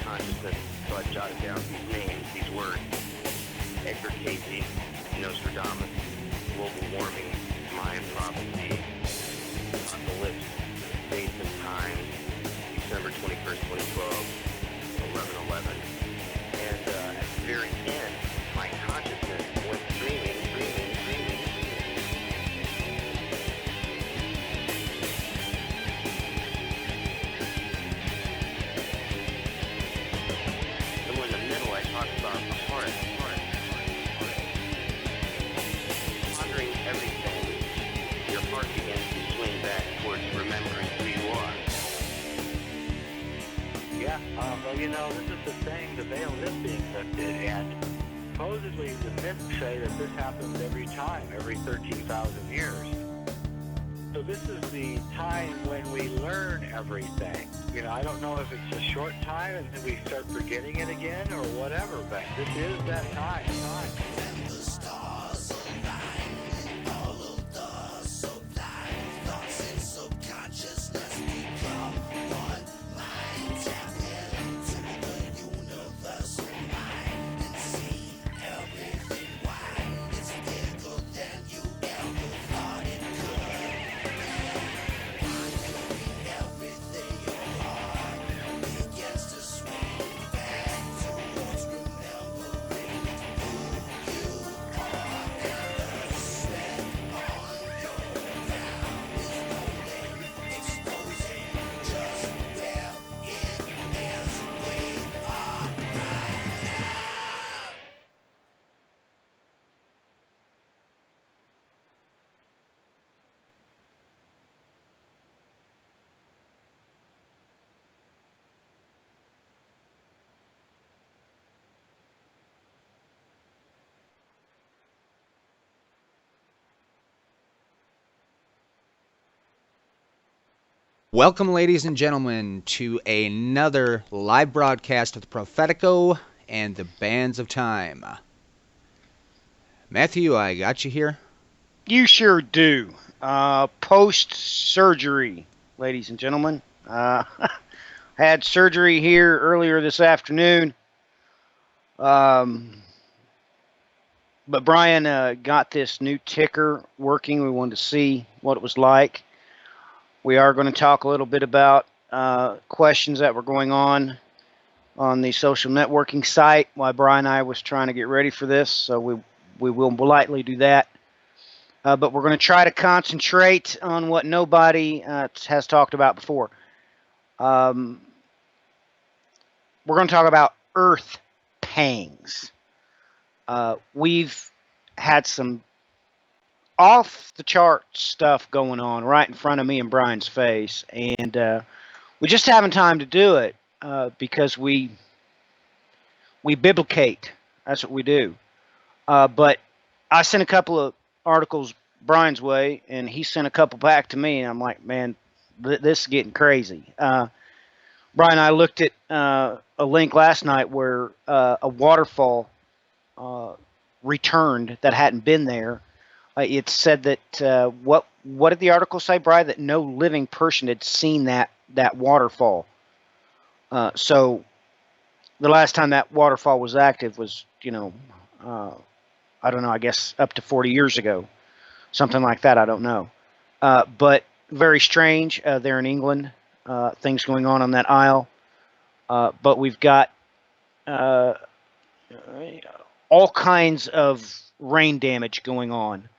consciousness, so I jotted down these names, these words. Edgar Casey, Nostradamus, global warming, Mayan prophecy, apocalypse, dates and times, December 21st, 2012, 11/11. And at the very end, my consciousness went dreaming. Somewhere in the middle, I talked about the heart. Pondering everything, your heart begins to swing back towards remembering who you are. Yeah, well, this is the thing, the veil is being lifted, and supposedly the myths say that this happens every time, every 13,000 years. So this is the time when we learn everything. I don't know if it's a short time and then we start forgetting it again or whatever, but this is that time. When the stars align, all of the sublime thoughts in subconsciousness become one mind. Tap into the universal mind and see everything wide. It's bigger than you ever thought it could be. Pondering everything your heart begins to swing back towards remembering who you are. And the sweat on your brow is rolling, exposing just where it is. We are right now. Welcome, ladies and gentlemen, to another live broadcast of the Prophetico and the Bands of Time. Matthew, I got you here. You sure do. Post-surgery, ladies and gentlemen. Had surgery here earlier this afternoon. But Brian got this new ticker working. We wanted to see what it was like. We are going to talk a little bit about questions that were going on the social networking site while Brian and I was trying to get ready for this. So we will politely do that. But we're going to try to concentrate on what nobody has talked about before. We're going to talk about earth pangs. We've had some off-the-chart stuff going on right in front of me and Brian's face, and we just haven't time to do it because we biblicate. That's what we do. But I sent a couple of articles Brian's way, and he sent a couple back to me, and I'm like, man, this is getting crazy. Brian and I looked at a link last night where a waterfall returned that hadn't been there. It said that what did the article say, Brian? That no living person had seen that waterfall. So the last time that waterfall was active was, I don't know, I guess up to 40 years ago, something like that. I don't know. But very strange there in England, things going on that isle. But we've got all kinds of rain damage going on.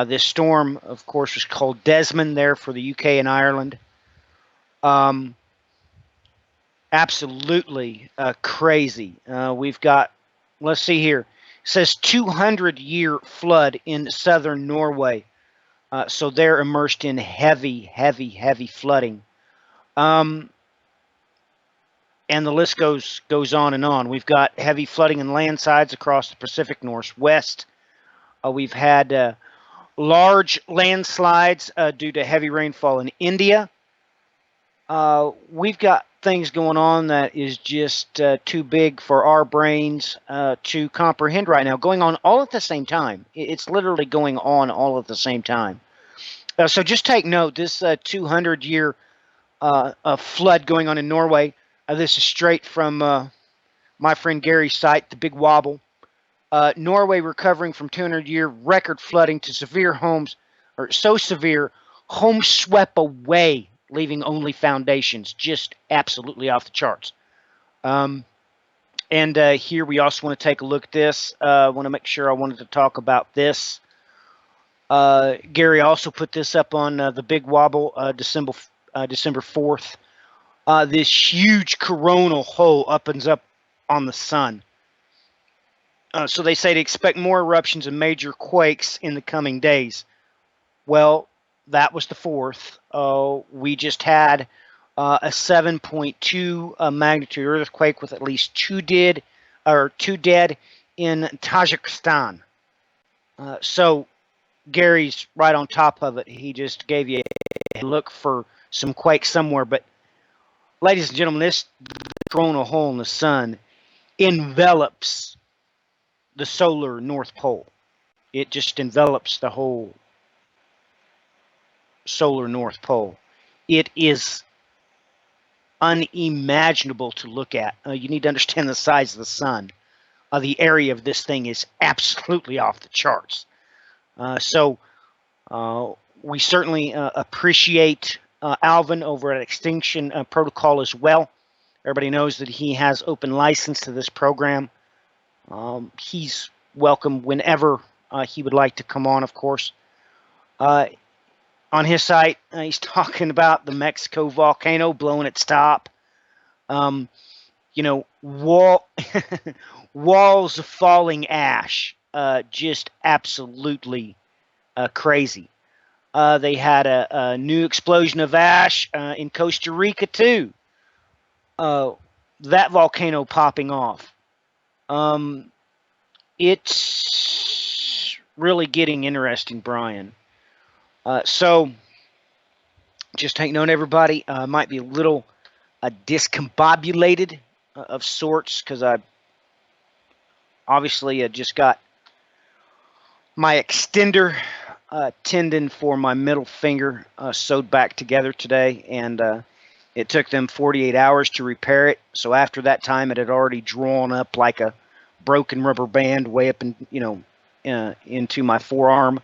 This storm, of course, was called Desmond there for the UK and Ireland. Absolutely crazy. We've got, let's see here, it says 200-year flood in southern Norway. So they're immersed in heavy flooding. And the list goes on and on. We've got heavy flooding in landslides across the Pacific Northwest. We've had large landslides due to heavy rainfall in India. We've got things going on that is just too big for our brains to comprehend right now, going on all at the same time. It's literally going on all at the same time. So just take note, this 200-year flood going on in Norway. This is straight from my friend Gary's site, The Big Wobble. Norway recovering from 200-year record flooding to severe homes, or so severe, homes swept away, leaving only foundations. Just absolutely off the charts. And here we also want to take a look at this. I want to make sure I wanted to talk about this. Gary also put this up on The Big Wobble, December 4th. This huge coronal hole opens up on the sun. So they say to expect more eruptions and major quakes in the coming days. Well, that was the 4th. We just had a 7.2 magnitude earthquake with at least two dead in Tajikistan. So Gary's right on top of it. He just gave you a look for some quakes somewhere. But ladies and gentlemen, this coronal hole in the sun envelops the solar North Pole. It just envelops the whole solar North Pole. It is unimaginable to look at. You need to understand the size of the sun. The area of this thing is absolutely off the charts. So we certainly appreciate Alvin over at Extinction Protocol as well. Everybody knows that he has open license to this program. He's welcome whenever he would like to come on, of course. On his site, he's talking about the Mexico volcano blowing its top. Walls of falling ash, just absolutely crazy. They had a new explosion of ash in Costa Rica too. That volcano popping off. It's really getting interesting, Brian. So just take note, everybody. Might be a little discombobulated of sorts because I obviously just got my extender tendon for my middle finger sewed back together today, and it took them 48 hours to repair it. So after that time, it had already drawn up like a broken rubber band way up into my forearm.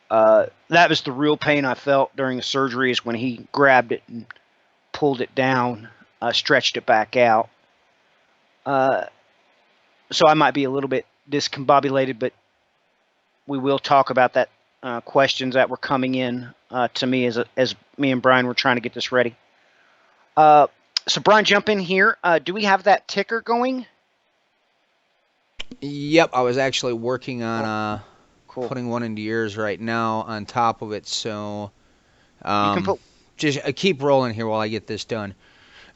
That was the real pain I felt during the surgery, is when he grabbed it and pulled it down, stretched it back out. So I might be a little bit discombobulated, but we will talk about that questions that were coming in to me as me and Brian were trying to get this ready. So Brian, jump in here. Do we have that ticker going? Yep, I was actually working on Cool. putting one into yours right now on top of it, so You can put. just keep rolling here while I get this done.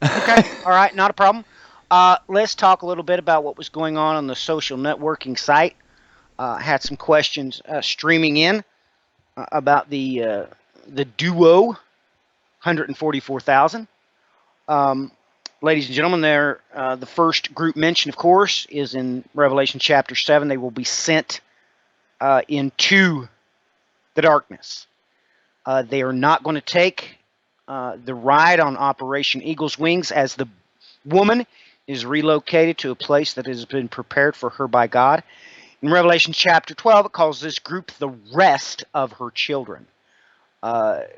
Okay. All right. Not a problem. Let's talk a little bit about what was going on the social networking site. Had some questions streaming in about the Duo 144,000. Ladies and gentlemen, the first group mentioned, of course, is in Revelation chapter 7. They will be sent into the darkness. They are not going to take the ride on Operation Eagle's Wings, as the woman is relocated to a place that has been prepared for her by God. In Revelation chapter 12, it calls this group the rest of her children. It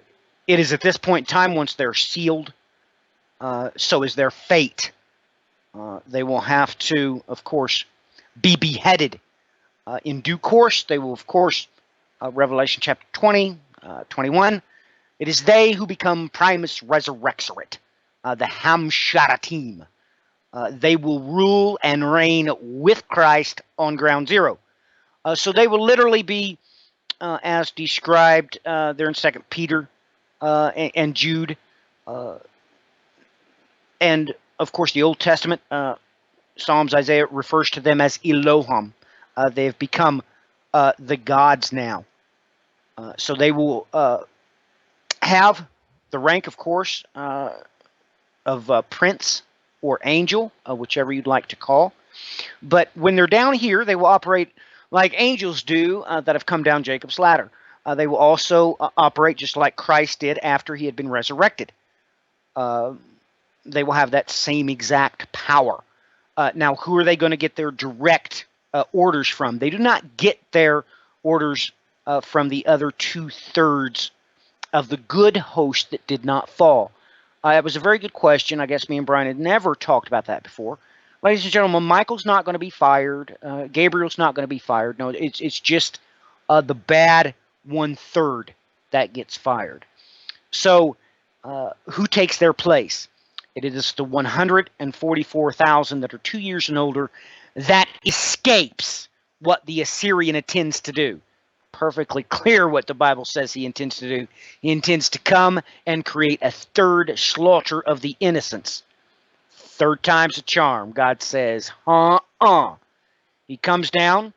is at this point in time, once they're sealed, so is their fate. They will have to, of course, be beheaded. In due course, they will, of course, Revelation chapter 20, 21, it is they who become Primus Resurrexerit, the Hamsharatim. They will rule and reign with Christ on ground zero. So they will literally be, as described there in 2 Peter and Jude, and of course the Old Testament, Psalms, Isaiah refers to them as Elohim. They have become the gods now. So they will have the rank, of course, of prince or angel, whichever you'd like to call. But when they're down here, they will operate like angels do that have come down Jacob's ladder. They will also operate just like Christ did after he had been resurrected. they will have that same exact power. Now, who are they going to get their direct orders from? They do not get their orders from the other 2/3 of the good host that did not fall. It was a very good question. I guess me and Brian had never talked about that before. Ladies and gentlemen, Michael's not going to be fired. Gabriel's not going to be fired. No, it's just the bad 1/3 that gets fired. So, who takes their place? It is the 144,000 that are 2 years and older that escapes what the Assyrian intends to do. Perfectly clear what the Bible says he intends to do. He intends to come and create a third slaughter of the innocents. Third time's a charm. God says, He comes down.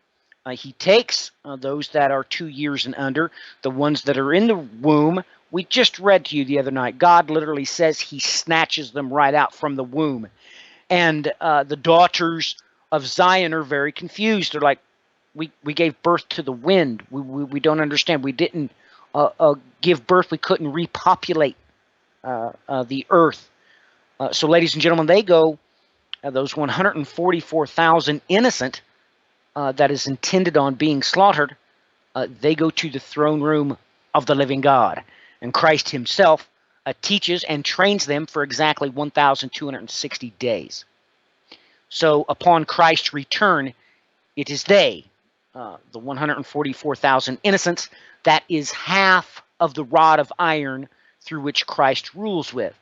He takes those that are 2 years and under, the ones that are in the womb. We just read to you the other night. God literally says he snatches them right out from the womb. And the daughters of Zion are very confused. They're like, we gave birth to the wind. We don't understand. We didn't give birth. We couldn't repopulate the earth. So, ladies and gentlemen, they go, those 144,000 innocent that is intended on being slaughtered, they go to the throne room of the living God. And Christ himself teaches and trains them for exactly 1,260 days. So upon Christ's return, it is they, the 144,000 innocents, that is half of the rod of iron through which Christ rules with.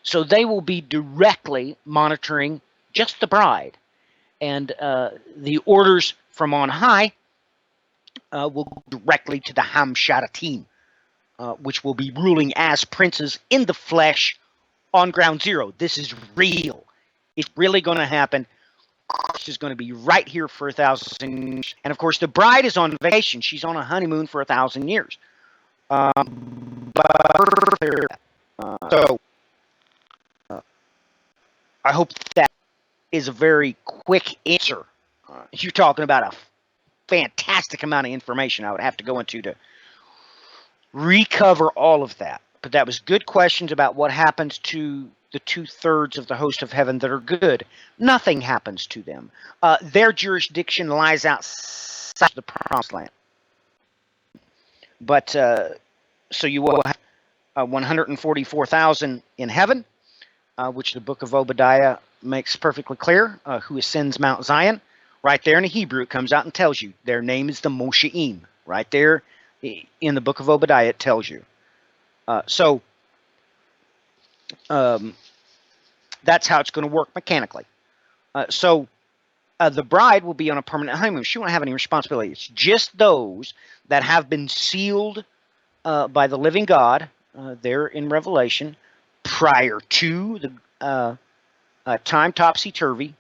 So they will be directly monitoring just the bride. And the orders from on high will go directly to the Hamshadatim, which will be ruling as princes in the flesh on ground zero. This is real. It's really going to happen. Christ is going to be right here for 1,000 years. And of course, the bride is on vacation. She's on a honeymoon for 1,000 years. So I hope that is a very quick answer. You're talking about a fantastic amount of information I would have to go into to recover all of that. But that was good questions about what happens to the 2/3 of the host of heaven that are good. Nothing happens to them. Their jurisdiction lies outside the promised land. But so you will have 144,000 in heaven, which the book of Obadiah makes perfectly clear, who ascends Mount Zion. Right there in the Hebrew, it comes out and tells you their name is the Mosheim. Right there in the book of Obadiah, it tells you. So that's how it's going to work mechanically. So the bride will be on a permanent honeymoon. She won't have any responsibility. It's just those that have been sealed by the living God there in Revelation prior to the time topsy-turvy.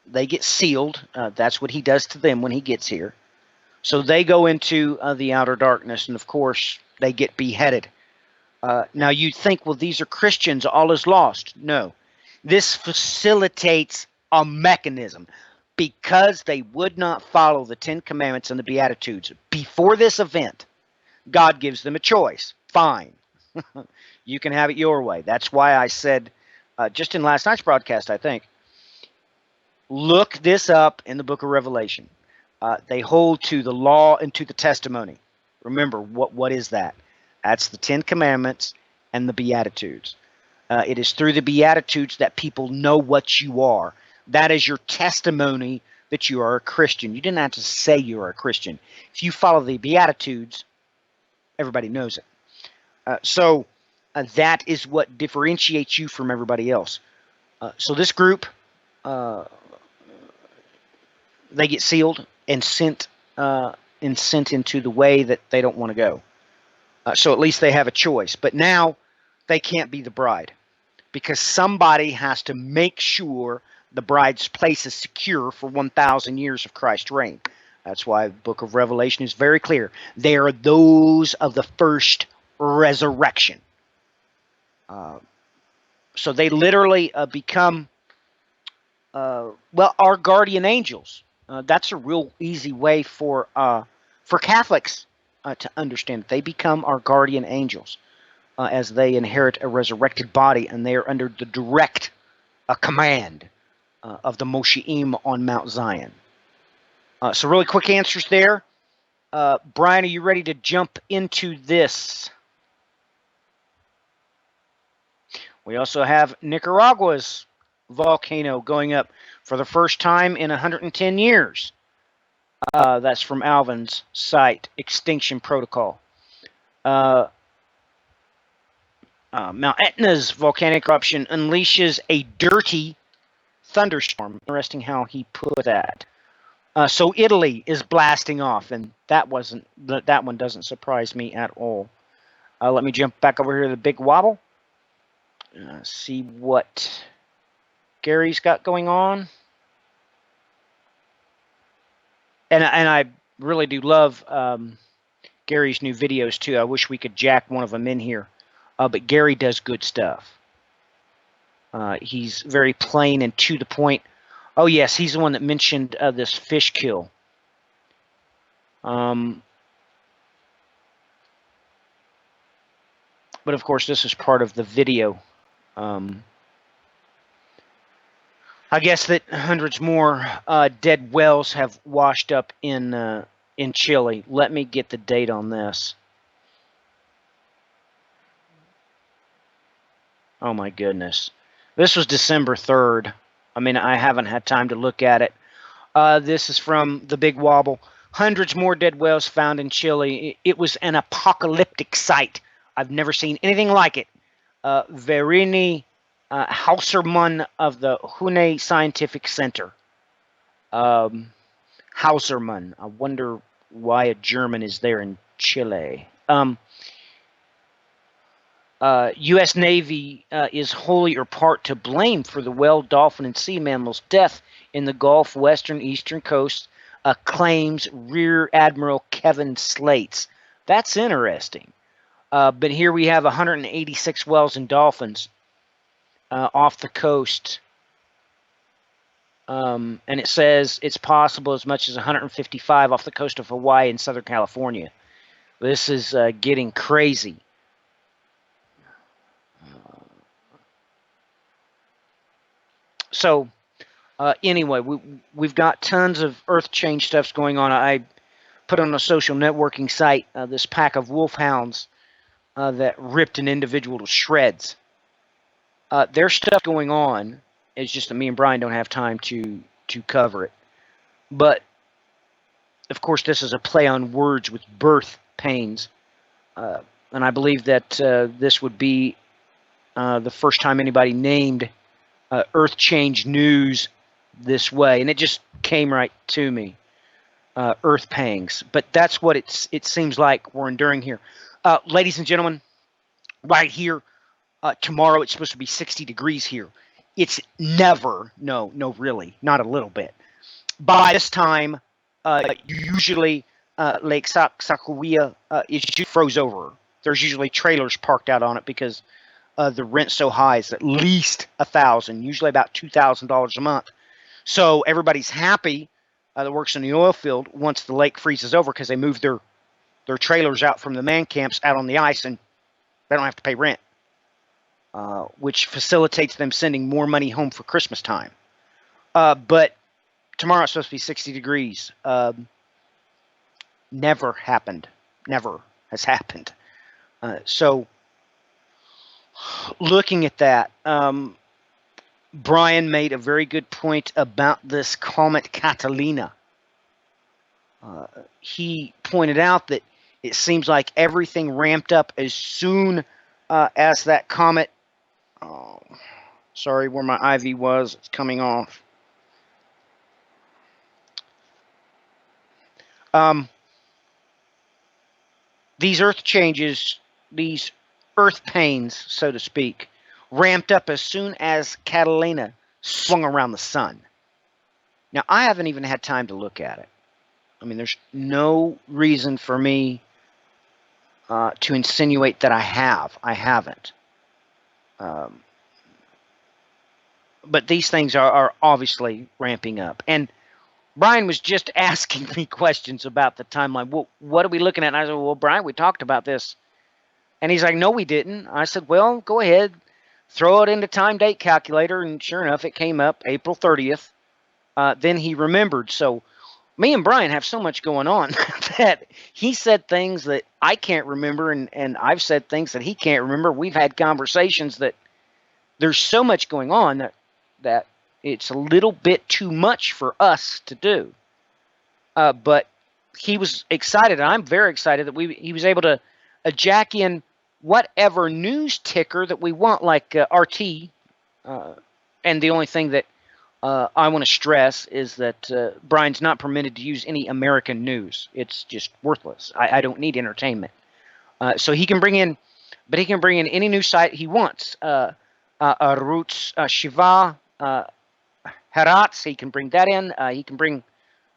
They get sealed. That's what he does to them when he gets here. So they go into the outer darkness, and of course, they get beheaded. Now, you'd think, well, these are Christians, all is lost. No. This facilitates a mechanism. Because they would not follow the Ten Commandments and the Beatitudes before this event, God gives them a choice. Fine. You can have it your way. That's why I said, just in last night's broadcast, I think, look this up in the book of Revelation. They hold to the law and to the testimony. Remember, what is that? That's the Ten Commandments and the Beatitudes. It is through the Beatitudes that people know what you are. That is your testimony that you are a Christian. You didn't have to say you are a Christian. If you follow the Beatitudes, everybody knows it. So that is what differentiates you from everybody else. So this group, they get sealed and sent into the way that they don't want to go. So at least they have a choice. But now they can't be the bride because somebody has to make sure the bride's place is secure for 1,000 years of Christ's reign. That's why the book of Revelation is very clear. They are those of the first resurrection. So they literally become, our guardian angels. That's a real easy way for Catholics to understand. They become our guardian angels. as they inherit a resurrected body, and they are under the direct command of the Moshi'im on Mount Zion. So really quick answers there. Brian, are you ready to jump into this? We also have Nicaragua's volcano going up for the first time in 110 years. That's from Alvin's site, Extinction Protocol. Mount Etna's volcanic eruption unleashes a dirty thunderstorm. Interesting how he put that. So Italy is blasting off, and that one doesn't surprise me at all. Let me jump back over here to the big wobble. See what Gary's got going on. And I really do love Gary's new videos too. I wish we could jack one of them in here. But Gary does good stuff. He's very plain and to the point. Oh yes, he's the one that mentioned this fish kill. But of course, this is part of the video. I guess that hundreds more dead whales have washed up in Chile. Let me get the date on this. Oh my goodness. This was December 3rd. I mean, I haven't had time to look at it. This is from the Big Wobble. Hundreds more dead whales found in Chile. It was an apocalyptic sight. I've never seen anything like it. Verini Hausermann of the Hune Scientific Center. Hausermann. I wonder why a German is there in Chile. U.S. Navy is wholly or part to blame for the whale, dolphin, and sea mammal's death in the Gulf, western, eastern coast, claims Rear Admiral Kevin Slates. That's interesting. But here we have 186 whales and dolphins off the coast. And it says it's possible as much as 155 off the coast of Hawaii and Southern California. This is getting crazy. So, anyway, we've got tons of earth change stuffs going on. I put on a social networking site this pack of wolfhounds that ripped an individual to shreds. There's stuff going on. It's just that me and Brian don't have time to cover it. But, of course, this is a play on words with birth pains. And I believe that this would be the first time anybody named Earth Change News this way, and it just came right to me. Earth pangs, but that's what it seems like we're enduring here, ladies and gentlemen. Right here, tomorrow it's supposed to be 60 degrees here. It's never, no, really, not a little bit. By this time, usually Lake Sakawea is froze over. There's usually trailers parked out on it because the rent's so high. It's at least $1,000, usually about $2,000 a month. So everybody's happy that works in the oil field once the lake freezes over, because they move their trailers out from the man camps out on the ice, and they don't have to pay rent, which facilitates them sending more money home for Christmas time. But tomorrow it's supposed to be 60 degrees. Never happened. Never has happened. So looking at that, Brian made a very good point about this comet Catalina. He pointed out that it seems like everything ramped up as soon as that comet. Oh, sorry, where my IV was, it's coming off. These earth changes, these earth pains, so to speak, ramped up as soon as Catalina swung around the sun. Now, I haven't even had time to look at it. I mean, there's no reason for me to insinuate that I have. I haven't. But these things are obviously ramping up. And Brian was just asking me questions about the timeline. Well, what are we looking at? And I said, well, Brian, we talked about this And he's like, no, we didn't. I said, well, go ahead, throw it into time date calculator. And sure enough, it came up April 30th. Then he remembered. So me and Brian have so much going on that he said things that I can't remember, and I've said things that he can't remember. We've had conversations that there's so much going on that it's a little bit too much for us to do. But he was excited, and I'm very excited that he was able to jack in whatever news ticker that we want, like RT. And the only thing that I want to stress is that Brian's not permitted to use any American news. It's just worthless. I don't need entertainment. So he can bring in, but he can bring in any news site he wants. Roots Shiva, Heratz, he can bring that in. He can bring,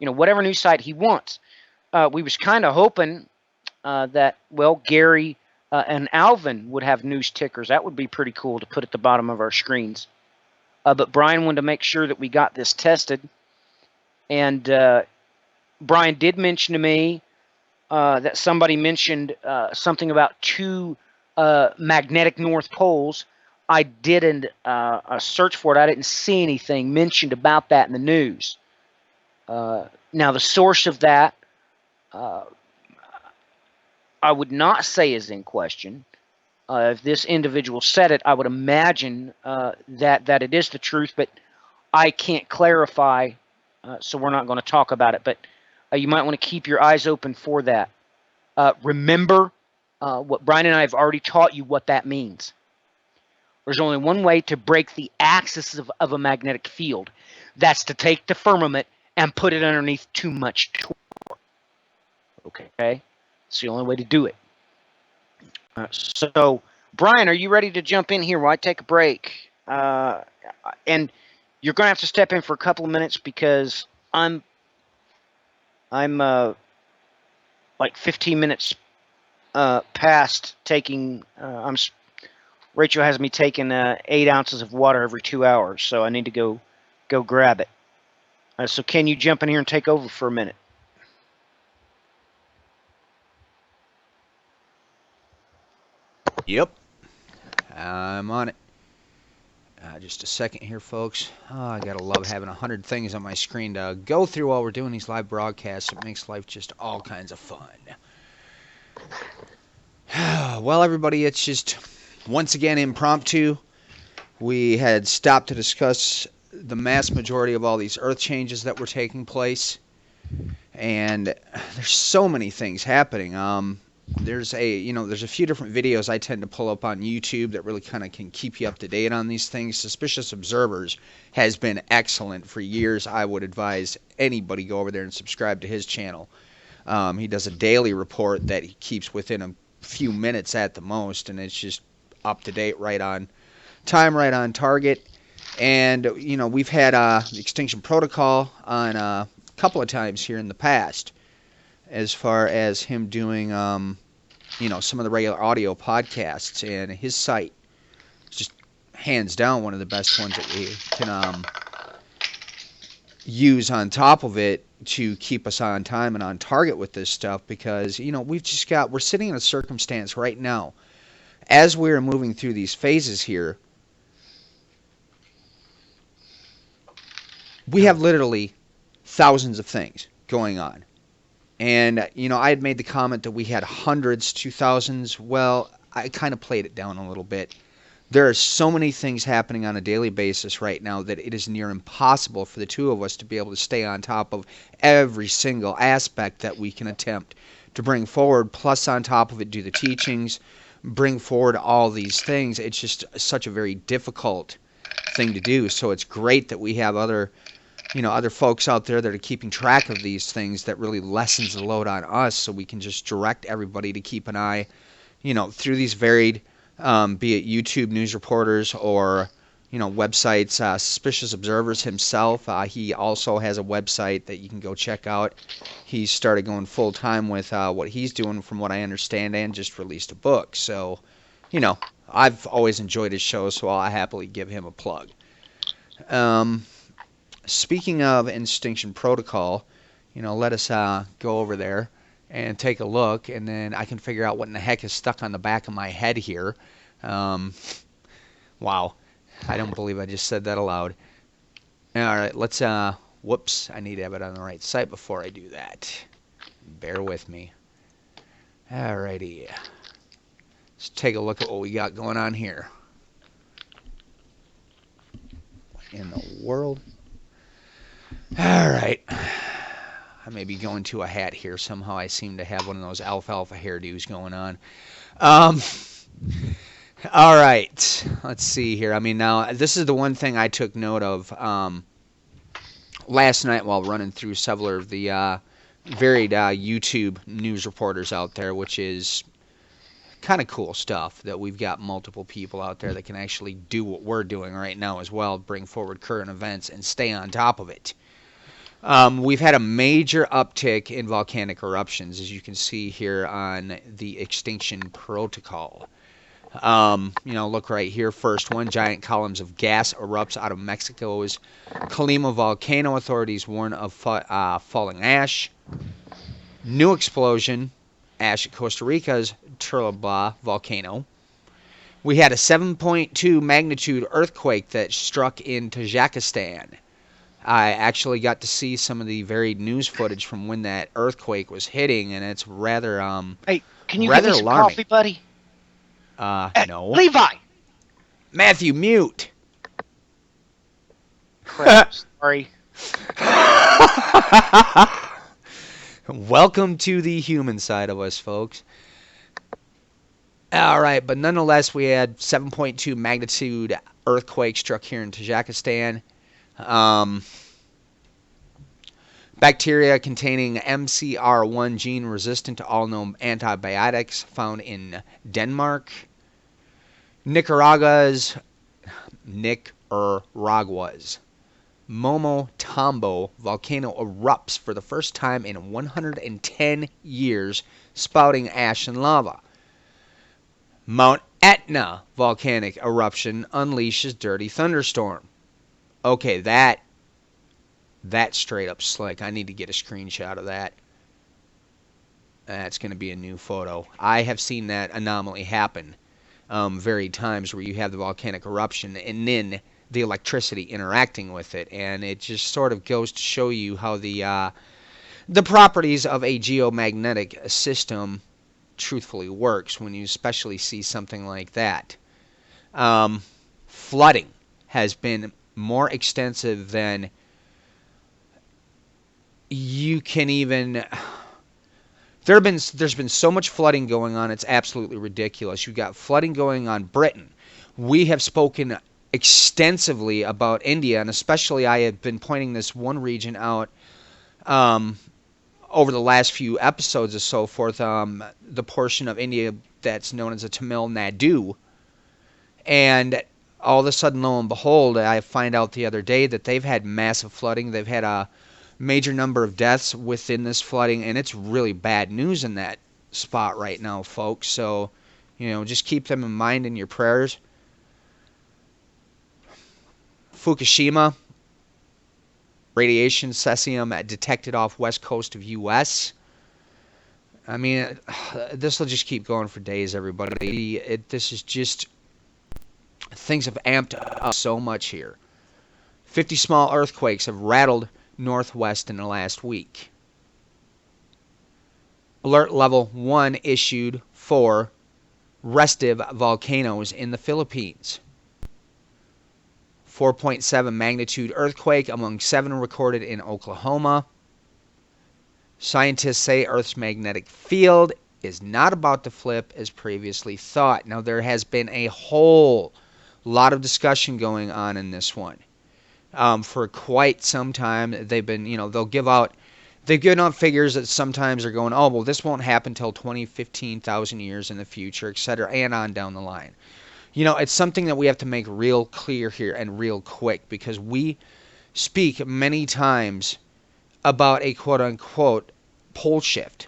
whatever news site he wants. We was kind of hoping that, well, Gary and Alvin would have news tickers. That would be pretty cool to put at the bottom of our screens. But Brian wanted to make sure that we got this tested. And Brian did mention to me that somebody mentioned something about 2 magnetic north poles. I did a search for it. I didn't see anything mentioned about that in the news. Now, the source of that, I would not say is in question. If this individual said it, I would imagine that it is the truth, but I can't clarify, so we're not going to talk about it. But you might want to keep your eyes open for that. Remember what Brian and I have already taught you what that means. There's only one way to break the axis of a magnetic field. That's to take the firmament and put it underneath too much torque. Okay? It's the only way to do it. So, Brian, are you ready to jump in here while I take a break? And you're going to have to step in for a couple of minutes because I'm like 15 minutes past taking. Rachel has me taking 8 ounces of water every 2 hours, so I need to go grab it. So, can you jump in here and take over for a minute? Yep, I'm on it. Just a second here, folks. I gotta love having 100 things on my screen to go through while we're doing these live broadcasts. It makes life just all kinds of fun. Well, everybody, it's just once again impromptu. We had stopped to discuss the mass majority of all these earth changes that were taking place, and there's so many things happening. There's a few different videos I tend to pull up on YouTube that really kind of can keep you up to date on these things. Suspicious Observers has been excellent for years. I would advise anybody go over there and subscribe to his channel. He does a daily report that he keeps within a few minutes at the most, and it's just up to date, right on time, right on target. And we've had the Extinction Protocol on a couple of times here in the past, as far as him doing, some of the regular audio podcasts, and his site is just hands down one of the best ones that we can use on top of it to keep us on time and on target with this stuff, because, we're sitting in a circumstance right now, as we're moving through these phases here, we have literally thousands of things going on. And, I had made the comment that we had hundreds to thousands. Well, I kind of played it down a little bit. There are so many things happening on a daily basis right now that it is near impossible for the two of us to be able to stay on top of every single aspect that we can attempt to bring forward, plus on top of it do the teachings, bring forward all these things. It's just such a very difficult thing to do. So it's great that we have other folks out there that are keeping track of these things. That really lessens the load on us, so we can just direct everybody to keep an eye, through these varied, be it YouTube news reporters or, websites. Suspicious Observers himself, he also has a website that you can go check out. He started going full time with what he's doing, from what I understand, and just released a book. So, I've always enjoyed his show, so I'll happily give him a plug. Speaking of Extinction Protocol, let us go over there and take a look, and then I can figure out what in the heck is stuck on the back of my head here. Wow. I don't believe I just said that aloud. All right, let's, whoops, I need to have it on the right site before I do that. Bear with me. All righty. Let's take a look at what we got going on here. What in the world? All right. I may be going to a hat here. Somehow I seem to have one of those alfalfa hairdos going on. All right. Let's see here. I mean, now, this is the one thing I took note of last night while running through several of the varied YouTube news reporters out there, which is kind of cool stuff that we've got multiple people out there that can actually do what we're doing right now as well, bring forward current events and stay on top of it. We've had a major uptick in volcanic eruptions, as you can see here on the extinction protocol. Look right here. First one, giant columns of gas erupts out of Mexico's Colima volcano. Authorities warn of falling ash. New explosion, ash at Costa Rica's Turrialba volcano. We had a 7.2 magnitude earthquake that struck in Tajikistan. I actually got to see some of the varied news footage from when that earthquake was hitting, and it's rather Hey, can you rather get me some alarming. coffee, buddy? No. Levi! Matthew, mute. Crap, sorry. Welcome to the human side of us, folks. All right, but nonetheless, we had 7.2 magnitude earthquake struck here in Tajikistan. Bacteria containing MCR1 gene resistant to all known antibiotics found in Denmark. Nicaragua's Momotombo volcano erupts for the first time in 110 years, spouting ash and lava. Mount Etna volcanic eruption unleashes dirty thunderstorm. Okay, that's straight up slick. I need to get a screenshot of that. That's going to be a new photo. I have seen that anomaly happen varied times where you have the volcanic eruption and then the electricity interacting with it, and it just sort of goes to show you how the properties of a geomagnetic system truthfully works when you especially see something like that. Flooding has been more extensive than you can even. There's been so much flooding going on, it's absolutely ridiculous. You've got flooding going on Britain. We have spoken extensively about India, and especially I have been pointing this one region out over the last few episodes and so forth, the portion of India that's known as the Tamil Nadu. And all of a sudden, lo and behold, I find out the other day that they've had massive flooding. They've had a major number of deaths within this flooding, and it's really bad news in that spot right now, folks. So, just keep them in mind in your prayers. Fukushima, radiation cesium detected off west coast of U.S. I mean, this will just keep going for days, everybody. This is just, things have amped up so much here. 50 small earthquakes have rattled Northwest in the last week. Alert level 1 issued for restive volcanoes in the Philippines. 4.7 magnitude earthquake among 7 recorded in Oklahoma. Scientists say Earth's magnetic field is not about to flip as previously thought. Now, there has been a whole lot of discussion going on in this one. For quite some time, they've been, they've given out figures that sometimes are going, oh, well, this won't happen until 15,000 years in the future, etc., and on down the line. It's something that we have to make real clear here and real quick, because we speak many times about a quote-unquote pole shift.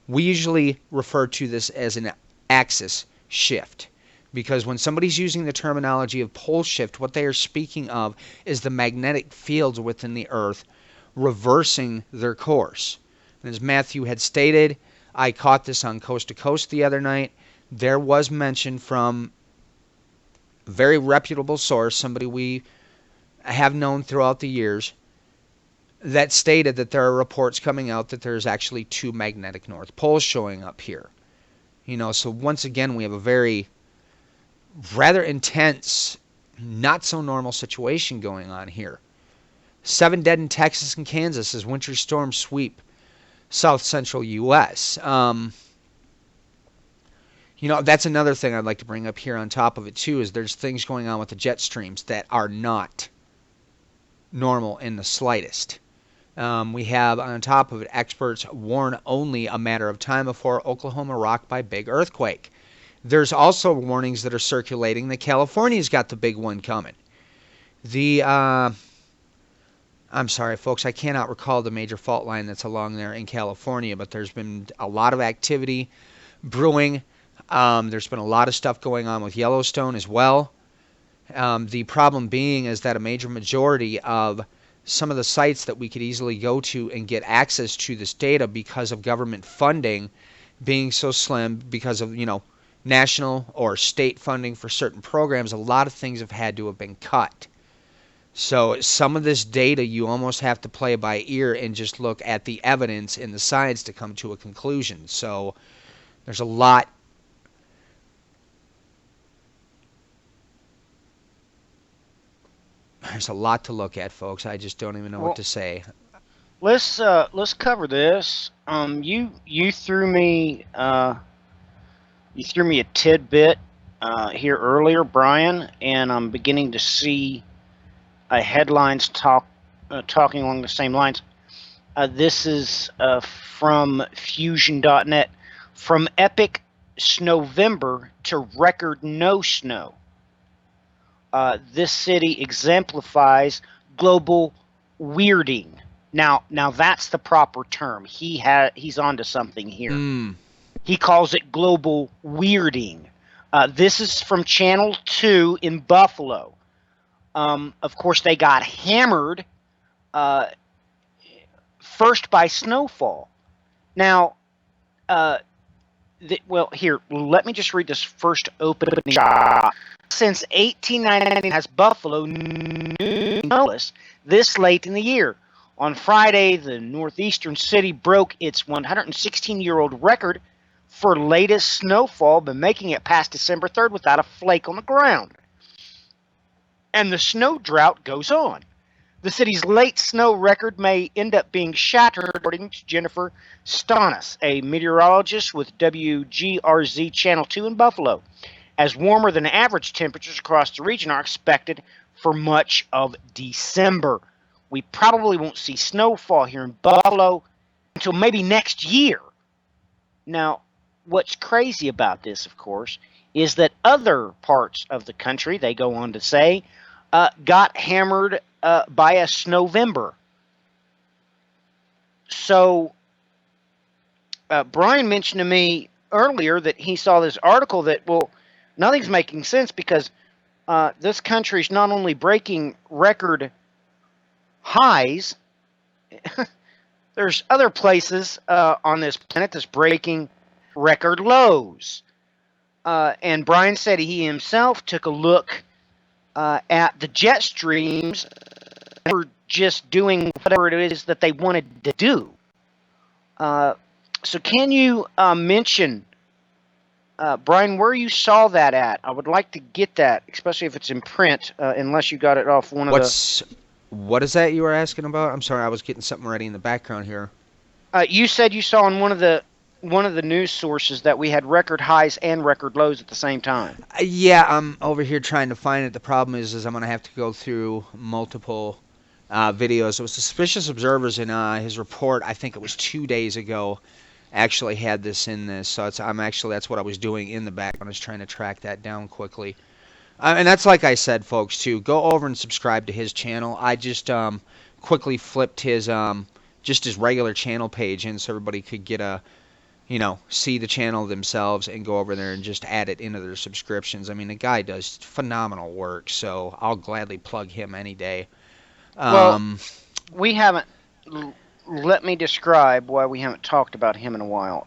We usually refer to this as an axis shift, because when somebody's using the terminology of pole shift, what they are speaking of is the magnetic fields within the Earth reversing their course. And as Matthew had stated, I caught this on Coast to Coast the other night. There was mention from a very reputable source, somebody we have known throughout the years, that stated that there are reports coming out that there's actually 2 magnetic north poles showing up here. So once again, we have a very rather intense, not so normal situation going on here. 7 dead in Texas and Kansas as winter storms sweep south central U.S. That's another thing I'd like to bring up here on top of it too, is there's things going on with the jet streams that are not normal in the slightest. We have, on top of it, experts warn only a matter of time before Oklahoma rocked by big earthquake. There's also warnings that are circulating that California's got the big one coming. I'm sorry, folks, I cannot recall the major fault line that's along there in California, but there's been a lot of activity brewing. There's been a lot of stuff going on with Yellowstone as well. The problem being is that a major majority of some of the sites that we could easily go to and get access to this data, because of government funding being so slim, because of, national or state funding for certain programs, a lot of things have had to have been cut. So some of this data you almost have to play by ear and just look at the evidence and the science to come to a conclusion. So there's a lot. There's a lot to look at, folks. I just don't even know what to say. Let's cover this. You threw me a tidbit here earlier, Brian, and I'm beginning to see headlines talking along the same lines. This is from Fusion.net. From epic Snowvember to record no snow. This city exemplifies global weirding. Now that's the proper term. He's onto something here. He calls it global weirding. This is from Channel 2 in Buffalo. Of course, they got hammered first by snowfall. Now, here, let me just read this first opening shot. Since 1899 has Buffalo snowless this late in the year. On Friday, the northeastern city broke its 116-year-old record for latest snowfall by making it past December 3rd without a flake on the ground. And the snow drought goes on. The city's late snow record may end up being shattered, according to Jennifer Stanis, a meteorologist with WGRZ Channel 2 in Buffalo, as warmer than average temperatures across the region are expected for much of December. We probably won't see snowfall here in Buffalo until maybe next year. Now, what's crazy about this, of course, is that other parts of the country, they go on to say, got hammered by a Snowvember. So, Brian mentioned to me earlier that he saw this article that, nothing's making sense because this country's not only breaking record highs, there's other places on this planet that's breaking record lows. And Brian said he himself took a look at the jet streams and were just doing whatever it is that they wanted to do. So can you mention, Brian, where you saw that at? I would like to get that, especially if it's in print, unless you got it off one of the... What is that you were asking about? I'm sorry, I was getting something ready in the background here. You said you saw in one of the news sources that we had record highs and record lows at the same time. Yeah, I'm over here trying to find it. The problem is I'm going to have to go through multiple videos. It was Suspicious Observers in his report, I think it was 2 days ago, actually had this in this. So that's what I was doing in the background, I was trying to track that down quickly. And that's like I said, folks, too. Go over and subscribe to his channel. I just quickly flipped his just his regular channel page in so everybody could get see the channel themselves and go over there and just add it into their subscriptions. I mean, the guy does phenomenal work, so I'll gladly plug him any day. Well, we haven't, let me describe why we haven't talked about him in a while.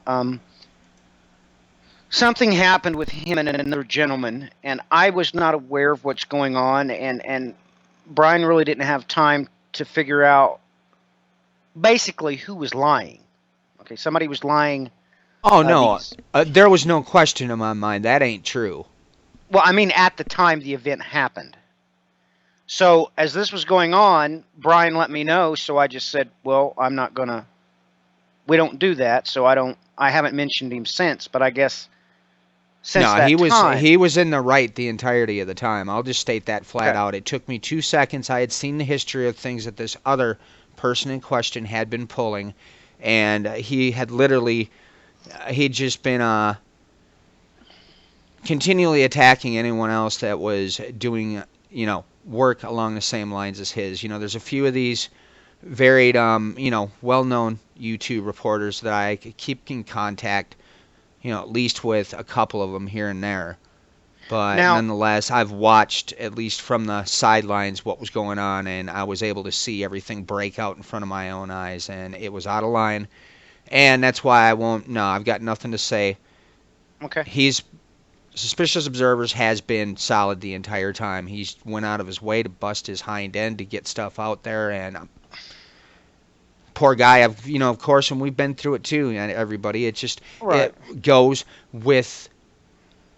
Something happened with him and another gentleman, and I was not aware of what's going on, and Brian really didn't have time to figure out basically who was lying. Okay, somebody was lying. Oh no, These, there was no question in my mind. That ain't true. well, I mean, at the time the event happened. So as this was going on, Brian let me know. So I just said, "Well, I'm not gonna. We don't do that." So I don't. I haven't mentioned him since. But I guess since No, that time, he was in the right the entirety of the time. I'll just state that flat okay. out. It took me 2 seconds. I had seen the history of things that this other person in question had been pulling, and he had literally he'd just been continually attacking anyone else that was doing work along the same lines as his. There's a few of these varied well-known YouTube reporters that I keep in contact, at least with a couple of them here and there. But Now, nonetheless, I've watched, at least from the sidelines, what was going on, and I was able to see everything break out in front of my own eyes, and it was out of line. And that's why I won't. No, I've got nothing to say. okay. He's Suspicious Observers has been solid the entire time. He's went out of his way to bust his hind end to get stuff out there, and poor guy. Of course, and we've been through it too. And everybody, Right. it goes with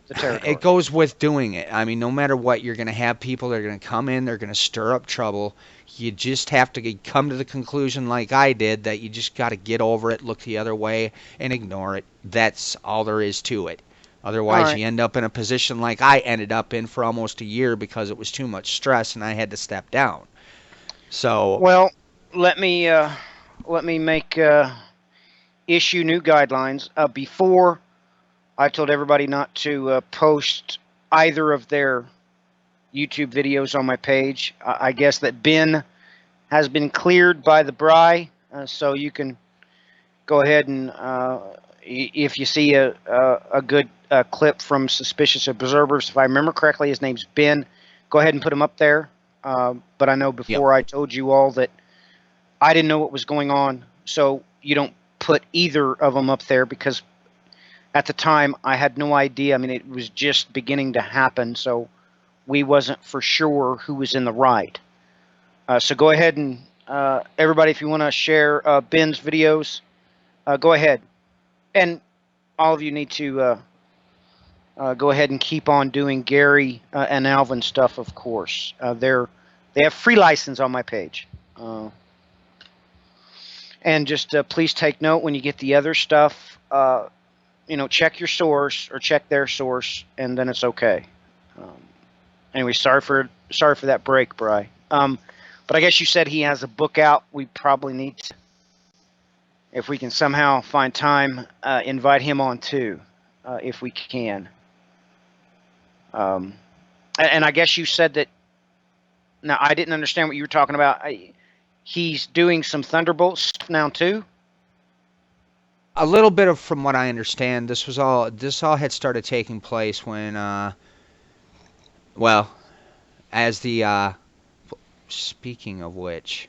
The territory. it goes with doing it. I mean, no matter what, you're going to have people that are going to come in, they're going to stir up trouble. You just have to come to the conclusion, like I did, that you just got to get over it, look the other way, and ignore it. That's all there is to it. Otherwise, Right. you end up in a position like I ended up in for almost a year because it was too much stress and I had to step down. So, Well, let me make issue new guidelines. Before, I told everybody not to post either of their YouTube videos on my page. I guess that Ben has been cleared by the Bri, so you can go ahead and if you see a good clip from Suspicious Observers, if I remember correctly, his name's Ben. Go ahead and put him up there. But I know before I told you all that I didn't know what was going on, so you don't put either of them up there because at the time I had no idea. I mean, it was just beginning to happen, so we wasn't for sure who was in the right. So go ahead and everybody, if you want to share Ben's videos, go ahead. And all of you need to go ahead and keep on doing Gary and Alvin stuff, of course. They have free license on my page. And just please take note when you get the other stuff, check your source or check their source, and then it's okay. Anyway, sorry for that break, Bri. But I guess you said he has a book out. We probably need to, if we can somehow find time, invite him on too, if we can. And I guess you said that. Now I didn't understand what you were talking about. He's doing some Thunderbolt stuff now too. a little bit of, from what I understand, this all had started taking place when, as the, speaking of which,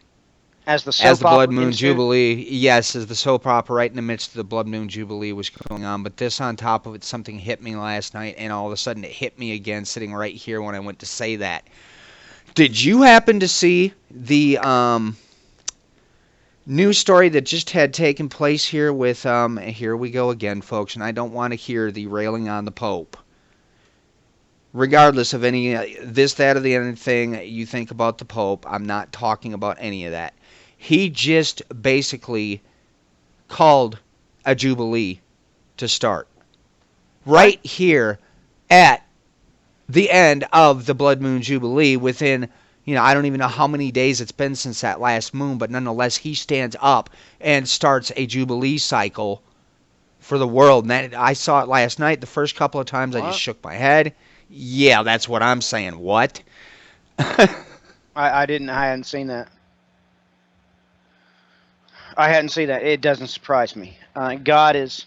As the as soap the Blood opera Moon ensued? Jubilee, yes, as the soap opera right in the midst of the Blood Moon Jubilee was going on. But this on top of it, something hit me last night, and all of a sudden it hit me again sitting right here when I went to say that. Did you happen to see the news story that just had taken place here with, here we go again, folks, and I don't want to hear the railing on the Pope. Regardless of any this, that, or the other thing you think about the Pope, I'm not talking about any of that. He just basically called a jubilee to start. Right here at the end of the Blood Moon Jubilee within, I don't even know how many days it's been since that last moon, but nonetheless, he stands up and starts a Jubilee cycle for the world. And that, I saw it last night. The first couple of times I just shook my head. Yeah, that's what I'm saying. What? I hadn't seen that. I hadn't seen that. It doesn't surprise me. God is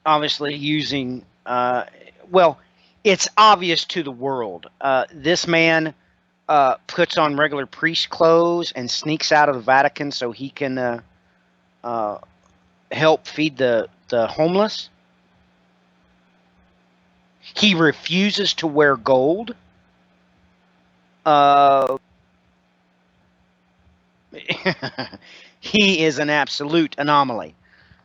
obviously using, it's obvious to the world. This man puts on regular priest clothes and sneaks out of the Vatican so he can help feed the homeless. He refuses to wear gold. He is an absolute anomaly.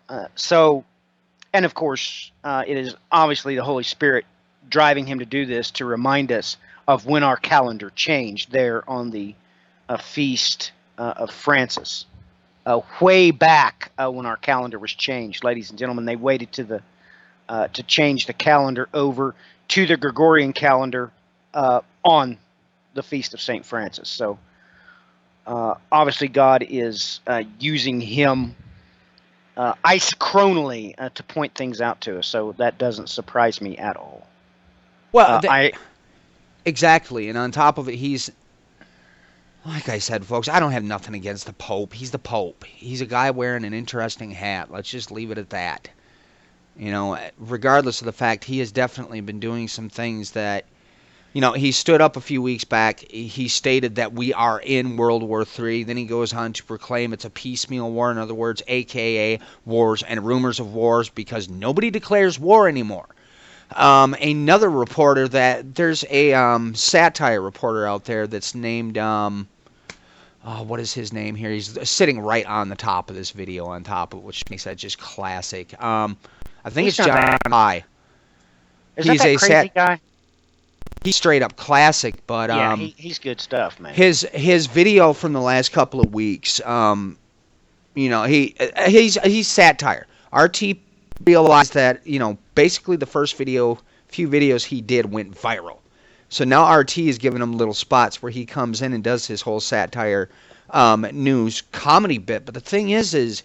And of course, it is obviously the Holy Spirit driving him to do this to remind us of when our calendar changed there on the feast of Francis. Way back when our calendar was changed, ladies and gentlemen, they waited to change the calendar over to the Gregorian calendar on the feast of St. Francis. So obviously God is using him isochronally to point things out to us. So that doesn't surprise me at all. Well, exactly. And on top of it, he's, like I said, folks, I don't have nothing against the Pope. He's the Pope. He's a guy wearing an interesting hat. Let's just leave it at that. You know, regardless of the fact he has definitely been doing some things that, you know, he stood up a few weeks back. He stated that we are in World War III. Then he goes on to proclaim it's a piecemeal war. In other words, a.k.a. wars and rumors of wars, because nobody declares war anymore. Another reporter that there's a satire reporter out there that's named, what is his name here? He's sitting right on the top of this video, on top of it, which makes that just classic. I think He's it's not John bad. High. Is He's that a crazy guy? He's straight up classic, but Yeah, he's good stuff, man. his video from the last couple of weeks, you know, he's satire. RT realized that, you know, basically the first few videos he did went viral. So now RT is giving him little spots where he comes in and does his whole satire news comedy bit. But the thing is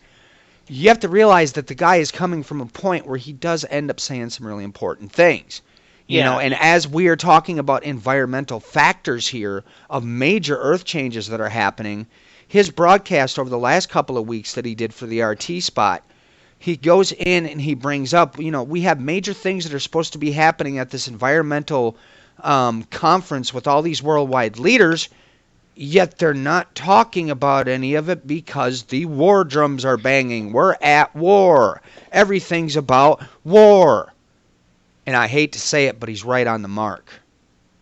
you have to realize that the guy is coming from a point where he does end up saying some really important things. You know, and as we are talking about environmental factors here of major earth changes that are happening, his broadcast over the last couple of weeks that he did for the RT spot, he goes in and he brings up, you know, we have major things that are supposed to be happening at this environmental conference with all these worldwide leaders, yet they're not talking about any of it because the war drums are banging. We're at war. Everything's about war. And I hate to say it, but he's right on the mark.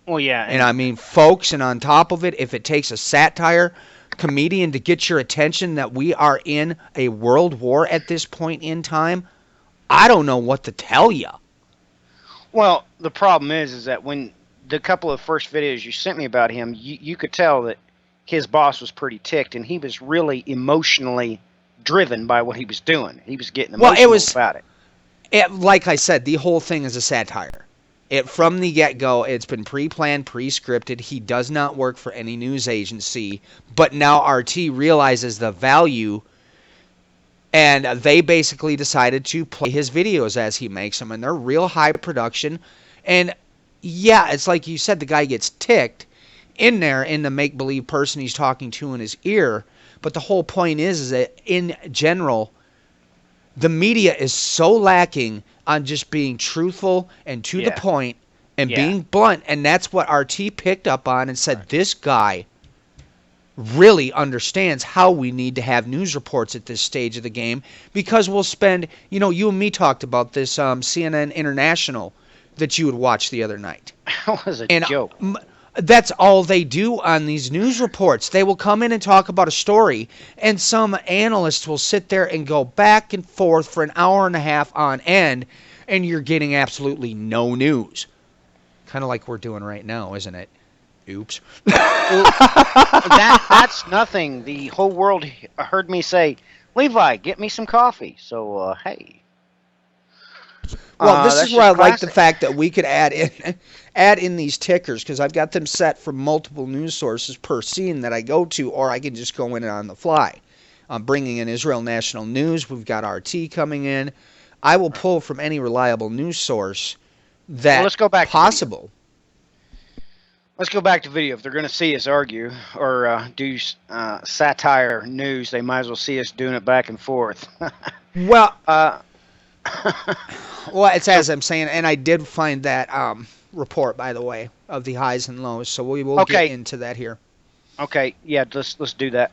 Well, yeah. And I mean, folks, and on top of it, if it takes a satire comedian to get your attention that we are in a world war at this point in time, I don't know what to tell you. Well, the problem is that when the couple of first videos you sent me about him, you could tell that his boss was pretty ticked, and he was really emotionally driven by what he was doing. He was getting emotional about it. Like I said, the whole thing is a satire. From the get-go, it's been pre-planned, pre-scripted. He does not work for any news agency, but now RT realizes the value, and they basically decided to play his videos as he makes them, and they're real high production. And yeah, it's like you said, the guy gets ticked in there in the make-believe person he's talking to in his ear, but the whole point is that in general, the media is so lacking on just being truthful and to the point and being blunt. And that's what RT picked up on and said, this guy really understands how we need to have news reports at this stage of the game, because we'll spend, you know, you and me talked about this CNN International that you would watch the other night. That was a joke. That's all they do on these news reports. They will come in and talk about a story, and some analysts will sit there and go back and forth for an hour and a half on end, and you're getting absolutely no news. Kind of like we're doing right now, isn't it? Oops. That's nothing. The whole world heard me say, Levi, get me some coffee. So, hey. Well, this is where I like the fact that we could add in these tickers, because I've got them set from multiple news sources per scene that I go to, or I can just go in on the fly. I'm bringing in Israel National News. We've got RT coming in. I will pull from any reliable news source that let's go back possible. Let's go back to video. If they're going to see us argue or do satire news, they might as well see us doing it back and forth. Well, well, it's as I'm saying, and I did find that report, by the way, of the highs and lows. So we will Okay. get into that here. Okay, yeah, let's do that.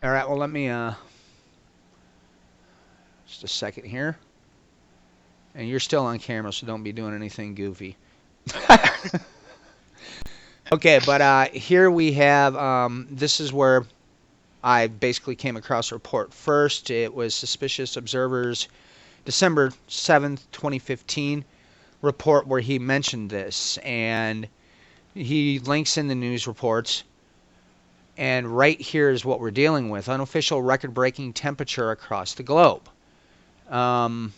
All right. Well, let me just a second here. And you're still on camera, so don't be doing anything goofy. Okay, but here we have, this is where I basically came across a report first. It was Suspicious Observers, December 7th, 2015 report where he mentioned this. And he links in the news reports. And right here is what we're dealing with. Unofficial record-breaking temperature across the globe. And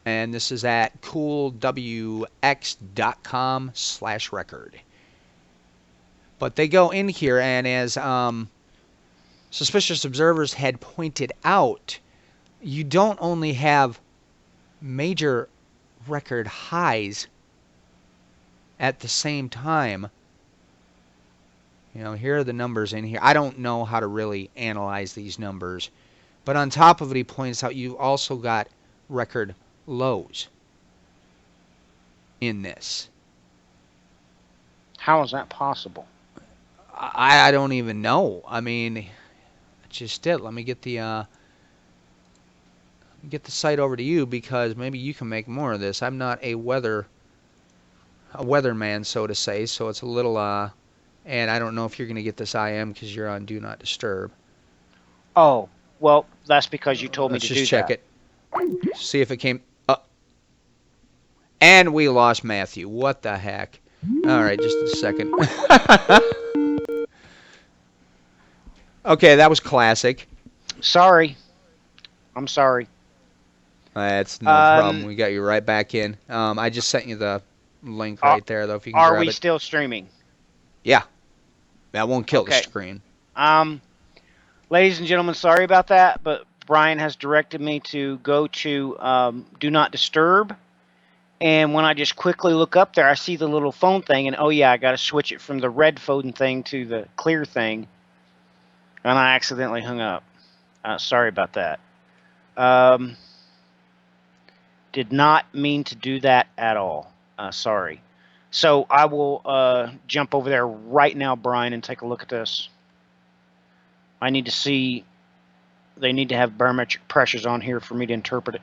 this is at coolwx.com/record. But they go in here, and as Suspicious Observers had pointed out, you don't only have major record highs at the same time. You know, here are the numbers in here. I don't know how to really analyze these numbers. But on top of it, he points out you also got record lows in this. How is that possible? I don't even know. I mean, just it. Let me get the site over to you because maybe you can make more of this. I'm not a weatherman, so to say. So it's a little and I don't know if you're gonna get this IM because you're on Do Not Disturb. Oh, well, that's because you told me Let's to just do check that. it. See if it came up. And we lost Matthew. What the heck? All right, just a second. Okay, that was classic. Sorry. I'm sorry. That's no problem. We got you right back in. I just sent you the link right there, though, if you can Are grab we it. still streaming? Yeah. That won't kill the Okay. screen. Ladies and gentlemen, sorry about that, but Brian has directed me to go to Do Not Disturb. And when I just quickly look up there, I see the little phone thing, and oh yeah, I got to switch it from the red phone thing to the clear thing. And I accidentally hung up. Sorry about that. Did not mean to do that at all. Sorry. So I will jump over there right now, Brian, and take a look at this. I need to see, they need to have barometric pressures on here for me to interpret it.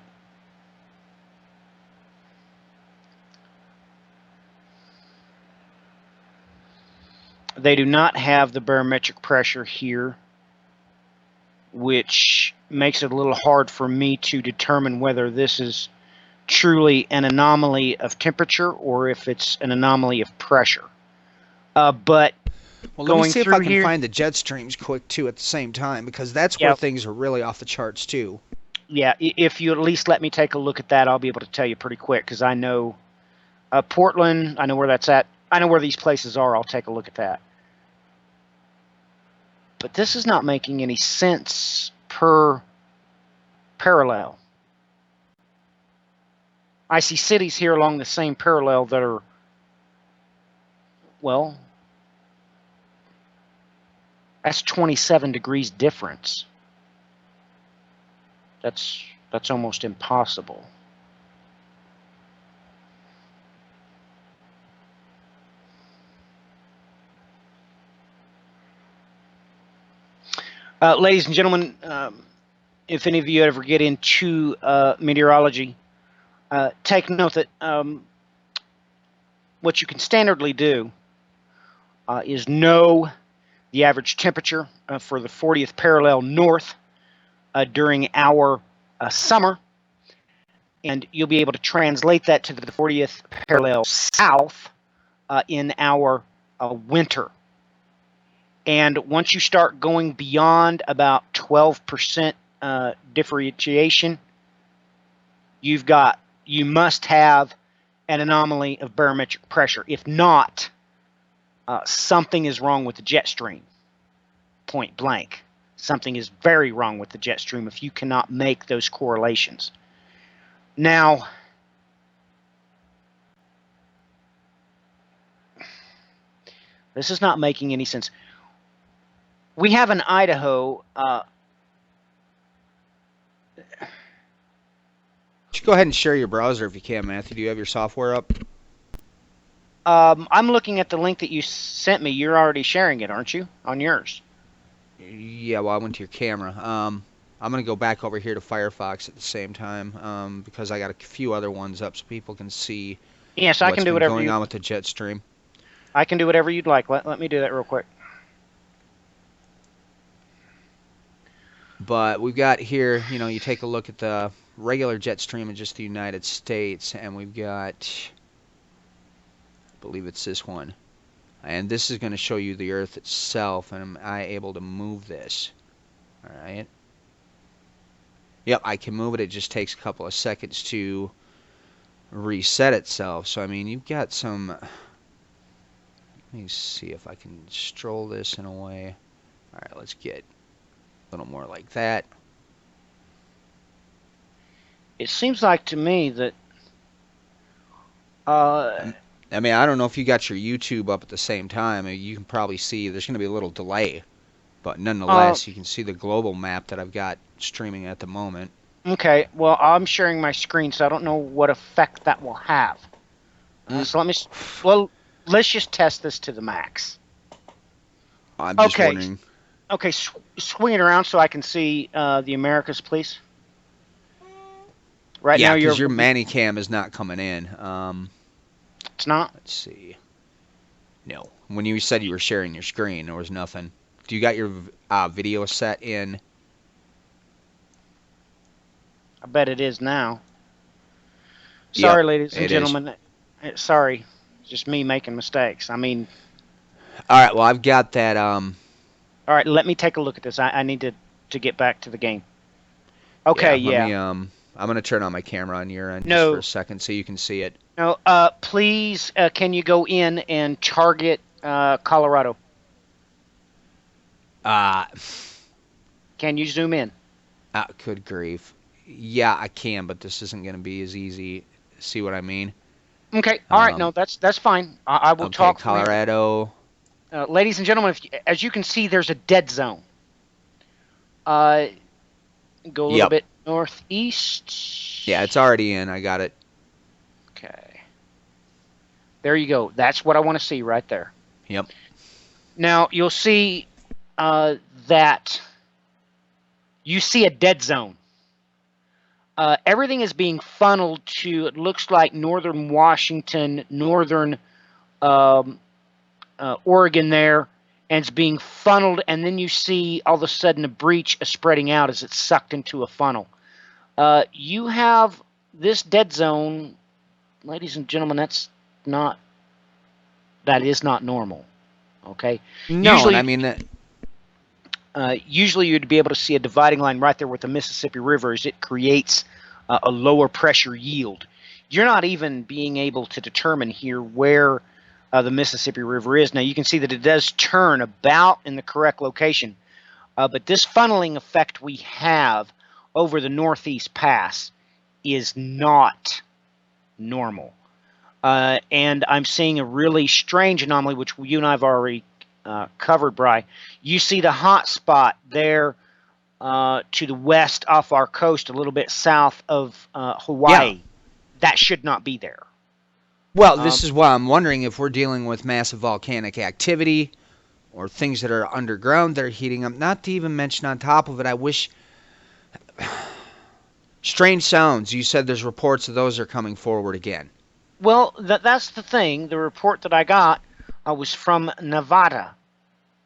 They do not have the barometric pressure here, which makes it a little hard for me to determine whether this is truly an anomaly of temperature or if it's an anomaly of pressure. But well, let me going see if I through can here- find the jet streams quick, too, at the same time, because that's Yeah. where things are really off the charts, too. yeah, if you at least let me take a look at that, I'll be able to tell you pretty quick because I know Portland, I know where that's at. I know where these places are. I'll take a look at that. But this is not making any sense per parallel. I see cities here along the same parallel that are, well, that's 27 degrees difference. That's almost impossible. Ladies and gentlemen, if any of you ever get into meteorology, take note that what you can standardly do is know the average temperature for the 40th parallel north during our summer, and you'll be able to translate that to the 40th parallel south in our winter. And once you start going beyond about 12% differentiation, you must have an anomaly of barometric pressure. If not, something is wrong with the jet stream. Point blank. Something is very wrong with the jet stream if you cannot make those correlations. Now, this is not making any sense. We have in Idaho. go ahead and share your browser if you can, Matthew. Do you have your software up? I'm looking at the link that you sent me. You're already sharing it, aren't you, on yours? Yeah, well, I went to your camera. I'm going to go back over here to Firefox at the same time because I got a few other ones up so people can see Yes, I what's can do been whatever going you. on with the Jetstream. I can do whatever you'd like. Let me do that real quick. But we've got here, you know, you take a look at the regular Jetstream in just the United States, and we've got, I believe it's this one. And this is going to show you the Earth itself, and am I able to move this? All right. Yep, I can move it. It just takes a couple of seconds to reset itself. So, I mean, you've got some... Let me see if I can stroll this in a way. All right, let's get a little more like that. It seems like to me that I mean, I don't know if you got your YouTube up at the same time. You can probably see there's going to be a little delay. But nonetheless, you can see the global map that I've got streaming at the moment. okay, well, I'm sharing my screen, so I don't know what effect that will have. So let me. Well, let's just test this to the max. I'm just Okay. wondering. Okay, swing it around so I can see the Americas, please. Right Yeah, now, because your Manicam is not coming in. It's not. Let's see. No. When you said you were sharing your screen, there was nothing. Do you got your video set in? I bet it is now. Yep, Sorry, ladies and it is. gentlemen. Sorry, just me making mistakes. I mean, All right. Well, I've got that. all right. Let me take a look at this. I need to get back to the game. Okay, Let yeah. me. I'm gonna turn on my camera on your end No. just for a second so you can see it. No, please, can you go in and target Colorado? Can you zoom in? Good grief. Yeah, I can, but this isn't gonna be as easy. See what I mean? Okay, all right. No, that's fine. I will Okay, talk. from here. Colorado. Ladies and gentlemen, as you can see, there's a dead zone. Go a little Yep. bit northeast. Yeah, it's already in. I got it. Okay. There you go. That's what I want to see right there. Yep. Now, you'll see that you see a dead zone. Everything is being funneled to, it looks like, northern Washington, northern Oregon there, and it's being funneled, and then you see all of a sudden a breach spreading out as it's sucked into a funnel. You have this dead zone, ladies and gentlemen, that is not normal. Okay? No, Usually, and I mean that. Usually you'd be able to see a dividing line right there with the Mississippi River as it creates a lower pressure yield. You're not even being able to determine here where the Mississippi River is. Now you can see that it does turn about in the correct location, but this funneling effect we have over the Northeast Pass is not normal. And I'm seeing a really strange anomaly, which you and I have already covered, Bry. You see the hot spot there to the west off our coast, a little bit south of Hawaii. Yeah. That should not be there. Well, this is why I'm wondering if we're dealing with massive volcanic activity or things that are underground that are heating up. Not to even mention on top of it, I wish... Strange sounds. You said there's reports of those are coming forward again. Well, that's the thing. The report that I got was from Nevada.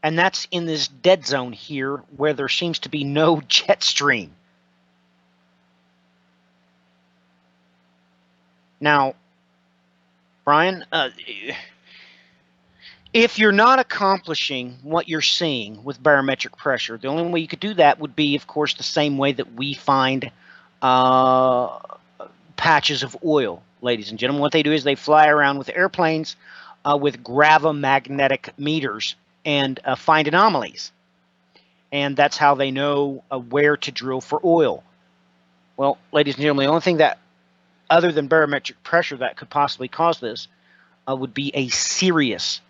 And that's in this dead zone here where there seems to be no jet stream. Now, Brian, if you're not accomplishing what you're seeing with barometric pressure, the only way you could do that would be, of course, the same way that we find patches of oil, ladies and gentlemen. What they do is they fly around with airplanes with gravomagnetic meters and find anomalies. And that's how they know where to drill for oil. Well, ladies and gentlemen, the only thing that, other than barometric pressure, that could possibly cause this would be a serious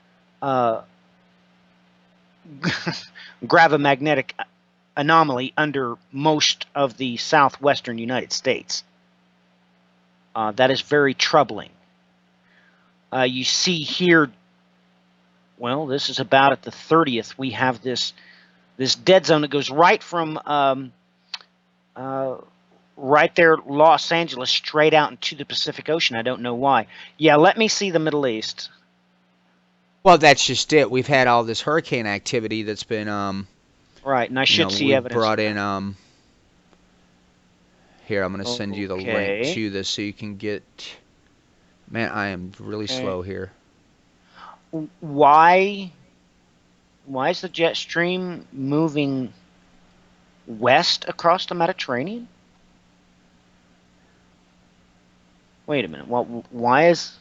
gravomagnetic anomaly under most of the southwestern United States. That is very troubling. You see here, well, this is about at the 30th. We have this dead zone that goes right from right there, Los Angeles, straight out into the Pacific Ocean. I don't know why. Yeah, let me see the Middle East. Well, that's just it. We've had all this hurricane activity that's been Right, and I should see we evidence. brought in here, I'm going to send you the link Okay. to this so you can get. Man, I am really Okay. slow here. Why is the jet stream moving west across the Mediterranean? Wait a minute. Why is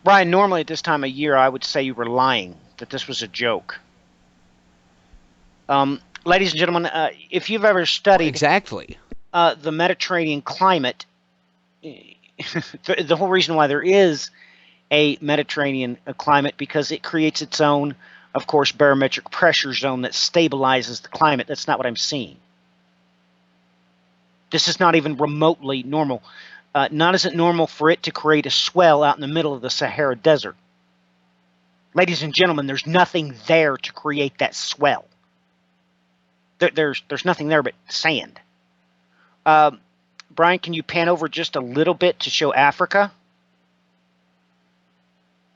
Brian? Normally at this time of year, I would say you were lying, that this was a joke. Ladies and gentlemen, if you've ever studied Exactly. the Mediterranean climate, the whole reason why there is a Mediterranean climate, because it creates its own, of course, barometric pressure zone that stabilizes the climate. That's not what I'm seeing. This is not even remotely normal. Not is it normal for it to create a swell out in the middle of the Sahara Desert. Ladies and gentlemen, there's nothing there to create that swell. There's nothing there but sand. Brian, can you pan over just a little bit to show Africa?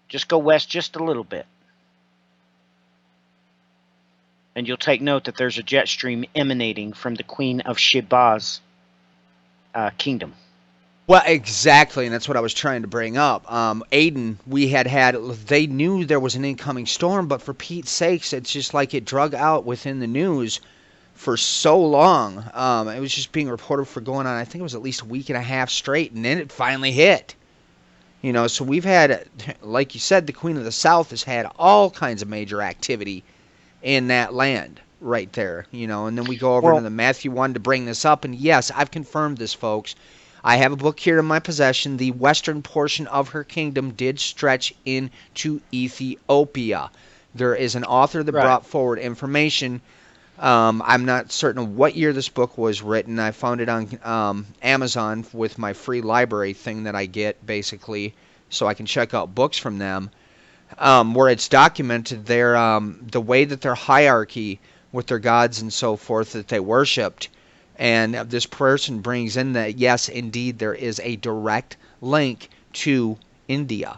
Just go west just a little bit. And you'll take note that there's a jet stream emanating from the Queen of Sheba's kingdom. Well, exactly, and that's what I was trying to bring up. Aden, they knew there was an incoming storm, but for Pete's sakes, it's just like it drug out within the news for so long. It was just being reported for going on, I think it was at least a week and a half straight, and then it finally hit. So we've had, like you said, the Queen of the South has had all kinds of major activity in that land right there, and then we go over to the Matthew 1 to bring this up, and yes, I've confirmed this, folks. I have a book here in my possession. The western portion of her kingdom did stretch into Ethiopia. There is an author that brought forward information. I'm not certain of what year this book was written. I found it on Amazon with my free library thing that I get, basically, so I can check out books from them, where it's documented the way that their hierarchy with their gods and so forth that they worshipped. And this person brings in that, yes, indeed, there is a direct link to India.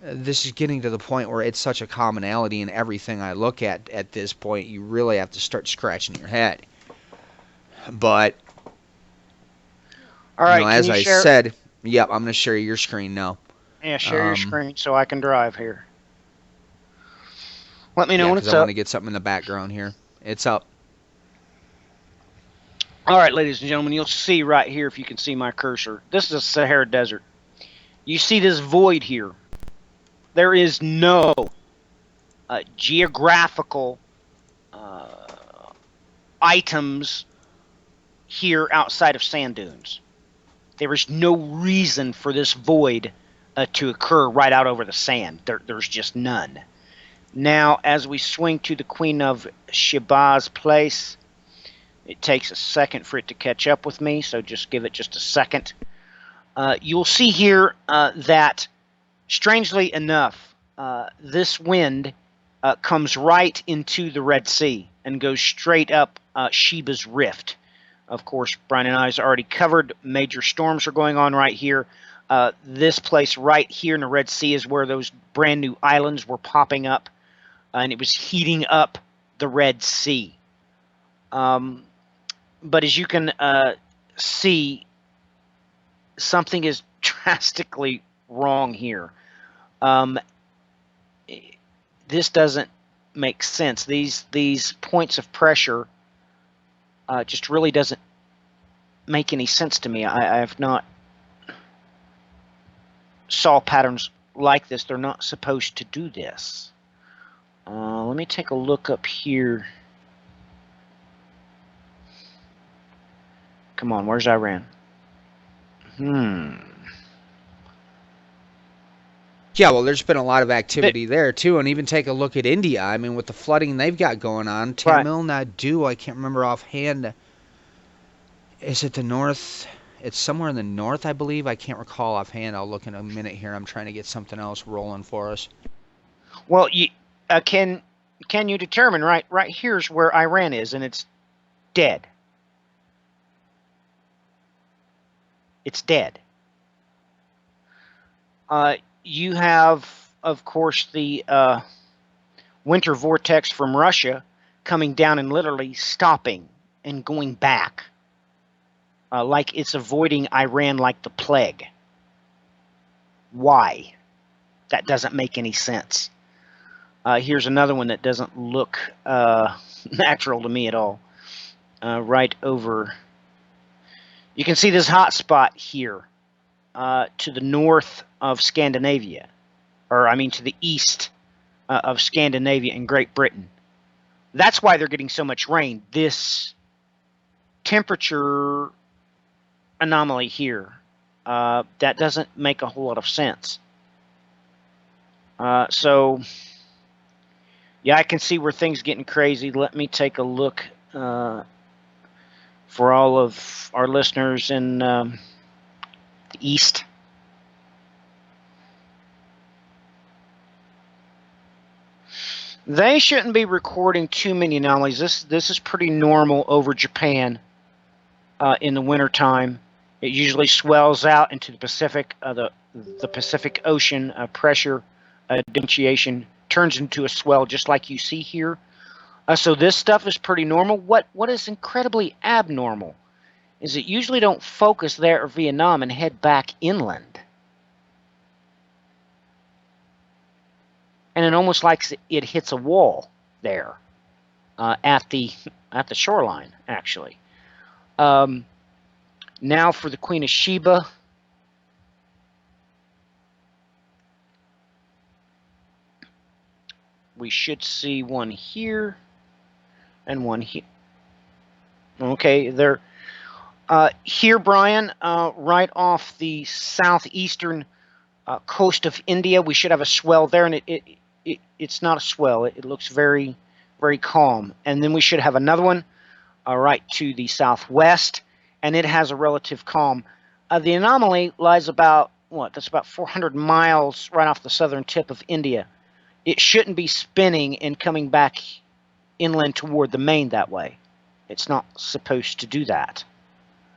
This is getting to the point where it's such a commonality in everything I look at this point. You really have to start scratching your head. But, all right, as I said, yep, I'm going to share your screen now. Yeah, share your screen so I can drive here. Let me know when it's up. I want to get something in the background here. It's up. All right, ladies and gentlemen, you'll see right here, if you can see my cursor, this is a Sahara Desert. You see this void here. There is no geographical items here outside of sand dunes. There is no reason for this void to occur right out over the sand. There's just none. Now, as we swing to the Queen of Sheba's place, it takes a second for it to catch up with me, so just give it just a second. You'll see here that, strangely enough, this wind comes right into the Red Sea and goes straight up Sheba's Rift. Of course, Brian and I has already covered major storms are going on right here. This place right here in the Red Sea is where those brand new islands were popping up, and it was heating up the Red Sea. But as you can see, something is drastically wrong here. This doesn't make sense. These points of pressure just really doesn't make any sense to me. I have not saw patterns like this. They're not supposed to do this. Let me take a look up here. Come on, where's Iran? Yeah, well, there's been a lot of activity there, too, and even take a look at India. I mean, with the flooding they've got going on, Tamil Nadu, I can't remember offhand Is it the north? It's somewhere in the north, I believe. I can't recall offhand. I'll look in a minute here. I'm trying to get something else rolling for us. Well, can you determine right here's where Iran is, and it's dead. It's dead. You have, of course, the winter vortex from Russia coming down and literally stopping and going back, like it's avoiding Iran like the plague. Why? That doesn't make any sense. Here's another one that doesn't look natural to me at all. Right over. You can see this hot spot here to the north of Scandinavia, or I mean to the east of Scandinavia and Great Britain. That's why they're getting so much rain. This temperature anomaly here, that doesn't make a whole lot of sense. So, yeah, I can see where things getting crazy. Let me take a look for all of our listeners in the east. They shouldn't be recording too many anomalies. This is pretty normal over Japan in the wintertime. It usually swells out into the Pacific, the Pacific Ocean pressure differentiation turns into a swell just like you see here. So this stuff is pretty normal. What is incredibly abnormal is it usually don't focus there at Vietnam and head back inland. And it almost like it hits a wall there at the shoreline, actually. Now for the Queen of Sheba. We should see one here and one here. Okay, there. Here, Brian, right off the southeastern coast of India, we should have a swell there, and it's not a swell. It looks very, very calm. And then we should have another one right to the southwest, and it has a relative calm. The anomaly lies about, that's about 400 miles right off the southern tip of India. It shouldn't be spinning and coming back inland toward the main that way. It's not supposed to do that.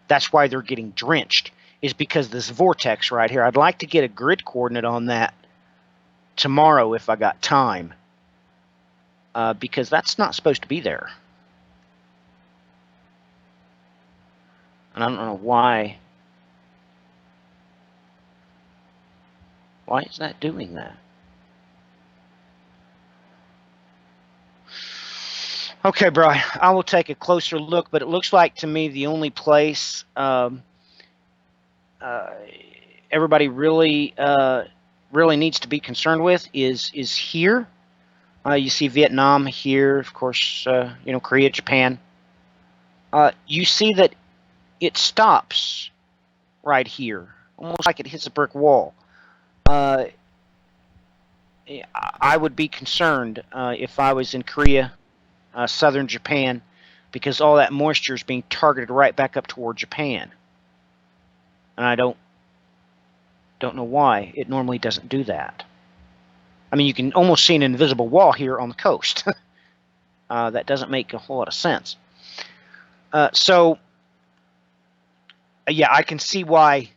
That's why they're getting drenched, is because this vortex right here. I'd like to get a grid coordinate on that tomorrow if I got time, because that's not supposed to be there. And I don't know why. Why is that doing that? Okay, Brian, I will take a closer look, but it looks like to me the only place everybody really needs to be concerned with is here. You see Vietnam here, of course, Korea, Japan. You see that it stops right here, almost like it hits a brick wall. I would be concerned if I was in Korea, southern Japan, because all that moisture is being targeted right back up toward Japan. And I don't know why it normally doesn't do that. I mean, you can almost see an invisible wall here on the coast. That doesn't make a whole lot of sense. So, yeah, I can see why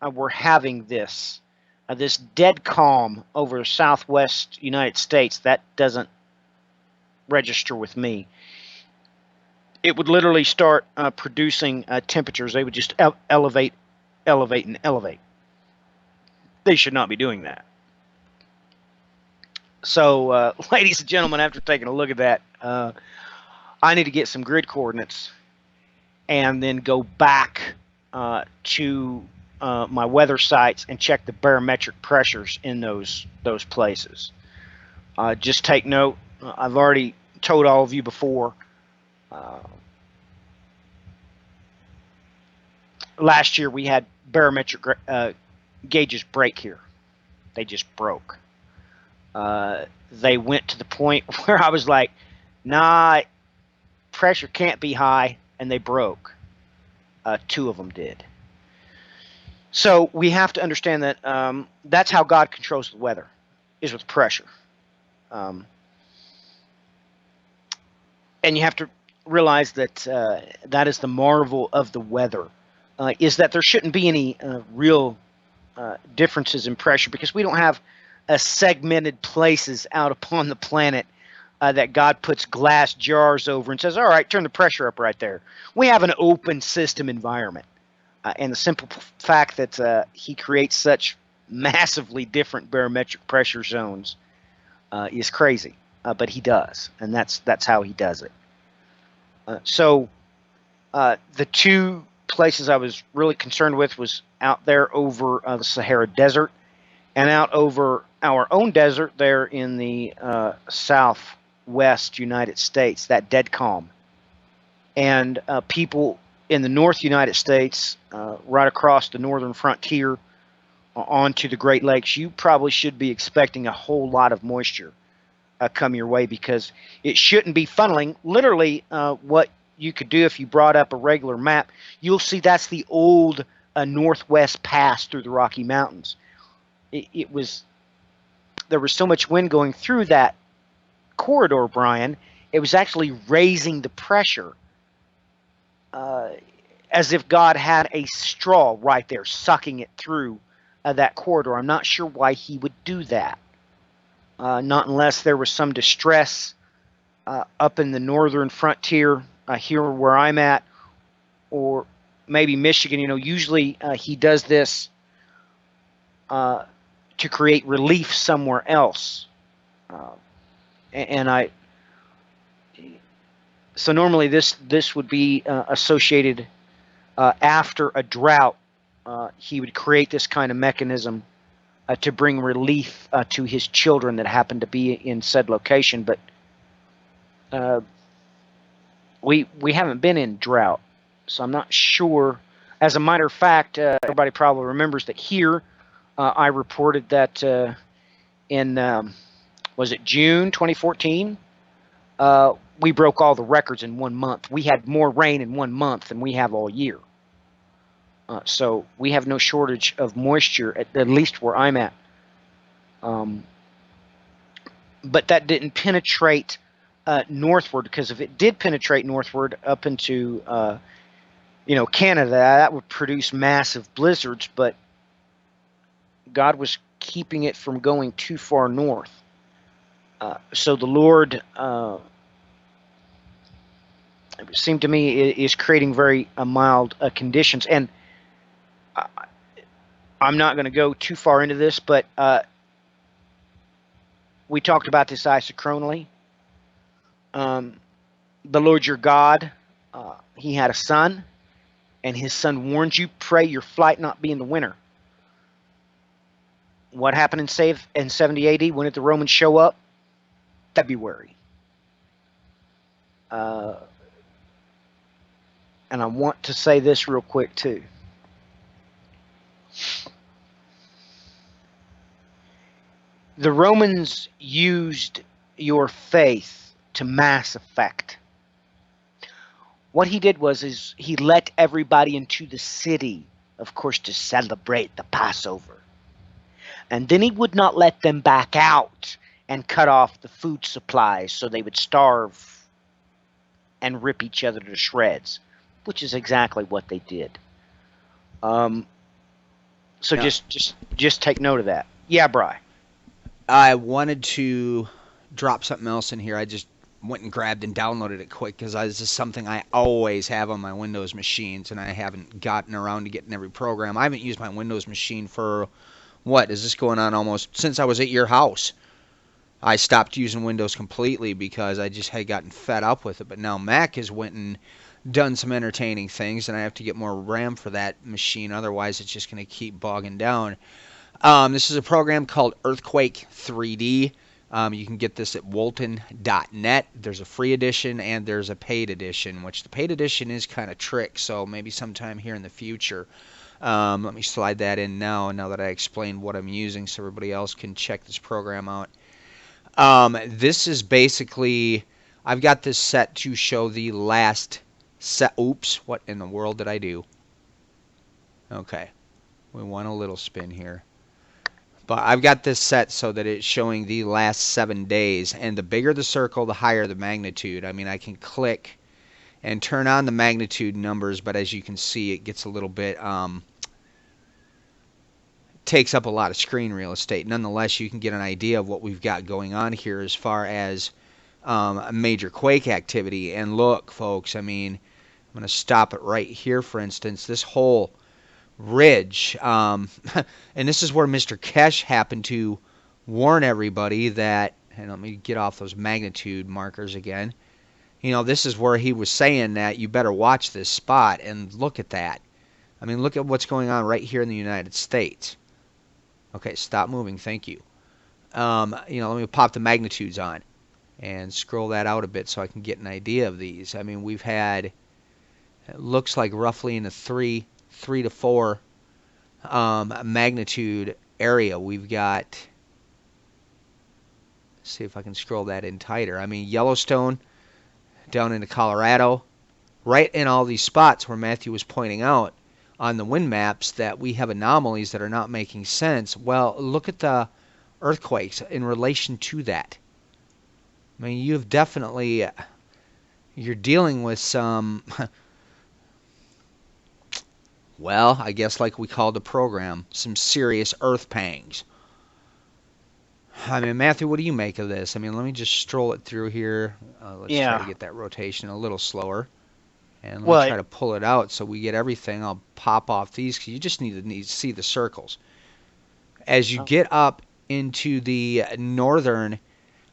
we're having this dead calm over southwest United States. That doesn't register with me. It would literally start producing temperatures. They would just elevate, and elevate. They should not be doing that. So, ladies and gentlemen, after taking a look at that, I need to get some grid coordinates and then go back to my weather sites and check the barometric pressures in those places. Just take note. I've already told all of you before. Last year we had barometric gauges break here. They just broke. They went to the point where I was like, nah, pressure can't be high, and they broke. 2 of them did. So we have to understand that that's how God controls the weather, is with pressure. And you have to realize that that is the marvel of the weather, is that there shouldn't be any real differences in pressure, because we don't have segmented places out upon the planet that God puts glass jars over and says, all right, turn the pressure up right there. We have an open system environment. And the simple fact that he creates such massively different barometric pressure zones is crazy. But he does, and that's how he does it. So the 2 places I was really concerned with was out there over the Sahara Desert, and out over our own desert there in the southwest United States, that dead calm. And people in the North United States, right across the northern frontier onto the Great Lakes, you probably should be expecting a whole lot of moisture come your way, because it shouldn't be funneling. Literally, what you could do if you brought up a regular map, you'll see that's the old Northwest Pass through the Rocky Mountains. There was so much wind going through that corridor, Brian, it was actually raising the pressure, as if God had a straw right there sucking it through that corridor. I'm not sure why he would do that. Not unless there was some distress up in the northern frontier here where I'm at, or maybe Michigan. Usually he does this to create relief somewhere else. So normally this would be associated after a drought. He would create this kind of mechanism to bring relief to his children that happened to be in said location. But we haven't been in drought, so I'm not sure. As a matter of fact, everybody probably remembers that here I reported that in was it June 2014? We broke all the records in 1 month. We had more rain in 1 month than we have all year. So we have no shortage of moisture, at least where I'm at. But that didn't penetrate northward, because if it did penetrate northward up into Canada, that would produce massive blizzards. But God was keeping it from going too far north. So the Lord, it seemed to me, is creating very mild conditions. And I'm not going to go too far into this, but we talked about this isochronally. The Lord your God, he had a son, and his son warned you, pray your flight not be in the winter. What happened in 70 AD? When did the Romans show up? February. And I want to say this real quick too. The Romans used your faith to mass effect. What he did was he let everybody into the city, of course, to celebrate the Passover. And then he would not let them back out and cut off the food supplies so they would starve and rip each other to shreds, which is exactly what they did. So Yeah. just take note of that. Yeah, Bri. I wanted to drop something else in here. I just went and grabbed and downloaded it quick because this is something I always have on my Windows machines, and I haven't gotten around to getting every program. I haven't used my Windows machine for, what, is this going on almost since I was at your house? I stopped using Windows completely because I just had gotten fed up with it. But now Mac has went and done some entertaining things, and I have to get more RAM for that machine. Otherwise, it's just going to keep bogging down. This is a program called Earthquake 3D. You can get this at Wolton.net. There's a free edition and there's a paid edition, which the paid edition is kind of trick, so maybe sometime here in the future. Let me slide that in now that I explained what I'm using so everybody else can check this program out. This is basically, I've got this set to show the last set. Oops, what in the world did I do? Okay. We want a little spin here. But I've got this set so that it's showing the last 7 days. And the bigger the circle, the higher the magnitude. I mean, I can click and turn on the magnitude numbers, but as you can see, it gets a little bit, takes up a lot of screen real estate. Nonetheless, you can get an idea of what we've got going on here as far as a major quake activity. And look, folks, I mean, I'm going to stop it right here, for instance. This whole ridge, and this is where Mr. Kesh happened to warn everybody that, and let me get off those magnitude markers again. You know, this is where he was saying that you better watch this spot, and look at that. I mean, look at what's going on right here in the United States. Okay, stop moving, thank you. Let me pop the magnitudes on and scroll that out a bit so I can get an idea of these. I mean, we've had, it looks like roughly in the 3 to 4 magnitude area. We've got, let's see if I can scroll that in tighter. I mean, Yellowstone down into Colorado, right in all these spots where Matthew was pointing out on the wind maps that we have anomalies that are not making sense. Well, look at the earthquakes in relation to that. I mean, you've definitely, you're dealing with some, well, I guess like we called the program, some serious earth pangs. I mean, Matthew, what do you make of this? I mean, let me just stroll it through here. Let's try to get that rotation a little slower. And let me try to pull it out so we get everything. I'll pop off these because you just need to see the circles. As you get up into the northern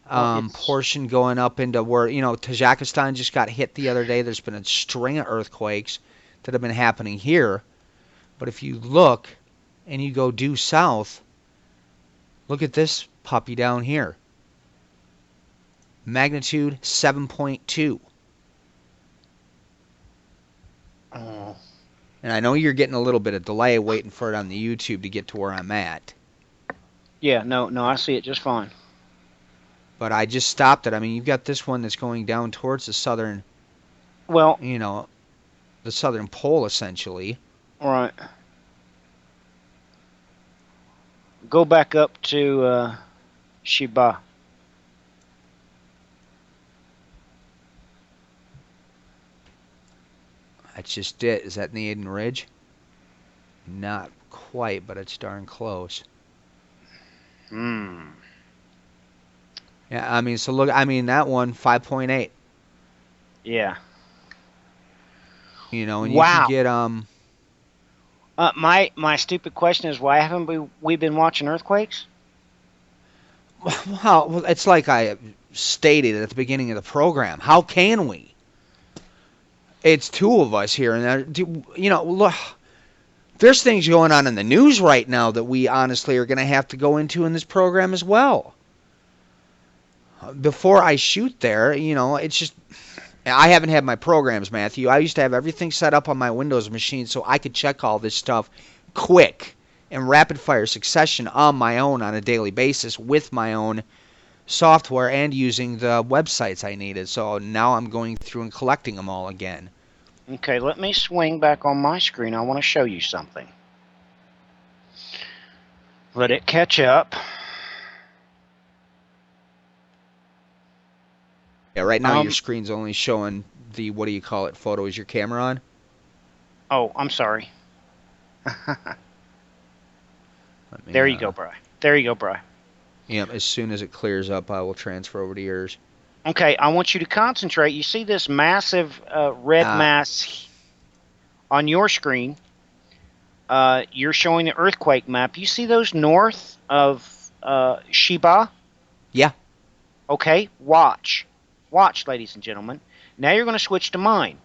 portion going up into where, Tajikistan just got hit the other day. There's been a string of earthquakes that have been happening here. But if you look and you go due south, look at this puppy down here. Magnitude 7.2. And I know you're getting a little bit of delay waiting for it on the YouTube to get to where I'm at. Yeah, no, I see it just fine. But I just stopped it. I mean, you've got this one that's going down towards the southern, the southern pole, essentially. Right. Go back up to Shiba. That's just it. Is that Neaden Ridge? Not quite, but it's darn close. Yeah, I mean, so look, I mean, that one, 5.8. Yeah. And you can get, my stupid question is, why haven't we been watching earthquakes? Well, it's like I stated at the beginning of the program. How can we? It's two of us here, and look, there's things going on in the news right now that we honestly are going to have to go into in this program as well. Before I shoot there, it's just, I haven't had my programs, Matthew. I used to have everything set up on my Windows machine so I could check all this stuff quick in rapid fire succession on my own on a daily basis with my own software and using the websites I needed. So now I'm going through and collecting them all again. Okay, let me swing back on my screen. I want to show you something. Let it catch up. Yeah, right now your screen's only showing the, what do you call it, photo. Is your camera on? Oh, I'm sorry. There you go, Bri. There you go, Bri. Yep, as soon as it clears up, I will transfer over to yours. Okay, I want you to concentrate. You see this massive red mass on your screen. You're showing the earthquake map. You see those north of Shiba? Yeah. Okay, watch. Watch, ladies and gentlemen. Now you're going to switch to mine.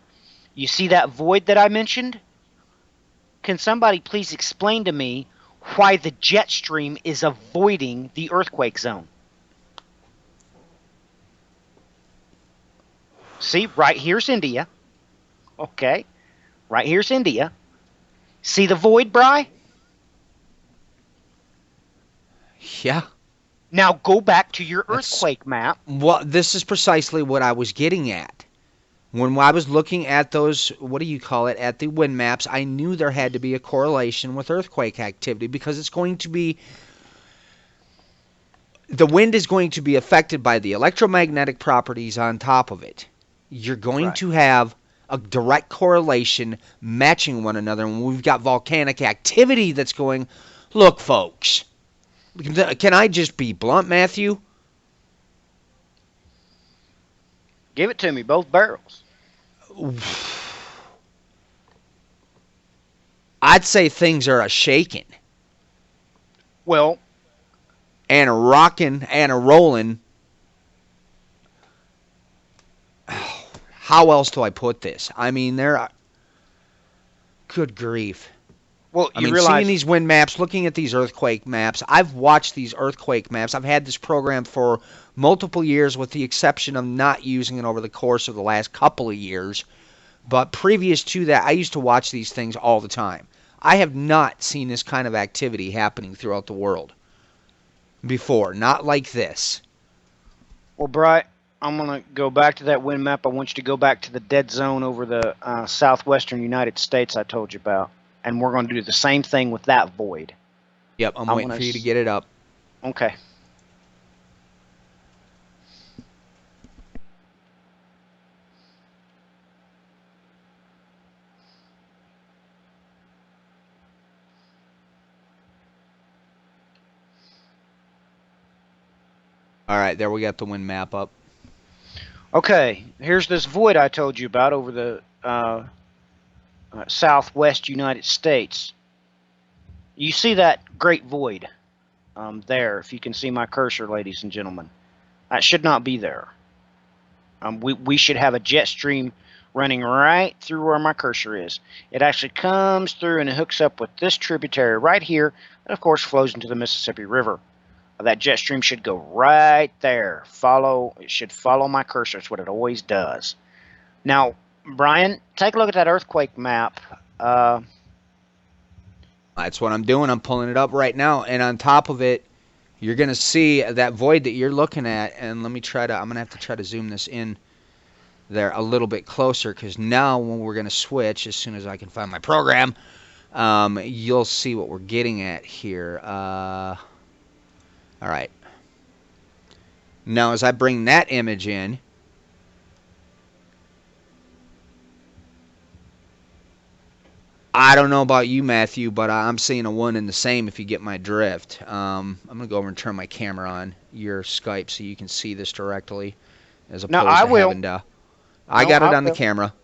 You see that void that I mentioned? Can somebody please explain to me why the jet stream is avoiding the earthquake zone? See, right here's India. Okay. Right here's India. See the void, Bri? Yeah. Now go back to your earthquake map. Well, this is precisely what I was getting at. When I was looking at those, what do you call it, at the wind maps, I knew there had to be a correlation with earthquake activity because it's going to be, the wind is going to be affected by the electromagnetic properties on top of it. You're going Right. to have a direct correlation matching one another. And we've got volcanic activity that's going, look, folks, can I just be blunt, Matthew? Give it to me, both barrels. I'd say things are a shaking Well, and a rocking and a rolling. How else do I put this? I mean, good grief. you I mean, realize seeing these wind maps, looking at these earthquake maps, I've watched these earthquake maps. I've had this program for multiple years with the exception of not using it over the course of the last couple of years. But previous to that, I used to watch these things all the time. I have not seen this kind of activity happening throughout the world before. Not like this. Well, Bright, I'm going to go back to that wind map. I want you to go back to the dead zone over the southwestern United States I told you about. And we're going to do the same thing with that void. Yep, I'm I waiting wanna for you to get it up. Okay. All right, there we got the wind map up. Okay, here's this void I told you about over the southwest United States. You see that great void there, if you can see my cursor, ladies and gentlemen. That should not be there. We should have a jet stream running right through where my cursor is. It actually comes through and it hooks up with this tributary right here, and of course flows into the Mississippi River. That jet stream should go right there. It should follow my cursor. It's what it always does. Now, Brian, take a look at that earthquake map. That's what I'm doing. I'm pulling it up right now. And on top of it, you're going to see that void that you're looking at. And I'm going to have to try to zoom this in there a little bit closer. Because now when we're going to switch, as soon as I can find my program, you'll see what we're getting at here. All right. Now, as I bring that image in, I don't know about you, Matthew, but I'm seeing a one and the same if you get my drift. I'm going to go over and turn my camera on your Skype so you can see this directly as opposed I to will. having to... I got it on the camera.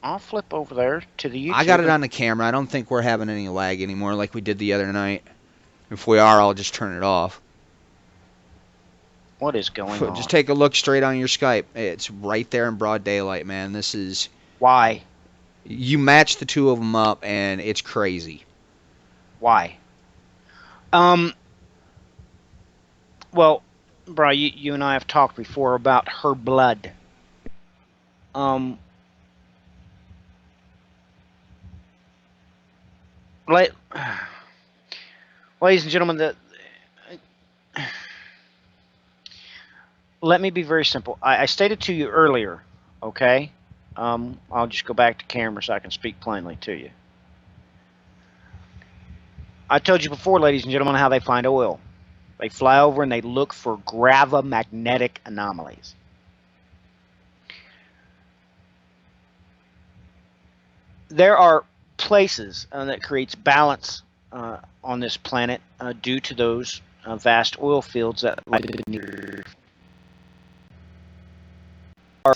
I'll flip over there to the YouTube. I got it on the camera. I don't think we're having any lag anymore like we did the other night. If we are, I'll just turn it off. What is going on? Just take a look straight on your Skype. It's right there in broad daylight, man. This is... Why? You match the two of them up, and it's crazy. Why? Well, Brian, you and I have talked before about her blood. Ladies and gentlemen, let me be very simple. I stated to you earlier, okay? I'll just go back to camera so I can speak plainly to you. I told you before, ladies and gentlemen, how they find oil. They fly over and they look for gravomagnetic anomalies. There are places that creates balance on this planet due to those vast oil fields that lie near. Are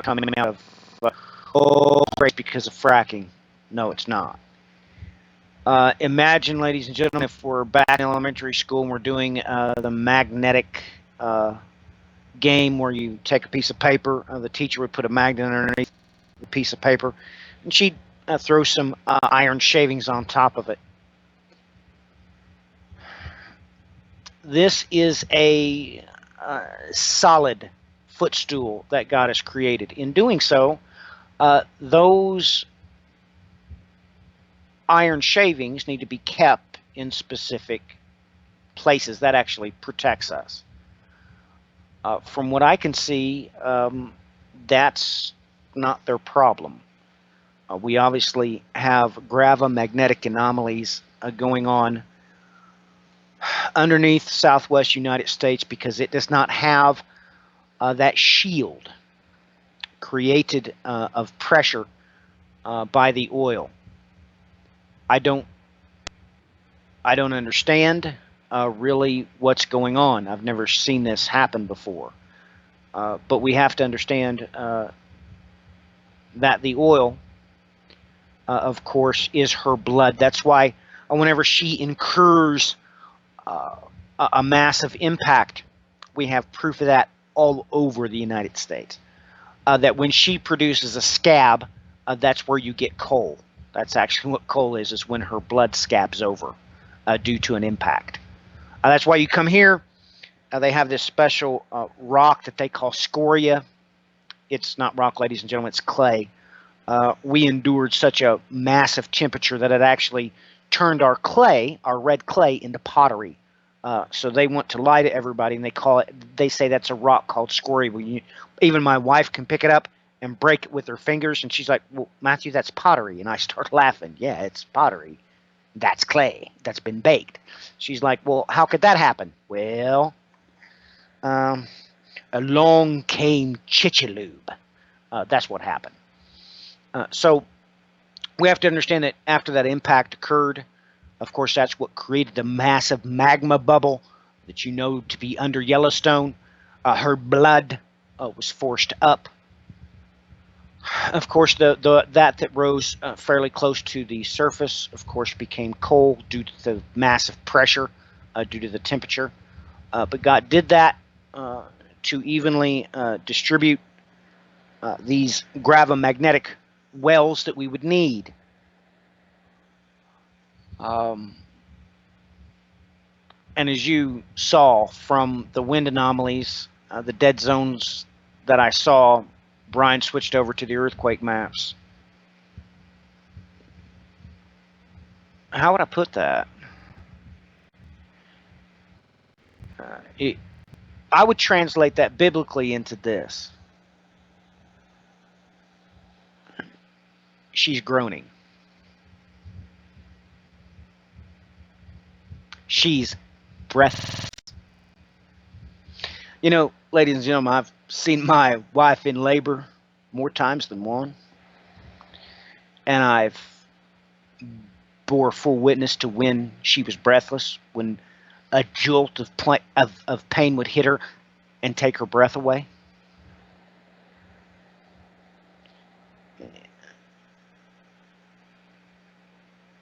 coming out of because of fracking. No, it's not. Imagine, ladies and gentlemen, if we're back in elementary school and we're doing the magnetic game where you take a piece of paper, the teacher would put a magnet underneath the piece of paper, and she'd throw some iron shavings on top of it. This is a solid footstool that God has created. In doing so, those iron shavings need to be kept in specific places, that actually protects us. From what I can see, that's not their problem. We obviously have gravomagnetic anomalies going on underneath Southwest United States because it does not have that shield created of pressure by the oil. I don't understand really what's going on. I've never seen this happen before. But we have to understand that the oil, of course, is her blood. That's why whenever she incurs a massive impact, we have proof of that all over the United States. That when she produces a scab, that's where you get coal. That's actually what coal is when her blood scabs over due to an impact. That's why you come here. They have this special rock that they call scoria. It's not rock, ladies and gentlemen, it's clay. We endured such a massive temperature that it actually turned our clay, our red clay, into pottery. So they want to lie to everybody, and they say that's a rock called scoria. Even my wife can pick it up and break it with her fingers, and she's like, well, Matthew, that's pottery. And I start laughing. Yeah, it's pottery. That's clay that's been baked. She's like, well, how could that happen? Well, along came Chicxulub. That's what happened. So we have to understand that after that impact occurred, of course, that's what created the massive magma bubble that you know to be under Yellowstone. Her blood was forced up. Of course, that rose fairly close to the surface, of course, became coal due to the massive pressure, due to the temperature. But God did that to evenly distribute these gravomagnetic wells that we would need. And as you saw from the wind anomalies, the dead zones that I saw, Brian switched over to the earthquake maps. How would I put that? I would translate that biblically into this. She's groaning. She's breath. You know, ladies and gentlemen, I've seen my wife in labor more times than one. And I've bore full witness to when she was breathless, when a jolt of pain would hit her and take her breath away.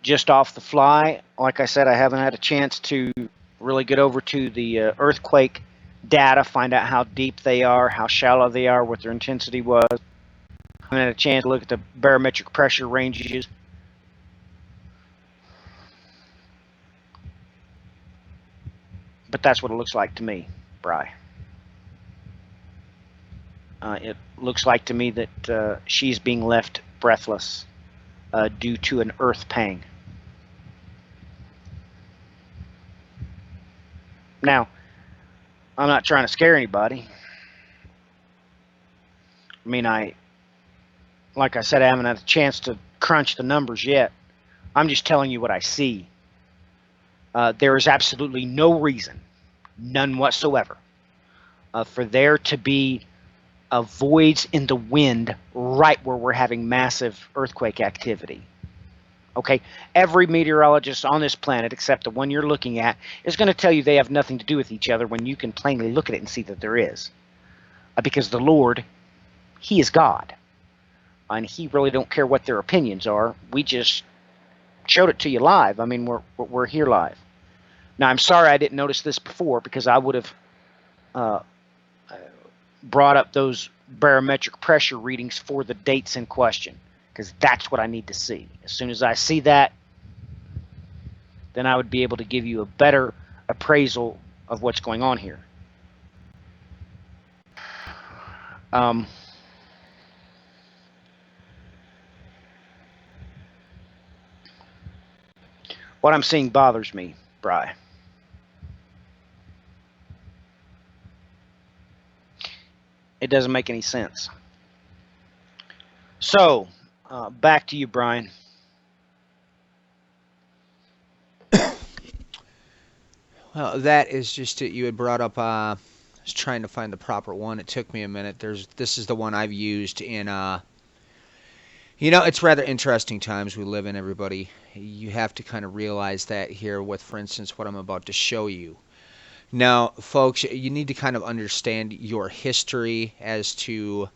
Just off the fly, like I said, I haven't had a chance to really get over to the earthquake data, find out how deep they are, how shallow they are, what their intensity was. I haven't had a chance to look at the barometric pressure ranges. But that's what it looks like to me, Bry. It looks like to me that she's being left breathless due to an earth pang. Now, I'm not trying to scare anybody. I mean, like I said, I haven't had a chance to crunch the numbers yet. I'm just telling you what I see. There is absolutely no reason, none whatsoever, for there to be voids in the wind right where we're having massive earthquake activity. Okay, every meteorologist on this planet, except the one you're looking at, is going to tell you they have nothing to do with each other when you can plainly look at it and see that there is. Because the Lord, He is God. And He really don't care what their opinions are. We just showed it to you live. I mean, we're here live. Now, I'm sorry I didn't notice this before, because I would have brought up those barometric pressure readings for the dates in question, because that's what I need to see. As soon as I see that, then I would be able to give you a better appraisal of what's going on here. What I'm seeing bothers me, Bry. It doesn't make any sense. So, back to you, Brian. Well, that is just it. You had brought up. I was trying to find the proper one. It took me a minute. This is the one I've used in. It's rather interesting times we live in. Everybody, you have to kind of realize that here with, for instance, what I'm about to show you. Now, folks, you need to kind of understand your history as to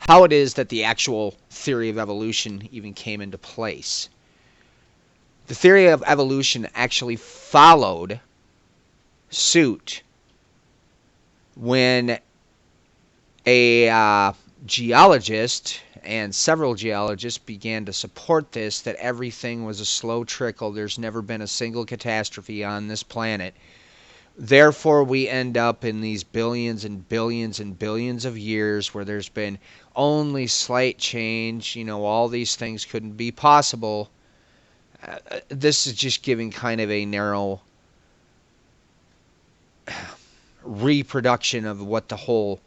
how it is that the actual theory of evolution even came into place. The theory of evolution actually followed suit when a geologist and several geologists began to support this, that everything was a slow trickle. There's never been a single catastrophe on this planet. Therefore, we end up in these billions and billions and billions of years where there's been only slight change. All these things couldn't be possible. This is just giving kind of a narrow reproduction of what the whole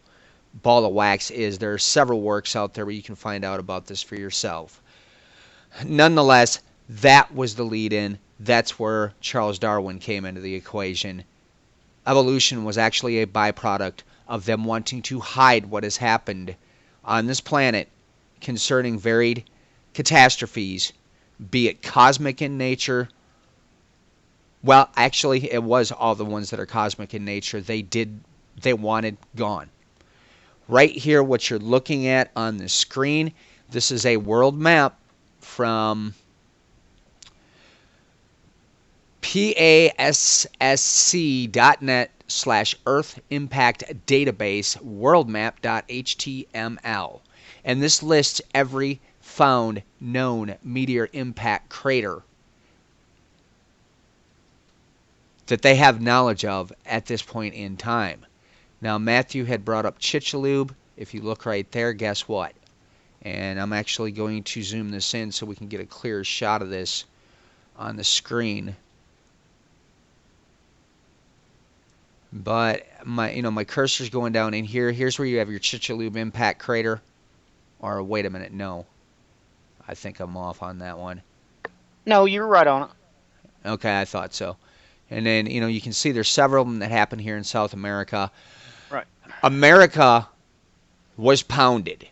ball of wax is. There are several works out there where you can find out about this for yourself. Nonetheless, that was the lead-in. That's where Charles Darwin came into the equation. Evolution was actually a byproduct of them wanting to hide what has happened on this planet concerning varied catastrophes, be it cosmic in nature. Well, actually, it was all the ones that are cosmic in nature. They wanted gone. Right here, what you're looking at on the screen, this is a world map from PASSC.net/Earth Impact Database worldmap.html. And this lists every found known meteor impact crater that they have knowledge of at this point in time. Now, Matthew had brought up Chicxulub. If you look right there, guess what? And I'm actually going to zoom this in so we can get a clearer shot of this on the screen. But my cursor's going down in here. Here's where you have your Chicxulub impact crater. Or wait a minute, no. I think I'm off on that one. No, you're right on it. Okay, I thought so. And then, you can see there's several of them that happen here in South America. Right. America was pounded.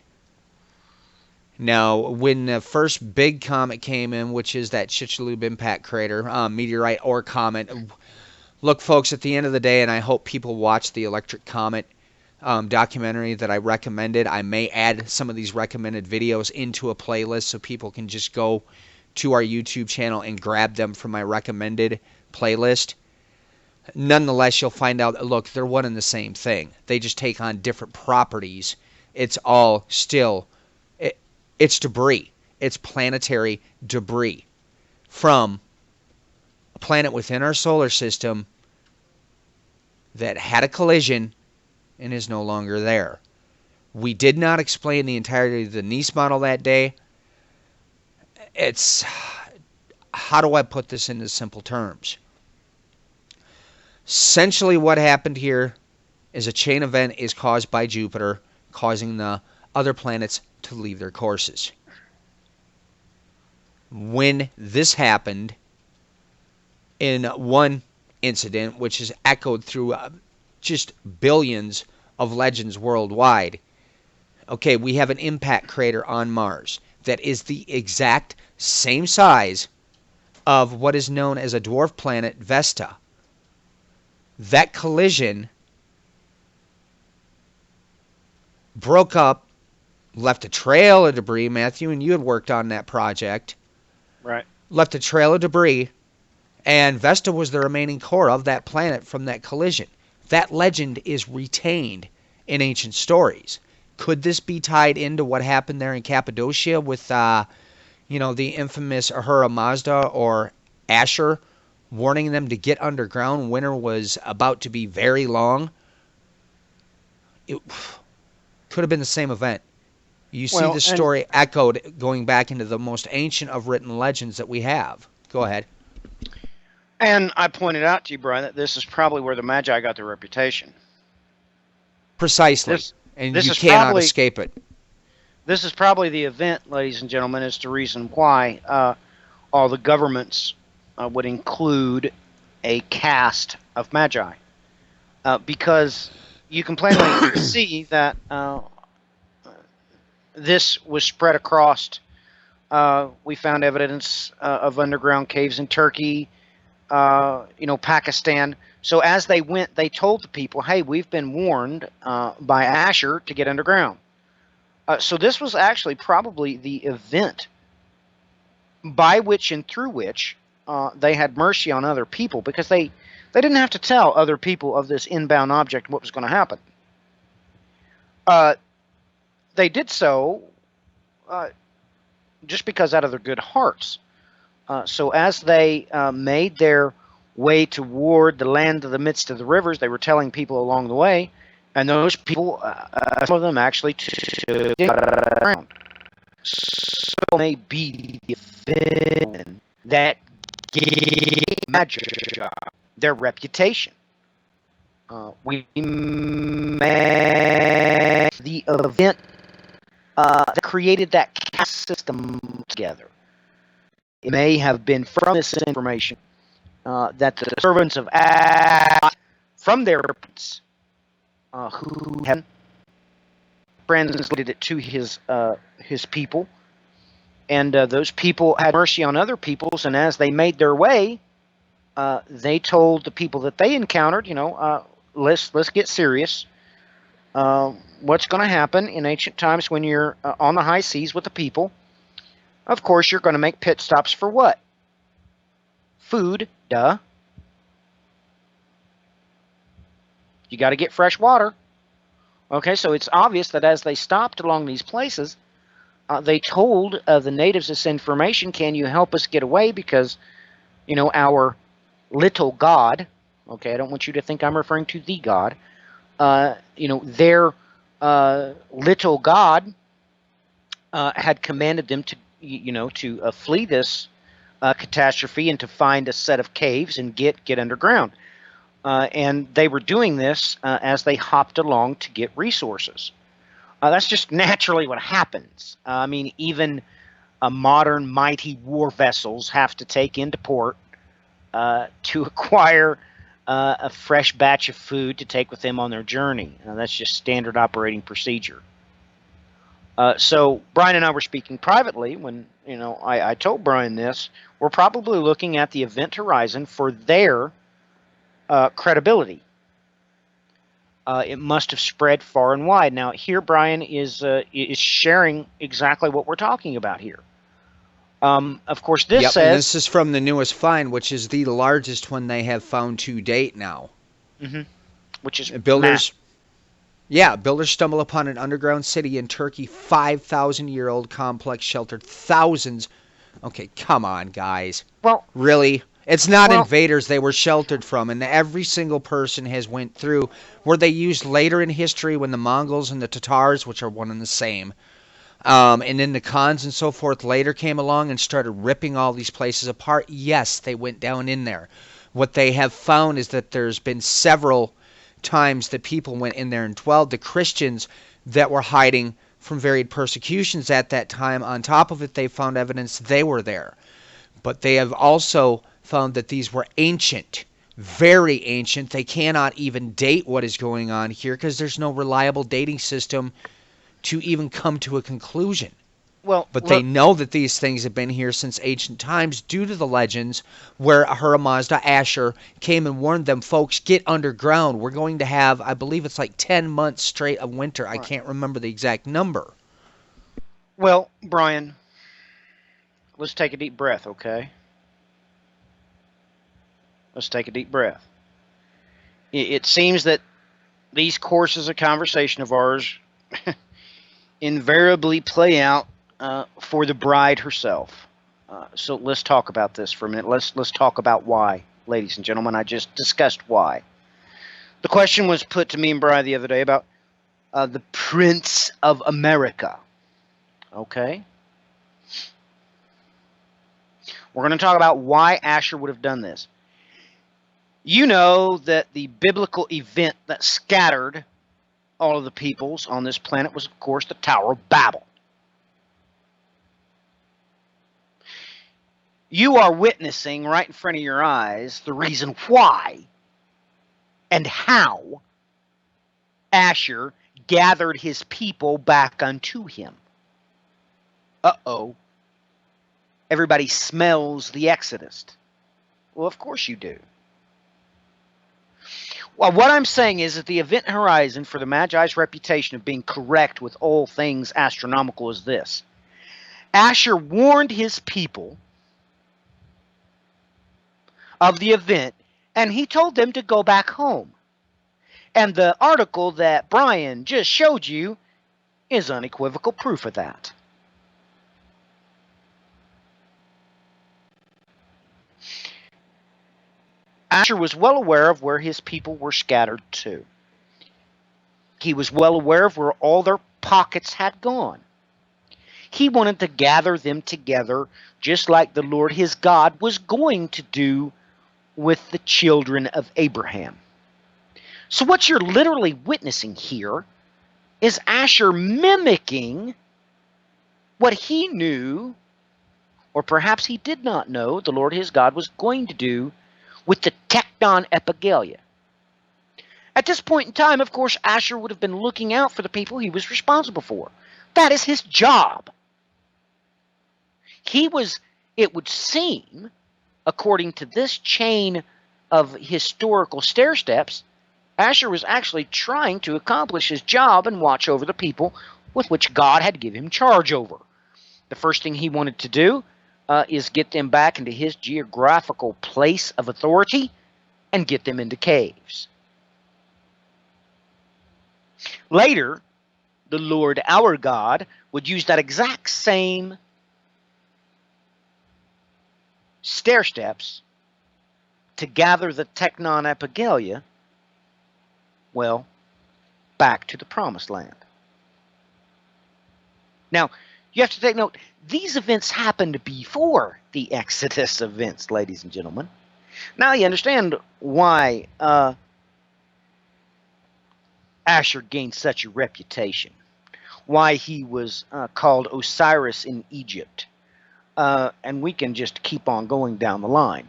Now, when the first big comet came in, which is that Chicxulub impact crater, meteorite or comet, look, folks, at the end of the day, and I hope people watch the Electric Comet documentary that I recommended. I may add some of these recommended videos into a playlist so people can just go to our YouTube channel and grab them from my recommended playlist. Nonetheless, you'll find out, look, they're one and the same thing. They just take on different properties. It's all still, it's debris. It's planetary debris from a planet within our solar system that had a collision and is no longer there. We did not explain the entirety of the Nice model that day. How do I put this into simple terms? Essentially what happened here is a chain event is caused by Jupiter, causing the other planets to leave their courses. When this happened, in one incident, which is echoed through just billions of legends worldwide, okay, we have an impact crater on Mars that is the exact same size of what is known as a dwarf planet, Vesta. That collision broke up, left a trail of debris. Matthew, and you had worked on that project. Right. Left a trail of debris, and Vesta was the remaining core of that planet from that collision. That legend is retained in ancient stories. Could this be tied into what happened there in Cappadocia with, the infamous Ahura Mazda or Asher warning them to get underground? Winter was about to be very long. It could have been the same event. You see the story echoed going back into the most ancient of written legends that we have. Go ahead. And I pointed out to you, Brian, that this is probably where the Magi got their reputation. Precisely. This And this you is cannot probably escape it. this is probably the event, ladies and gentlemen, is the reason why all the governments would include a caste of magi, because you can plainly see that this was spread across. We found evidence of underground caves in Turkey, Pakistan. So as they went, they told the people, "Hey, we've been warned by Asher to get underground." So this was actually probably the event by which and through which they had mercy on other people, because they didn't have to tell other people of this inbound object what was going to happen. They did so just because out of their good hearts. So as they made their way toward the land of the midst of the rivers, they were telling people along the way, and those people, some of them actually took the ground. So may be the event that gave Magi their reputation. We met the event that created that caste system together. It may have been from this information that the servants of Ad, from their prince, who had translated it to his people, and those people had mercy on other peoples, and as they made their way, they told the people that they encountered, let's get serious. What's going to happen in ancient times when you're on the high seas with the people? Of course, you're going to make pit stops for what? Food, duh. You got to get fresh water. Okay, so it's obvious that as they stopped along these places, they told the natives this information. Can you help us get away? Because, our little god, okay, I don't want you to think I'm referring to the god, their little god had commanded them to, to flee this catastrophe and to find a set of caves and get underground. And they were doing this as they hopped along to get resources. That's just naturally what happens. Even modern mighty war vessels have to take into port to acquire a fresh batch of food to take with them on their journey. That's just standard operating procedure. So Brian and I were speaking privately when I told Brian this. We're probably looking at the event horizon for their credibility. It must have spread far and wide. Now here Brian is sharing exactly what we're talking about here. Of course, this Yep, says... and this is from the newest find, which is the largest one they have found to date now. Mm-hmm. Which is builders. Yeah, builders stumble upon an underground city in Turkey, 5,000-year-old complex sheltered thousands. Okay, come on, guys. Well, really? It's not invaders they were sheltered from, and every single person has went through. Were they used later in history when the Mongols and the Tatars, which are one and the same, and then the Khans and so forth later came along and started ripping all these places apart? Yes, they went down in there. What they have found is that there's been several times that people went in there and dwelled. The Christians that were hiding from varied persecutions at that time, on top of it, they found evidence they were there. But they have also found that these were ancient, very ancient. They cannot even date what is going on here because there's no reliable dating system to even come to a conclusion. Well, but they know that these things have been here since ancient times due to the legends where Ahura Mazda, Asher, came and warned them, folks, get underground. We're going to have, I believe it's like 10 months straight of winter. Right. I can't remember the exact number. Well, Brian, let's take a deep breath, okay? Let's take a deep breath. It seems that these courses of conversation of ours invariably play out for the bride herself. So let's talk about this for a minute. Let's talk about why, ladies and gentlemen. I just discussed why. The question was put to me and Brian the other day about the Prince of America. Okay? We're going to talk about why Asher would have done this. You know that the biblical event that scattered all of the peoples on this planet was, of course, the Tower of Babel. You are witnessing right in front of your eyes the reason why and how Asher gathered his people back unto him. Uh-oh. Everybody smells the Exodus. Well, of course you do. Well, what I'm saying is that the event horizon for the Magi's reputation of being correct with all things astronomical is this. Asher warned his people of the event, and he told them to go back home. And the article that Brian just showed you is unequivocal proof of that. Asher was well aware of where his people were scattered to. He was well aware of where all their pockets had gone. He wanted to gather them together just like the Lord his God was going to do with the children of Abraham. So what you're literally witnessing here is Asher mimicking what he knew, or perhaps he did not know, the Lord his God was going to do with the Tekton Epigaleia. At this point in time, of course, Asher would have been looking out for the people he was responsible for. That is his job. He was, it would seem, according to this chain of historical stair steps, Asher was actually trying to accomplish his job and watch over the people with which God had given him charge over. The first thing he wanted to do is get them back into his geographical place of authority and get them into caves. Later, the Lord our God would use that exact same stair steps to gather the Tekton Epigaleia, well, back to the Promised Land. Now, you have to take note, these events happened before the Exodus events, ladies and gentlemen. Now you understand why Asher gained such a reputation, why he was called Osiris in Egypt. And we can just keep on going down the line.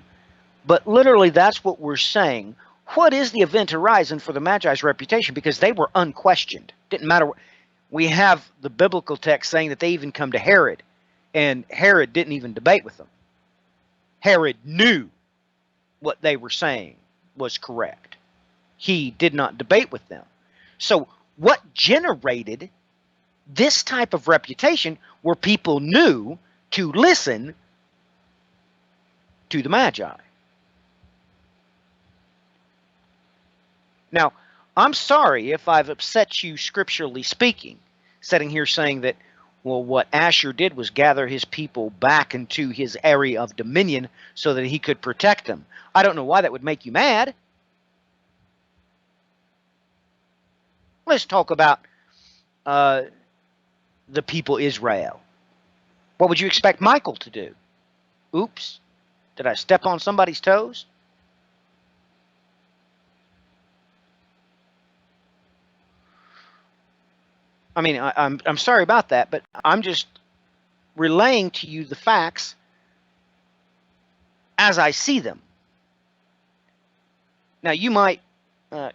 But literally, that's what we're saying. What is the event horizon for the Magi's reputation? Because they were unquestioned. Didn't matter. We have the biblical text saying that they even come to Herod, and Herod didn't even debate with them. Herod knew what they were saying was correct. He did not debate with them. So what generated this type of reputation where people knew to listen to the Magi? Now, I'm sorry if I've upset you scripturally speaking, sitting here saying that, well, what Asher did was gather his people back into his area of dominion so that he could protect them. I don't know why that would make you mad. Let's talk about the people Israel. What would you expect Michael to do? Oops, did I step on somebody's toes? I mean, I'm sorry about that, but I'm just relaying to you the facts as I see them. Now, you might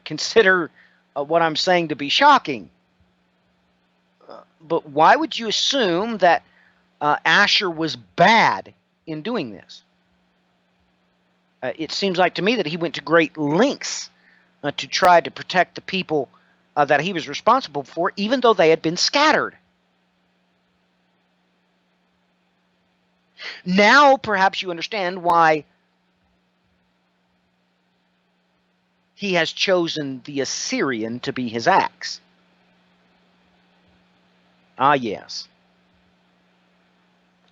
consider what I'm saying to be shocking, but why would you assume that Asher was bad in doing this? It seems like to me that he went to great lengths to try to protect the people that he was responsible for, even though they had been scattered. Now, perhaps you understand why he has chosen the Assyrian to be his axe. Ah, yes.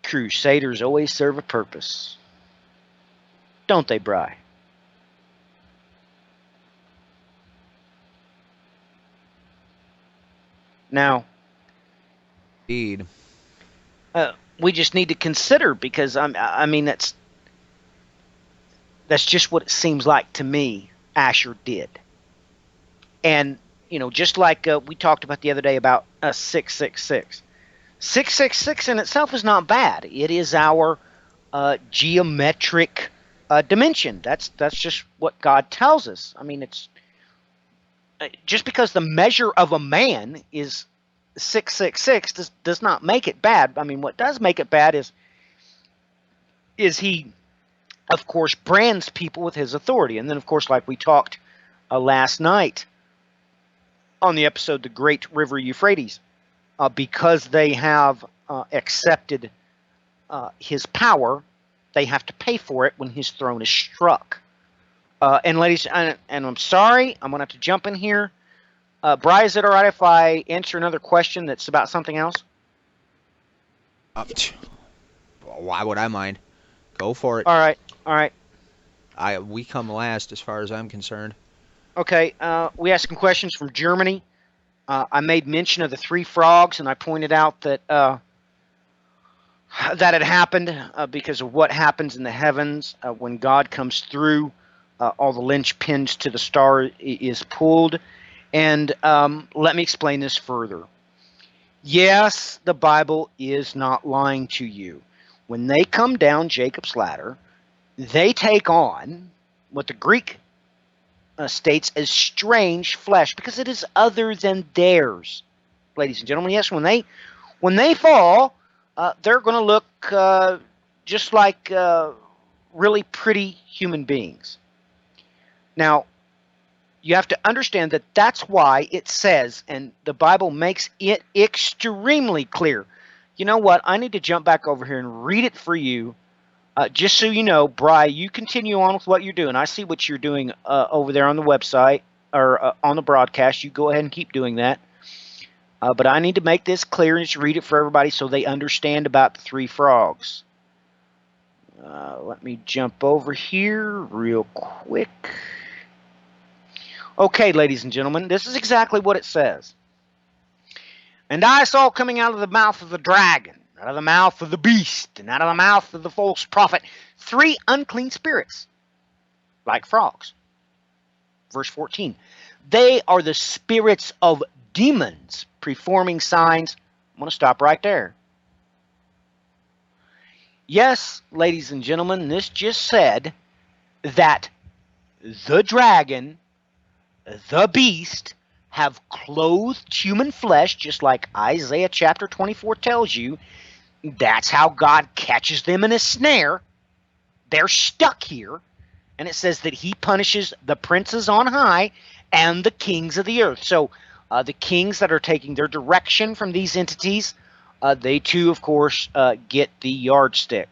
Crusaders always serve a purpose. Don't they, Bri? Now, Indeed. we just need to consider, because I mean that's just what it seems like to me Asher did. And just like we talked about the other day about 666. 666 in itself is not bad. It is our geometric dimension. That's just what God tells us. I mean, it's just because the measure of a man is 666 does not make it bad. I mean, what does make it bad is he, of course, brands people with his authority. And then, of course, like we talked last night on the episode, The Great River Euphrates, because they have accepted his power, they have to pay for it when his throne is struck. And ladies, and I'm sorry, I'm going to have to jump in here. Bri, is it all right if I answer another question that's about something else? Why would I mind? Go for it. All right. We come last as far as I'm concerned. Okay, we asked some questions from Germany. I made mention of the 3 frogs, and I pointed out that that had happened because of what happens in the heavens when God comes through. All the linchpins to the star is pulled. And let me explain this further. Yes, the Bible is not lying to you. When they come down Jacob's ladder, they take on what the Greek states as strange flesh, because it is other than theirs. Ladies and gentlemen, yes, when they fall, they're going to look just like really pretty human beings. Now, you have to understand that that's why it says, and the Bible makes it extremely clear. You know what? I need to jump back over here and read it for you, just so you know. Bri, you continue on with what you're doing. I see what you're doing over there on the website or on the broadcast. You go ahead and keep doing that. But I need to make this clear and just read it for everybody so they understand about the 3 frogs. Let me jump over here real quick. Okay, ladies and gentlemen, this is exactly what it says. And I saw coming out of the mouth of the dragon, out of the mouth of the beast, and out of the mouth of the false prophet, 3 unclean spirits, like frogs. Verse 14. They are the spirits of demons performing signs. I'm going to stop right there. Yes, ladies and gentlemen, this just said that the dragon, the beast, have clothed human flesh, just like Isaiah chapter 24 tells you. That's how God catches them in a snare. They're stuck here. And it says that he punishes the princes on high and the kings of the earth. So the kings that are taking their direction from these entities, they too, of course, get the yardstick.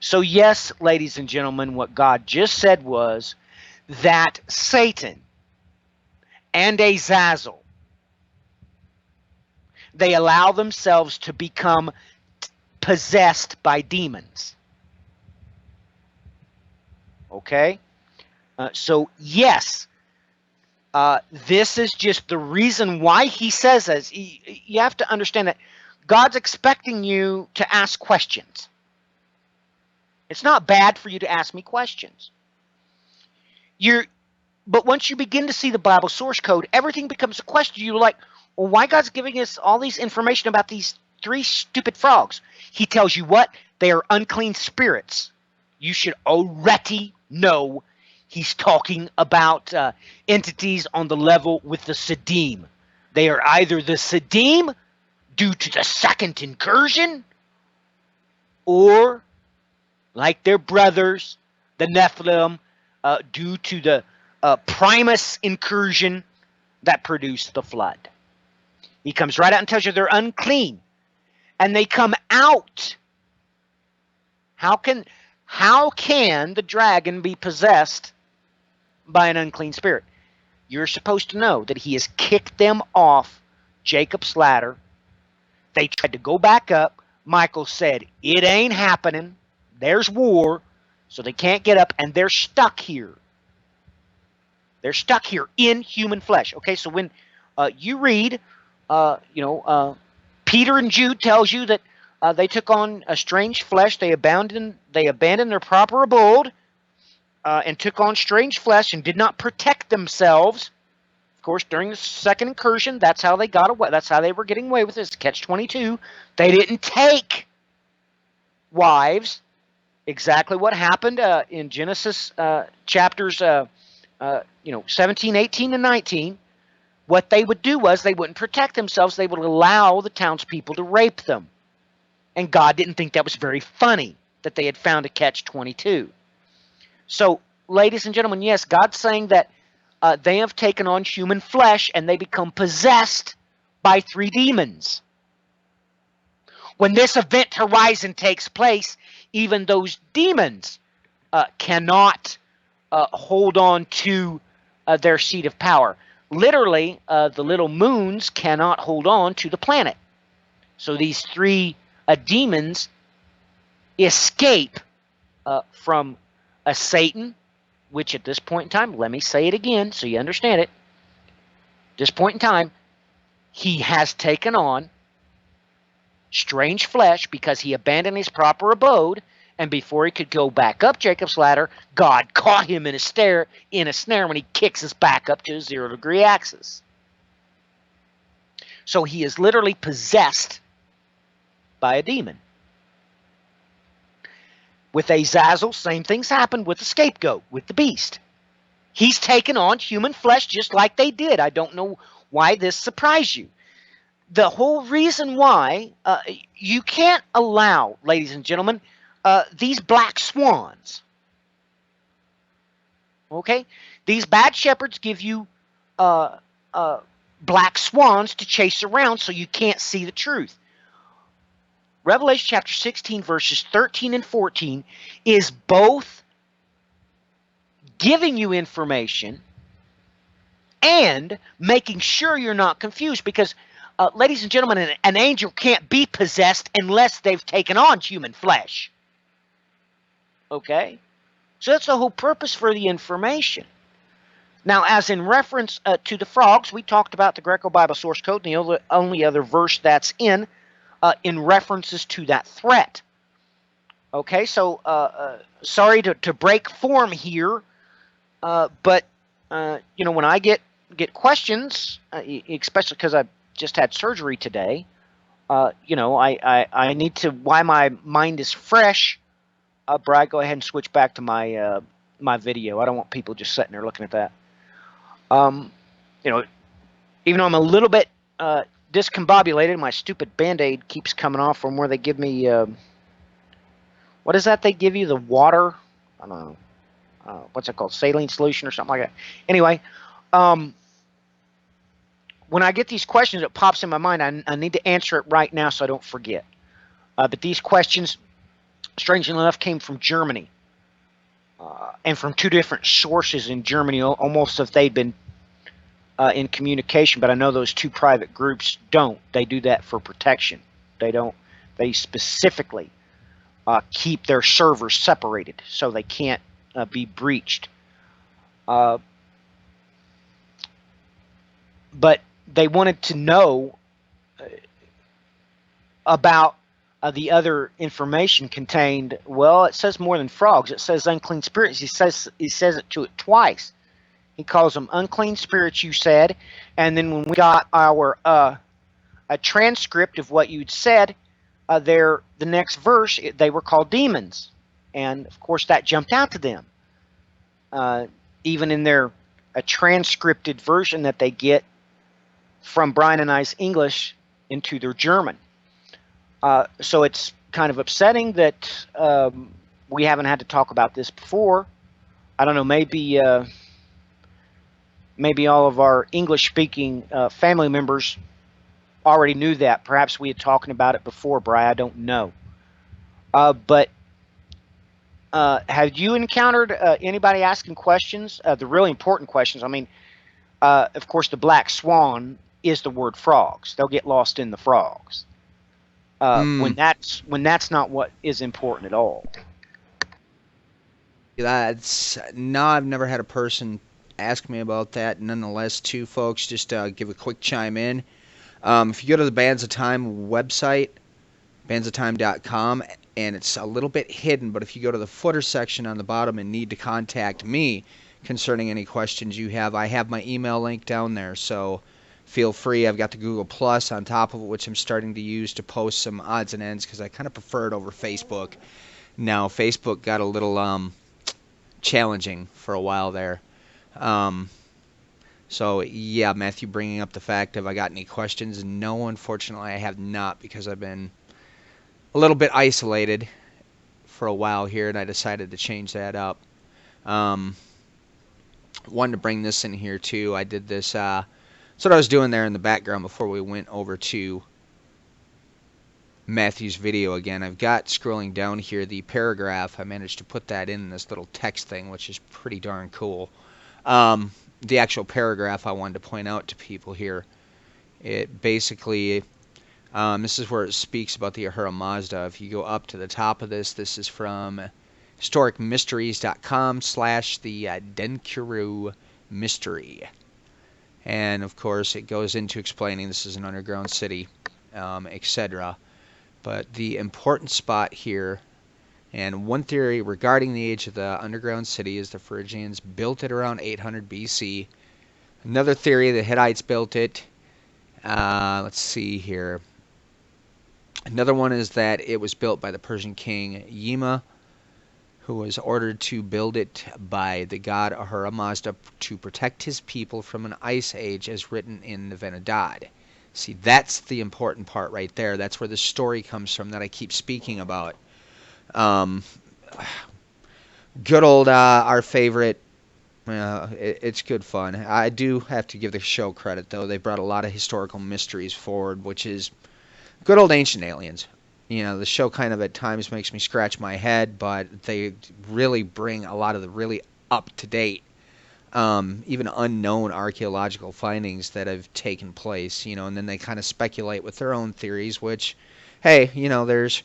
So yes, ladies and gentlemen, what God just said was that Satan and Azazel, they allow themselves to become possessed by demons. Okay? So yes, this is just the reason why he says this. You have to understand that God's expecting you to ask questions. It's not bad for you to ask me questions. But once you begin to see the Bible source code, everything becomes a question. You're like, well, why God's giving us all these information about these 3 stupid frogs? He tells you what? They are unclean spirits. You should already know he's talking about entities on the level with the Siddim. They are either the Siddim due to the second incursion, or like their brothers, the Nephilim, due to the Primus incursion that produced the flood. He comes right out and tells you they're unclean. And they come out. How can the dragon be possessed by an unclean spirit? You're supposed to know that he has kicked them off Jacob's ladder. They tried to go back up. Michael said, it ain't happening. There's war. So they can't get up, and they're stuck here. They're stuck here in human flesh. Okay, so when you read, Peter and Jude tells you that they took on a strange flesh. They abandoned their proper abode and took on strange flesh and did not protect themselves Of course, during the second incursion, that's how they got away. That's how they were getting away with this. Catch-22. They didn't take wives. Exactly what happened in Genesis chapters 17, 18, and 19. What they would do was they wouldn't protect themselves. They would allow the townspeople to rape them. And God didn't think that was very funny that they had found a catch-22. So, ladies and gentlemen, yes, God's saying that they have taken on human flesh and they become possessed by 3 demons. When this event horizon takes place, even those demons cannot hold on to their seat of power. Literally, the little moons cannot hold on to the planet. So these 3 demons escape from Satan, which at this point in time, let me say it again so you understand it. At this point in time, he has taken on strange flesh because he abandoned his proper abode, and before he could go back up Jacob's ladder, God caught him in a snare when he kicks us back up to a 0-degree axis. So he is literally possessed by a demon. With Azazel, same things happened with the scapegoat, with the beast. He's taken on human flesh just like they did. I don't know why this surprised you. The whole reason why you can't allow, ladies and gentlemen, these black swans. Okay? These bad shepherds give you black swans to chase around so you can't see the truth. Revelation chapter 16, verses 13 and 14 is both giving you information and making sure you're not confused, because ladies and gentlemen, an angel can't be possessed unless they've taken on human flesh. Okay? So that's the whole purpose for the information. Now, as in reference to the frogs, we talked about the Greco-Bible source code, and the only other verse that's in references to that threat. Okay, so sorry to break form here, but when I get questions, especially because I just had surgery today, I need to, why my mind is fresh. Brad, go ahead and switch back to my my video. I don't want people just sitting there looking at that. Even though I'm a little bit discombobulated, my stupid Band-Aid keeps coming off from where they give me, what is that they give you? The water? I don't know. What's it called? Saline solution or something like that. Anyway, when I get these questions, it pops in my mind. I need to answer it right now so I don't forget. But these questions, strangely enough, came from Germany. And from 2 different sources in Germany, almost if they'd been in communication, but I know those 2 private groups don't. They do that for protection. They specifically keep their servers separated so they can't be breached. But they wanted to know about the other information contained. Well, it says more than frogs. It says unclean spirits. He says it to it twice. He calls them unclean spirits, you said. And then when we got our a transcript of what you'd said, the next verse, they were called demons. And, of course, that jumped out to them. Even in their transcripted version that they get from Brian and I's English into their German. So it's kind of upsetting that we haven't had to talk about this before. I don't know, maybe all of our English-speaking family members already knew that. Perhaps we had talked about it before, Bri. I don't know. But have you encountered anybody asking questions? The really important questions. I mean, of course, the black swan is the word frogs. They'll get lost in the frogs. When that's not what is important at all. I've never had a person ask me about that. Nonetheless, too, folks, just give a quick chime in. If you go to the Bands of Time website, bandsofTime.com, and it's a little bit hidden, but if you go to the footer section on the bottom and need to contact me, concerning any questions you have. I have my email link down there, so feel free. I've got the Google Plus on top of it, which I'm starting to use to post some odds and ends because I kind of prefer it over Facebook. Now, Facebook got a little challenging for a while there. So, yeah, Matthew bringing up the fact of I got any questions. No, unfortunately, I have not because I've been a little bit isolated for a while here, and I decided to change that up. Wanted to bring this in here, too. I did this, that's what I was doing there in the background before we went over to Matthew's video again. I've got, scrolling down here, the paragraph. I managed to put that in this little text thing, which is pretty darn cool. The actual paragraph I wanted to point out to people here. It basically, this is where it speaks about the Ahura Mazda. If you go up to the top of this, this is from historicmysteries.com/the Denkuru Mystery. And, of course, it goes into explaining this is an underground city, etc. But the important spot here, and one theory regarding the age of the underground city is the Phrygians built it around 800 BC. Another theory, the Hittites built it. Let's see here. Another one is that it was built by the Persian king Yima, who was ordered to build it by the god Ahura Mazda to protect his people from an ice age, as written in the Vanadad. See, that's the important part right there. That's where the story comes from that I keep speaking about. Good old, our favorite, it's good fun. I do have to give the show credit, though. They brought a lot of historical mysteries forward, which is good old Ancient Aliens. You know, the show kind of at times makes me scratch my head, but they really bring a lot of the really up-to-date, even unknown archaeological findings that have taken place, you know, and then they kind of speculate with their own theories, which, hey, you know, there's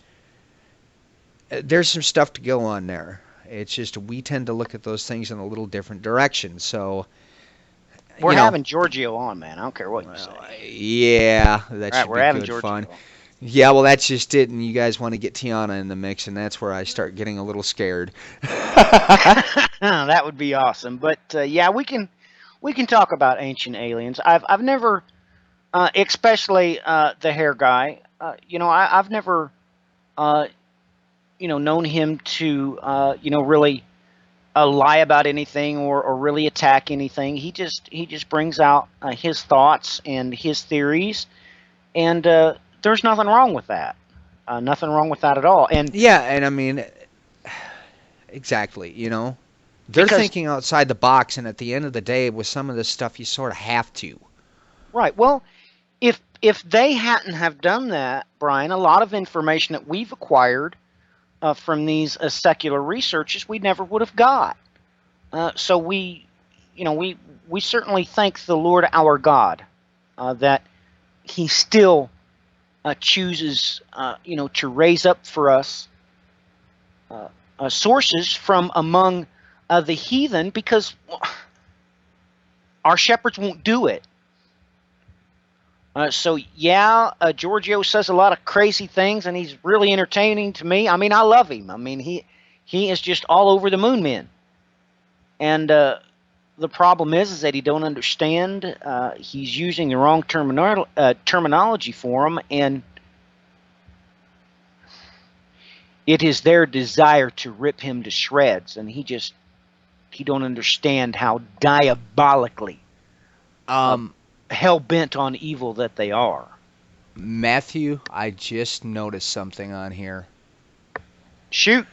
some stuff to go on there. It's just we tend to look at those things in a little different direction. So We're having Giorgio on, man. I don't care what you say. Yeah, that should we're having be good Giorgio fun. on. Yeah, well, that's just it, and you guys want to get Tiana in the mix, and that's where I start getting a little scared. That would be awesome. But yeah, we can talk about Ancient Aliens. I've never, especially the hair guy. You know, I've never, you know, known him to, you know, really lie about anything or really attack anything. He just brings out his thoughts and his theories, and there's nothing wrong with that. Nothing wrong with that at all. And Yeah, and I mean, exactly, you know. They're Because- thinking outside the box, and at the end of the day, with some of this stuff, you sort of have to. right, well, if they hadn't have done that, Brian, a lot of information that we've acquired from these secular researches we never would have got. So we certainly thank the Lord our God that He still chooses, you know, to raise up for us sources from among the heathen, because our shepherds won't do it. So yeah, Giorgio says a lot of crazy things, and he's really entertaining to me. I mean, I love him. I mean, he is just all over the moon, man. And the problem is that he don't understand. He's using the wrong terminology for him, and it is their desire to rip him to shreds, and he don't understand how diabolically hell-bent on evil that they are. Matthew, I just noticed something on here. Shoot.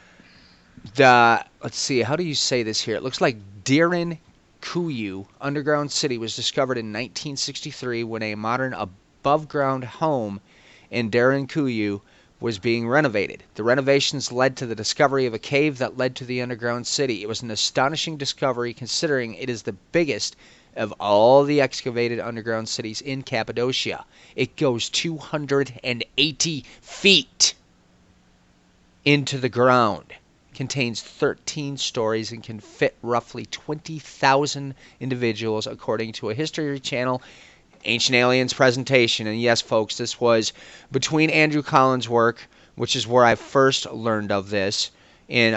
Let's see, how do you say this here? It looks like Diran Kuyu underground city was discovered in 1963 when a modern above-ground home in Diran Kuyu was being renovated. The renovations led to the discovery of a cave that led to the underground city. It was an astonishing discovery considering it is the biggest of all the excavated underground cities in Cappadocia. It goes 280 feet into the ground. Contains 13 stories and can fit roughly 20,000 individuals, according to a History Channel Ancient Aliens presentation. And yes, folks, this was between Andrew Collins' work, which is where I first learned of this, in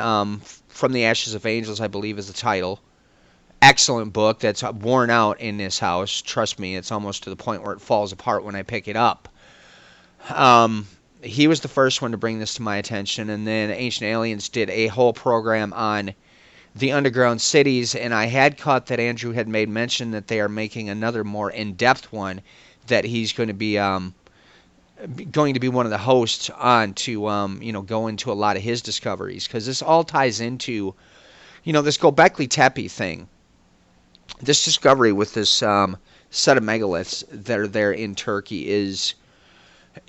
From the Ashes of Angels, I believe is the title, excellent book that's worn out in this house. Trust me, it's almost to the point where it falls apart when I pick it up. He was the first one to bring this to my attention, and then Ancient Aliens did a whole program on the underground cities, and I had caught that Andrew had made mention that they are making another more in-depth one that he's going to be one of the hosts on to go into a lot of his discoveries, because this all ties into this Göbekli Tepe thing. This discovery with this set of megaliths that are there in Turkey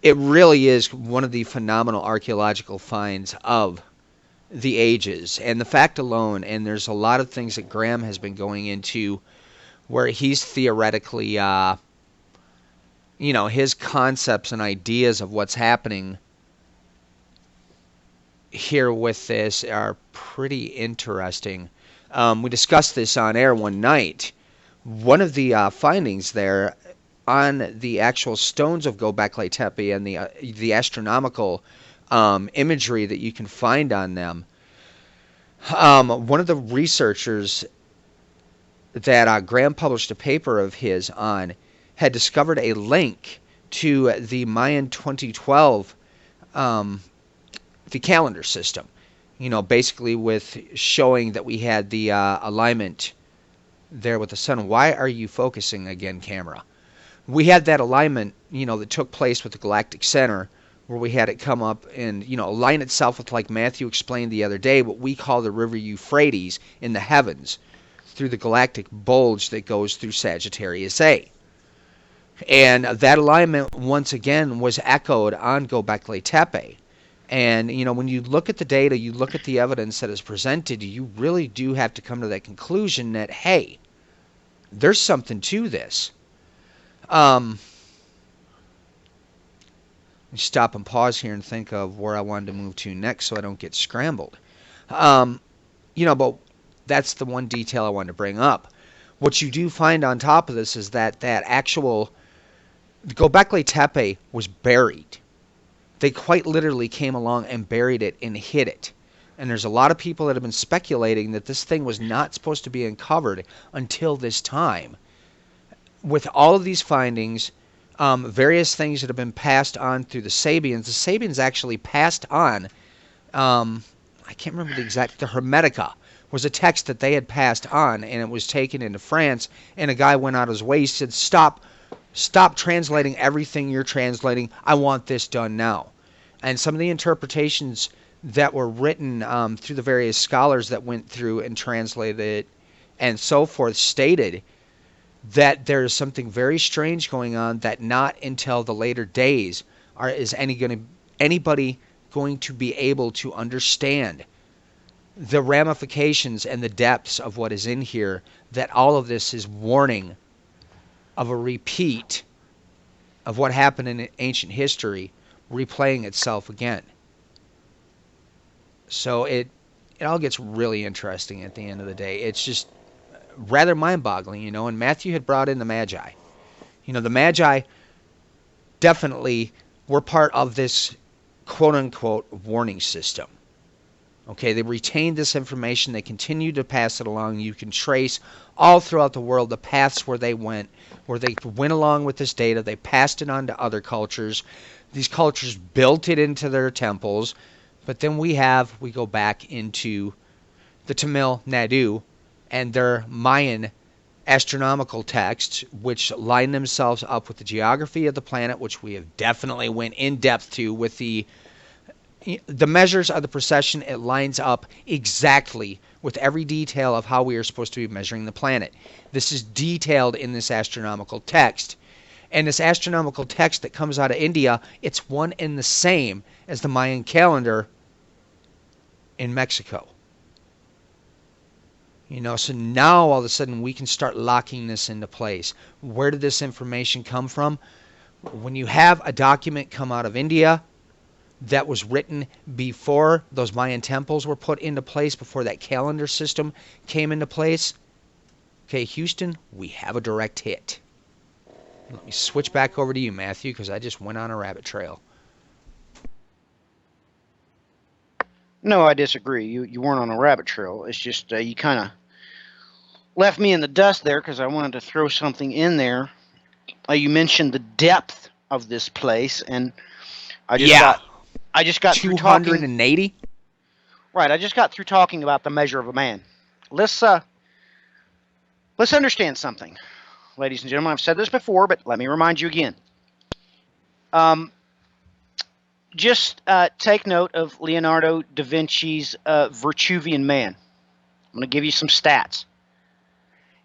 it really is one of the phenomenal archaeological finds of the ages. And the fact alone, and there's a lot of things that Graham has been going into where he's theoretically, his concepts and ideas of what's happening here with this are pretty interesting. We discussed this on air one night. One of the findings there on the actual stones of Göbekli Tepe and the astronomical imagery that you can find on them. One of the researchers that Graham published a paper of his on had discovered a link to the Mayan 2012 the calendar system. Basically with showing that we had the alignment there with the sun. Why are you focusing again, camera? We had that alignment, that took place with the galactic center, where we had it come up and, align itself with, like Matthew explained the other day, what we call the river Euphrates in the heavens, through the galactic bulge that goes through Sagittarius A. And that alignment, once again, was echoed on Göbekli Tepe. And, when you look at the data, you look at the evidence that is presented, you really do have to come to that conclusion that, hey, there's something to this. Let me stop and pause here and think of where I wanted to move to next so I don't get scrambled. But that's the one detail I wanted to bring up. What you do find on top of this is that actual Göbekli Tepe was buried. They quite literally came along and buried it and hid it. And there's a lot of people that have been speculating that this thing was not supposed to be uncovered until this time. With all of these findings, various things that have been passed on through the Sabians actually passed on, I can't remember the Hermetica was a text that they had passed on, and it was taken into France, and a guy went out of his way, he said, stop translating everything you're translating, I want this done now. And some of the interpretations that were written through the various scholars that went through and translated it and so forth stated that there is something very strange going on, that not until the later days is anybody going to be able to understand the ramifications and the depths of what is in here, that all of this is warning of a repeat of what happened in ancient history replaying itself again. So it all gets really interesting at the end of the day. It's just rather mind-boggling, and Matthew had brought in the Magi. The Magi definitely were part of this quote-unquote warning system. Okay, they retained this information, they continued to pass it along. You can trace all throughout the world the paths where they went along with this data, they passed it on to other cultures. These cultures built it into their temples, but then we go back into the Tamil Nadu and their Mayan astronomical texts, which line themselves up with the geography of the planet, which we have definitely went in depth to with the measures of the precession. It lines up exactly with every detail of how we are supposed to be measuring the planet. This is detailed in this astronomical text. And this astronomical text that comes out of India, it's one and the same as the Mayan calendar in Mexico. So now all of a sudden we can start locking this into place. Where did this information come from? When you have a document come out of India that was written before those Mayan temples were put into place, before that calendar system came into place, okay, Houston, we have a direct hit. Let me switch back over to you, Matthew, because I just went on a rabbit trail. No, I disagree. You weren't on a rabbit trail. It's just you kind of left me in the dust there because I wanted to throw something in there. You mentioned the depth of this place, and I just got through talking. 280. Right, I just got through talking about the measure of a man. Let's understand something, ladies and gentlemen. I've said this before, but let me remind you again. Just take note of Leonardo da Vinci's Vitruvian Man. I'm going to give you some stats.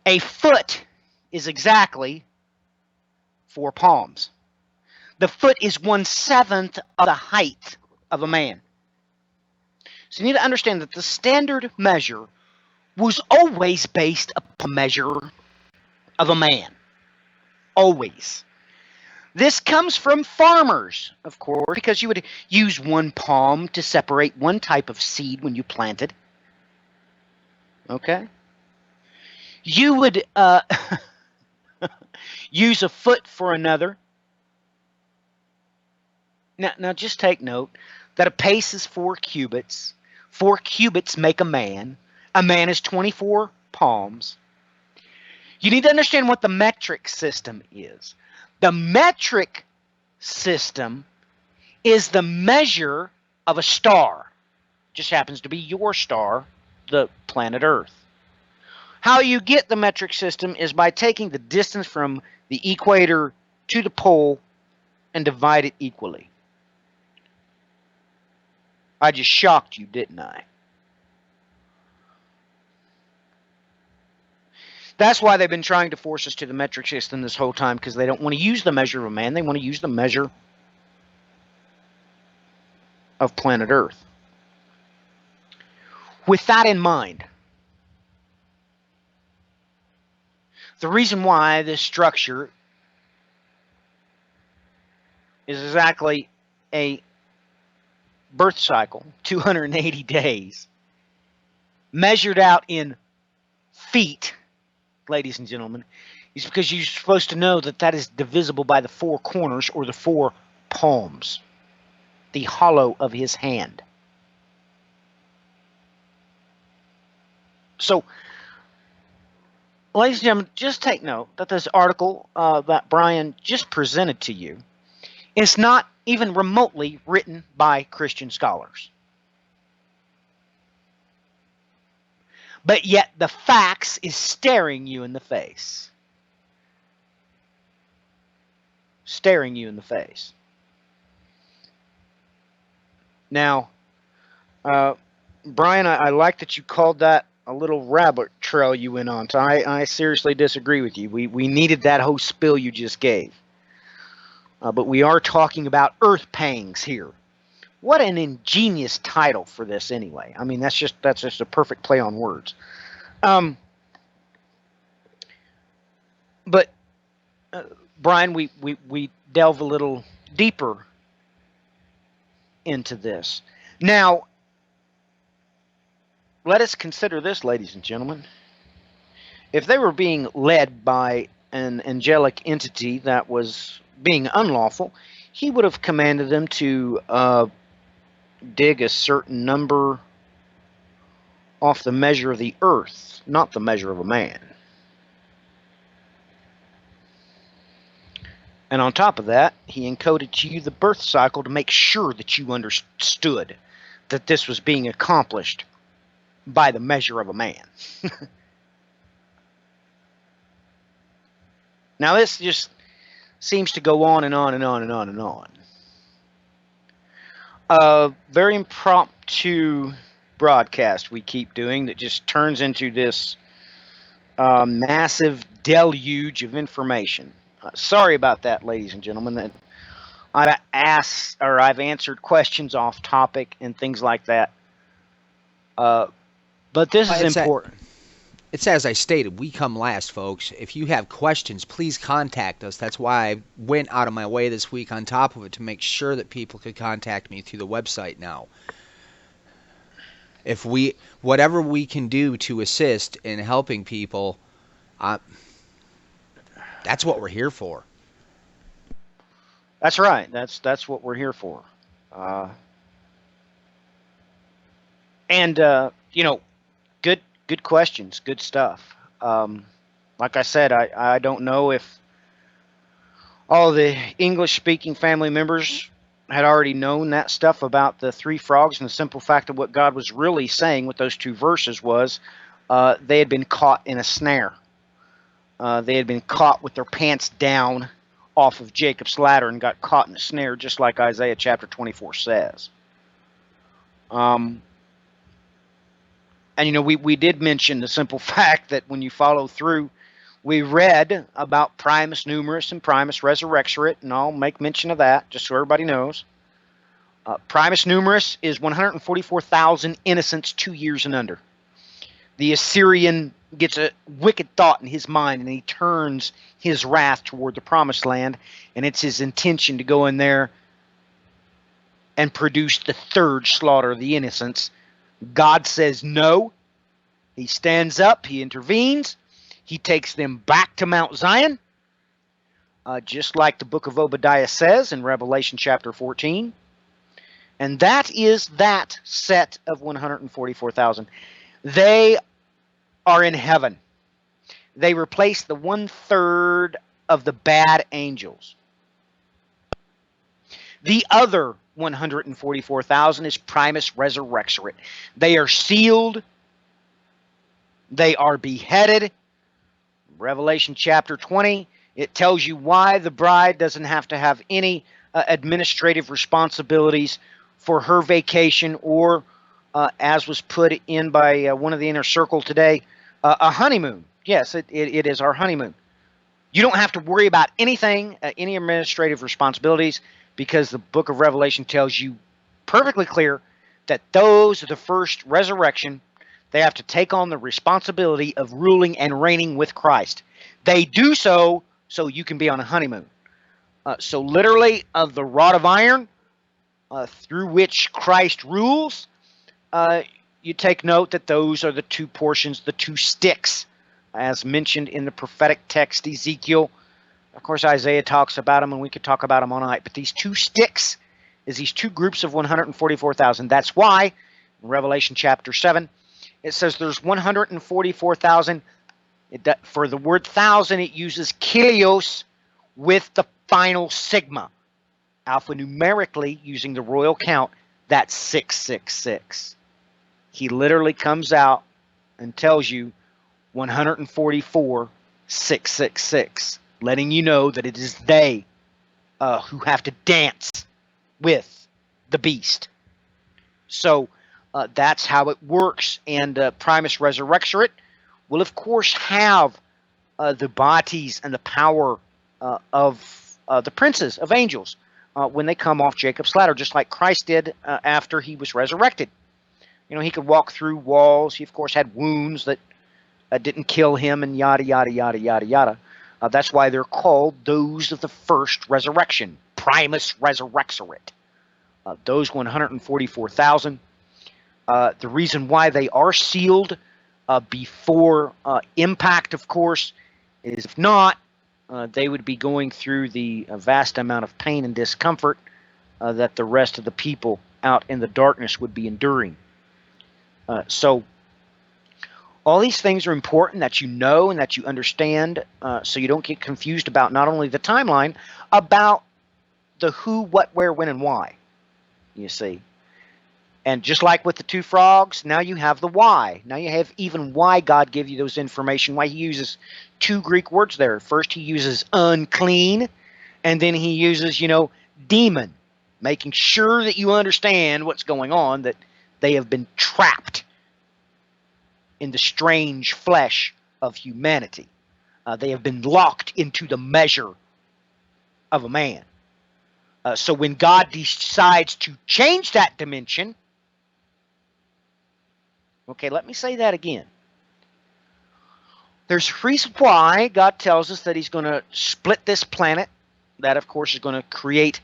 A foot is exactly 4 palms. The foot is 1/7 of the height of a man. So you need to understand that the standard measure was always based upon the measure of a man. Always. This comes from farmers, of course, because you would use 1 palm to separate one type of seed when you planted. Okay? You would use a foot for another. Now, just take note that a pace is 4 cubits. 4 cubits make a man. A man is 24 palms. You need to understand what the metric system is. The metric system is the measure of a star. Just happens to be your star, the planet Earth. How you get the metric system is by taking the distance from the equator to the pole and divide it equally. I just shocked you, didn't I? That's why they've been trying to force us to the metric system this whole time, because they don't want to use the measure of a man. They want to use the measure of planet Earth. With that in mind, the reason why this structure is exactly a birth cycle, 280 days, measured out in feet, ladies and gentlemen, is because you're supposed to know that that is divisible by the 4 corners or the 4 palms, the hollow of his hand. So, ladies and gentlemen, just take note that this article that Brian just presented to you is not even remotely written by Christian scholars. But yet the facts is staring you in the face. Staring you in the face. Now, Brian, I like that you called that a little rabbit trail you went on. So I seriously disagree with you. We needed that whole spill you just gave. But we are talking about earth pangs here. What an ingenious title for this, anyway. I mean, that's just a perfect play on words. But Brian, we delve a little deeper into this. Now, let us consider this, ladies and gentlemen. If they were being led by an angelic entity that was being unlawful, he would have commanded them to dig a certain number off the measure of the earth, not the measure of a man. And on top of that, he encoded to you the birth cycle to make sure that you understood that this was being accomplished by the measure of a man. Now, this just seems to go on and on and on and on and on. Very impromptu broadcast we keep doing that just turns into this massive deluge of information. Sorry about that, ladies and gentlemen. That I've answered questions off topic and things like that. But this is important. It's as I stated, we come last, folks. If you have questions, please contact us. That's why I went out of my way this week on top of it to make sure that people could contact me through the website now. Whatever we can do to assist in helping people, that's what we're here for. That's right. That's what we're here for. And good questions, good stuff. Like I said, I don't know if all the English-speaking family members had already known that stuff about the three frogs, and the simple fact of what God was really saying with those two verses was they had been caught in a snare. They had been caught with their pants down off of Jacob's ladder and got caught in a snare, just like Isaiah chapter 24 says. And, you know, we did mention the simple fact that when you follow through, we read about Primus Numerus and Primus Resurrexerit, and I'll make mention of that just so everybody knows. Primus Numerus is 144,000 innocents 2 years and under. The Assyrian gets a wicked thought in his mind, and he turns his wrath toward the promised land, and it's his intention to go in there and produce the third slaughter of the innocents. God says no. He stands up, he intervenes, he takes them back to Mount Zion, just like the book of Obadiah says in Revelation chapter 14. And that is that set of 144,000. They are in heaven. They replace the 1/3 of the bad angels. The other 144,000 is Primus Resurrexerit. They are sealed. They are beheaded. Revelation chapter 20, it tells you why the bride doesn't have to have any administrative responsibilities for her vacation, or as was put in by one of the inner circle today, a honeymoon. Yes, it is our honeymoon. You don't have to worry about anything, any administrative responsibilities, because the book of Revelation tells you perfectly clear that those are the first resurrection. They have to take on the responsibility of ruling and reigning with Christ. They do so you can be on a honeymoon. So literally, of the rod of iron through which Christ rules, you take note that those are the two portions, the two sticks, as mentioned in the prophetic text, Ezekiel. Of course, Isaiah talks about them, and we could talk about them all night. But these two sticks is these two groups of 144,000. That's why in Revelation chapter 7, it says there's 144,000. For the word thousand, it uses kilios with the final sigma. Alphanumerically, using the royal count, that's 666. He literally comes out and tells you 144,666, letting you know that it is they who have to dance with the beast. So that's how it works. And Primus Resurrexerit will, of course, have the bodies and the power of the princes of angels when they come off Jacob's ladder, just like Christ did after he was resurrected. You know, he could walk through walls. He, of course, had wounds that didn't kill him, and yada, yada, yada, yada, yada. That's why they're called those of the first resurrection, Primus Resurrexerit. Those 144,000. The reason why they are sealed before impact, of course, is if not, they would be going through the vast amount of pain and discomfort that the rest of the people out in the darkness would be enduring. So all these things are important that you know and that you understand, so you don't get confused about not only the timeline, about the who, what, where, when, and why, you see. And just like with the two frogs, now you have the why. Now you have even why God gave you those information, why he uses two Greek words there. First he uses unclean, and then he uses, demon, making sure that you understand what's going on, that they have been trapped in the strange flesh of humanity. They have been locked into the measure of a man. So when God decides to change that dimension, okay, let me say that again. There's a reason why God tells us that he's going to split this planet. That, of course, is going to create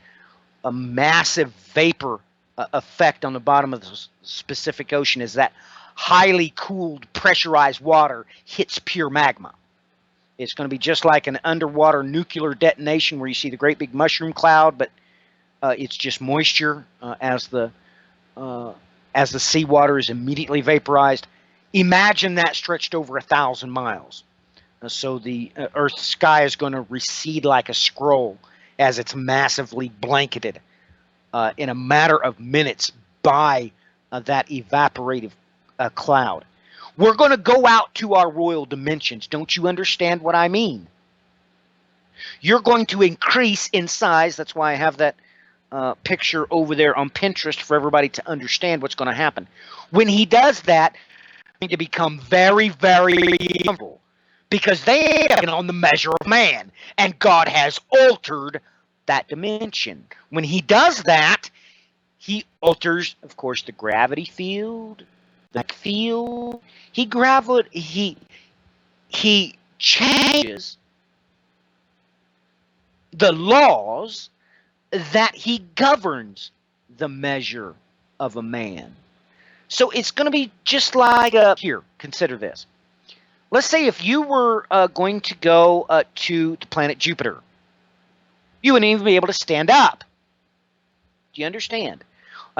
a massive vapor effect on the bottom of the Pacific Ocean as that highly cooled, pressurized water hits pure magma. It's going to be just like an underwater nuclear detonation where you see the great big mushroom cloud, but it's just moisture as the seawater is immediately vaporized. Imagine that stretched over 1,000 miles. So the Earth's sky is going to recede like a scroll as it's massively blanketed in a matter of minutes by that evaporative cloud. We're going to go out to our royal dimensions. Don't you understand what I mean? You're going to increase in size. That's why I have that picture over there on Pinterest for everybody to understand what's going to happen. When he does that, he's going to become very, very comfortable because they are on the measure of man, and God has altered that dimension. When he does that, he alters, of course, the gravity field, the field. He changes the laws that he governs the measure of a man. So it's going to be just like here. Consider this. Let's say if you were going to go to the planet Jupiter, you wouldn't even be able to stand up. Do you understand?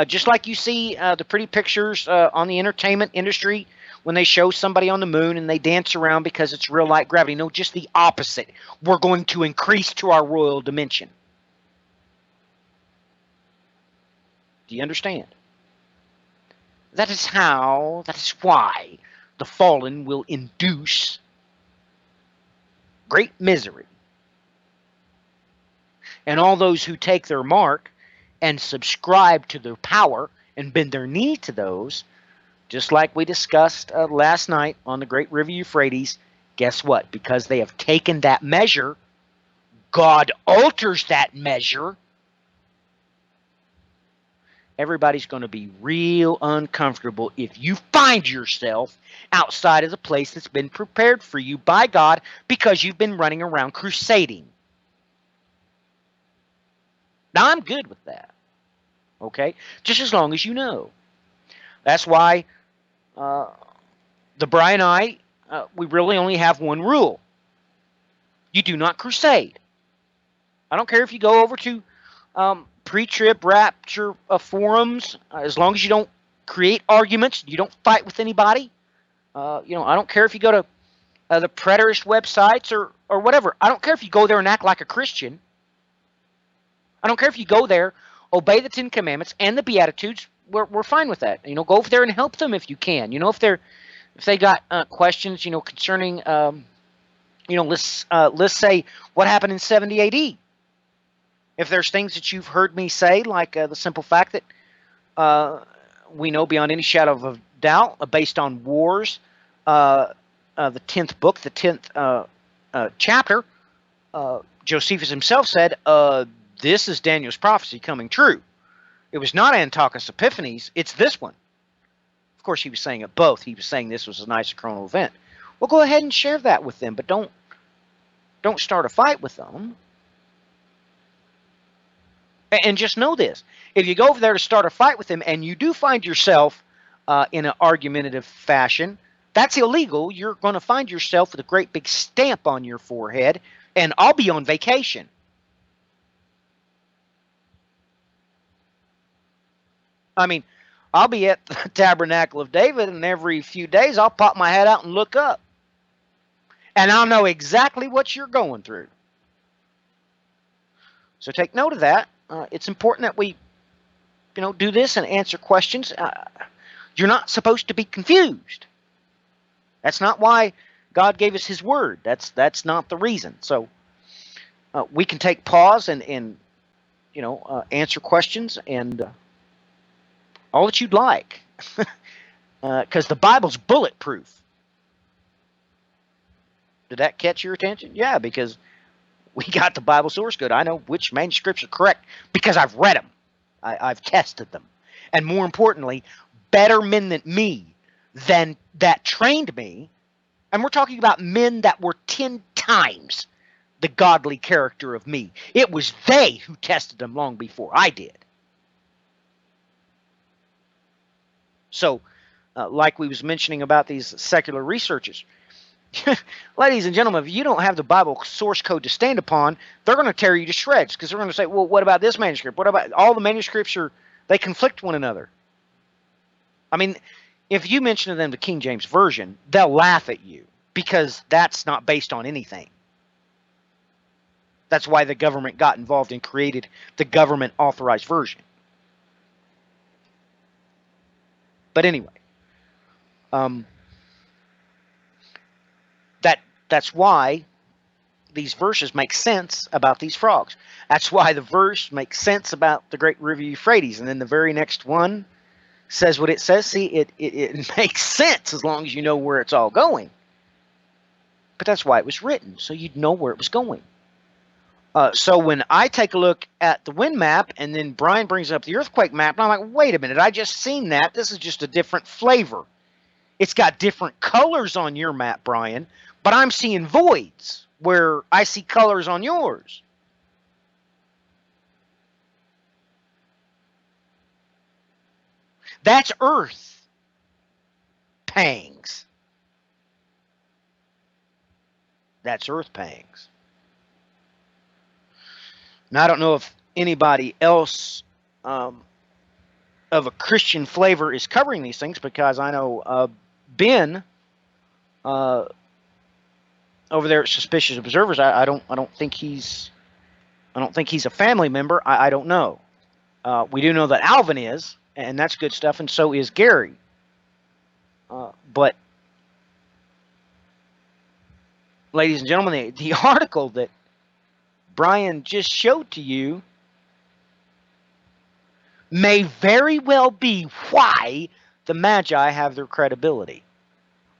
Just like you see the pretty pictures on the entertainment industry when they show somebody on the moon and they dance around because it's real light gravity. No, just the opposite. We're going to increase to our royal dimension. Do you understand? That is why the fallen will induce great misery. And all those who take their mark and subscribe to their power and bend their knee to those, just like we discussed last night on the Great River Euphrates, guess what? Because they have taken that measure, God alters that measure. Everybody's going to be real uncomfortable if you find yourself outside of the place that's been prepared for you by God because you've been running around crusading. Now, I'm good with that. Okay? Just as long as you know. That's why the Bri and I, we really only have one rule. You do not crusade. I don't care if you go over to pre-trib rapture forums, as long as you don't create arguments, you don't fight with anybody. I don't care if you go to the preterist websites or whatever. I don't care if you go there and act like a Christian. I don't care if you go there, obey the Ten Commandments and the Beatitudes. We're fine with that. Go over there and help them if you can. If they got questions, concerning, let's say what happened in 70 A.D. If there's things that you've heard me say, like the simple fact that we know beyond any shadow of doubt, based on wars, the 10th book, the 10th chapter, Josephus himself said, this is Daniel's prophecy coming true. It was not Antiochus Epiphanes, it's this one. Of course, he was saying it both. He was saying this was an isochronal event. Well, go ahead and share that with them, but don't start a fight with them. And just know this. If you go over there to start a fight with them and you do find yourself in an argumentative fashion, that's illegal. You're going to find yourself with a great big stamp on your forehead, and I'll be on vacation. I mean, I'll be at the Tabernacle of David, and every few days I'll pop my head out and look up. And I'll know exactly what you're going through. So take note of that. It's important that we, do this and answer questions. You're not supposed to be confused. That's not why God gave us His Word. That's not the reason. So we can take pause and answer questions and all that you'd like, because the Bible's bulletproof. Did that catch your attention? Yeah, because we got the Bible source code. I know which manuscripts are correct because I've read them. I've tested them. And more importantly, better men than me that trained me. And we're talking about men that were 10 times the godly character of me. It was they who tested them long before I did. So, like we was mentioning about these secular researchers, ladies and gentlemen, if you don't have the Bible source code to stand upon, they're going to tear you to shreds because they're going to say, well, what about this manuscript? What about all the manuscripts they conflict one another? I mean, if you mention to them the King James Version, they'll laugh at you because that's not based on anything. That's why the government got involved and created the government authorized version. But anyway, that's why these verses make sense about these frogs. That's why the verse makes sense about the great river Euphrates, and then the very next one says what it says. See, it makes sense as long as you know where it's all going. But that's why it was written, so you'd know where it was going. So when I take a look at the wind map, and then Brian brings up the earthquake map, and I'm like, wait a minute, I just seen that. This is just a different flavor. It's got different colors on your map, Brian, but I'm seeing voids where I see colors on yours. That's earth pangs. That's earth pangs. Now, I don't know if anybody else of a Christian flavor is covering these things, because I know Ben over there at Suspicious Observers. I don't think he's a family member. I don't know. We do know that Alvin is, and that's good stuff, and so is Gary. But, ladies and gentlemen, the article that Brian just showed to you may very well be why the Magi have their credibility.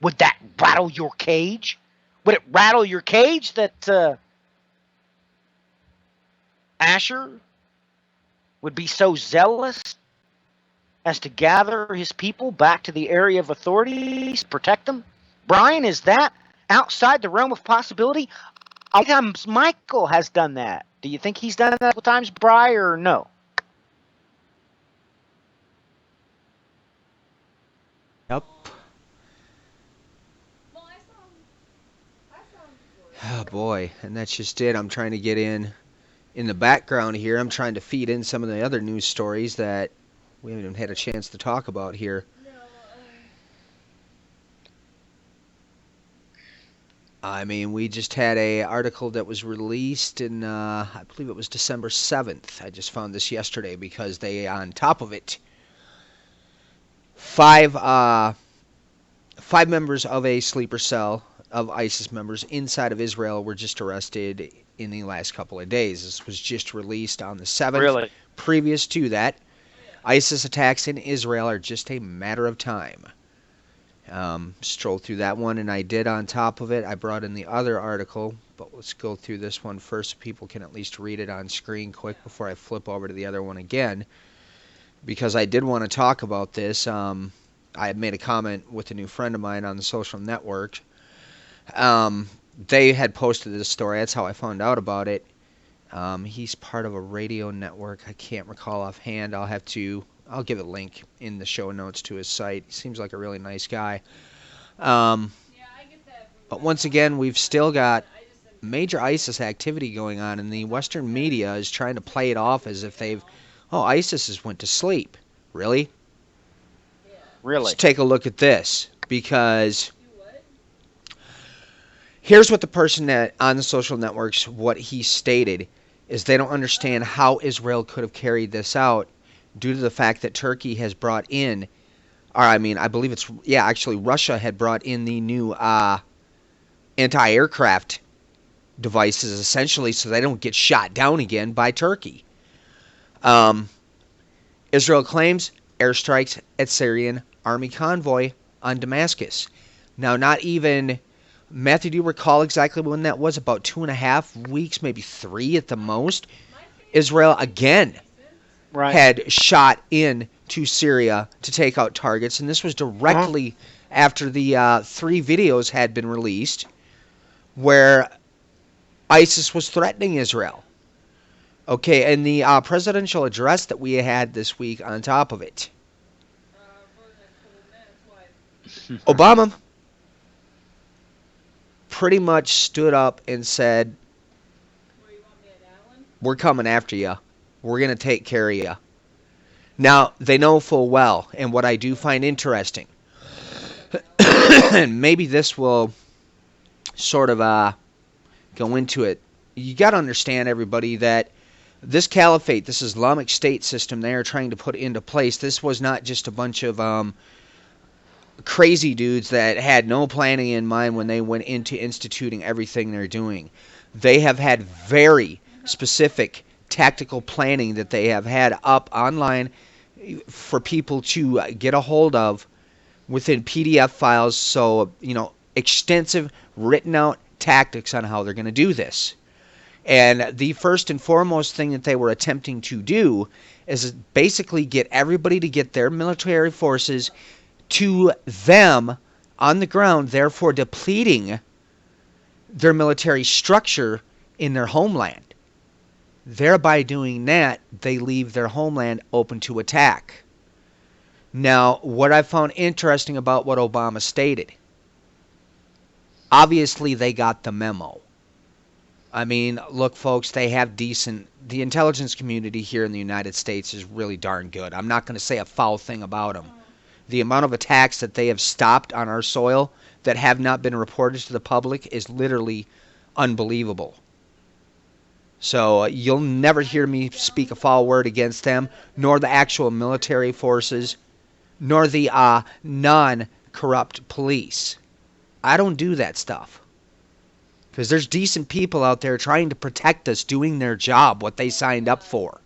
Would that rattle your cage? Would it rattle your cage that Asher would be so zealous as to gather his people back to the area of authority to protect them? Brian, is that outside the realm of possibility? Times Michael has done that. Do you think he's done that a couple times, Bri, or no? Yep. Oh boy, and that's just it. I'm trying to get in the background here. I'm trying to feed in some of the other news stories that we haven't even had a chance to talk about here. I mean, we just had a article that was released in, I believe it was December 7th. I just found this yesterday because they, on top of it, five members of a sleeper cell of ISIS members inside of Israel were just arrested in the last couple of days. This was just released on the 7th. Really? Previous to that, ISIS attacks in Israel are just a matter of time. Strolled through that one, and I did on top of it. I brought in the other article, but let's go through this one first so people can at least read it on screen quick before I flip over to the other one again, because I did want to talk about this. I had made a comment with a new friend of mine on the social network. They had posted this story. That's how I found out about it. He's part of a radio network. I can't recall offhand. I'll give a link in the show notes to his site. He seems like a really nice guy. But once again, we've still got major ISIS activity going on, and the Western media is trying to play it off as if ISIS has went to sleep. Really? Really? Let's take a look at this, because here's what the person that on the social networks, what he stated, is they don't understand how Israel could have carried this out due to the fact that Turkey has brought in, I believe Russia had brought in the new anti-aircraft devices, essentially, so they don't get shot down again by Turkey. Israel claims airstrikes at Syrian army convoy on Damascus. Now, not even, Matthew, do you recall exactly when that was? About 2.5 weeks, maybe 3 at the most. Israel again had shot into Syria to take out targets, and this was directly after the 3 videos had been released where ISIS was threatening Israel. Okay, and the presidential address that we had this week on top of it, Obama pretty much stood up and said, "We're coming after you. We're going to take care of you." Now, they know full well, and what I do find interesting, and maybe this will sort of go into it, you got to understand, everybody, that this caliphate, this Islamic State system they are trying to put into place, this was not just a bunch of crazy dudes that had no planning in mind when they went into instituting everything they're doing. They have had very specific tactical planning that they have had up online for people to get a hold of within PDF files. So, extensive written out tactics on how they're going to do this. And the first and foremost thing that they were attempting to do is basically get everybody to get their military forces to them on the ground, therefore depleting their military structure in their homeland. Thereby doing that, they leave their homeland open to attack. Now, what I found interesting about what Obama stated, obviously they got the memo. I mean, look, folks, they have the intelligence community here in the United States is really darn good. I'm not going to say a foul thing about them. The amount of attacks that they have stopped on our soil that have not been reported to the public is literally unbelievable. So you'll never hear me speak a foul word against them, nor the actual military forces, nor the non-corrupt police. I don't do that stuff. Because there's decent people out there trying to protect us, doing their job, what they signed up for.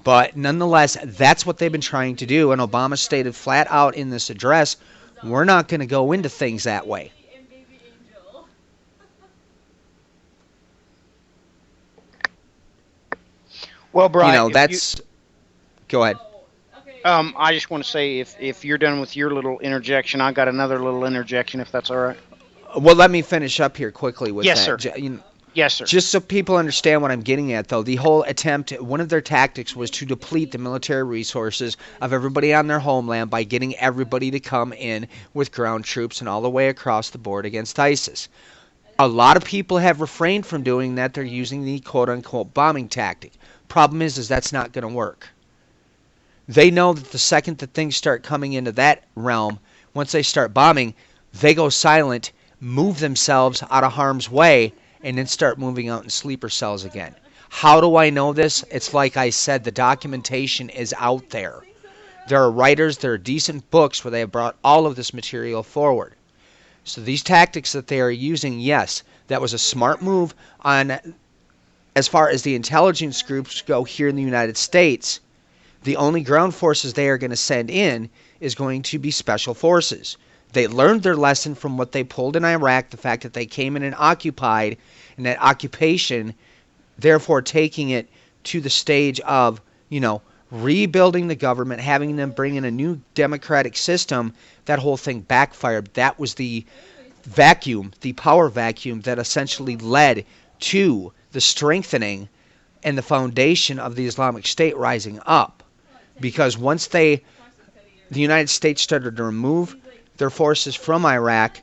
But nonetheless, that's what they've been trying to do. And Obama stated flat out in this address, we're not going to go into things that way. Well, Brian, go ahead. I just want to say, if you're done with your little interjection, I got another little interjection, if that's all right. Well, let me finish up here quickly with Yes, that. sir. Yes, sir. Just so people understand what I'm getting at, though, the whole attempt, one of their tactics was to deplete the military resources of everybody on their homeland by getting everybody to come in with ground troops and all the way across the board against ISIS. A lot of people have refrained from doing that. They're using the quote-unquote bombing tactic. Problem is that's not going to work. They know that the second that things start coming into that realm, once they start bombing, they go silent, move themselves out of harm's way, and then start moving out in sleeper cells again. How do I know this? It's like I said, the documentation is out there. There are writers, there are decent books where they have brought all of this material forward. So these tactics that they are using, yes, that was a smart move on, as far as the intelligence groups go here in the United States. The only ground forces they are going to send in is going to be special forces. They learned their lesson from what they pulled in Iraq, the fact that they came in and occupied, and that occupation, therefore taking it to the stage of, rebuilding the government, having them bring in a new democratic system. That whole thing backfired. That was the vacuum, the power vacuum that essentially led to the strengthening and the foundation of the Islamic State rising up. Because once the United States started to remove their forces from Iraq,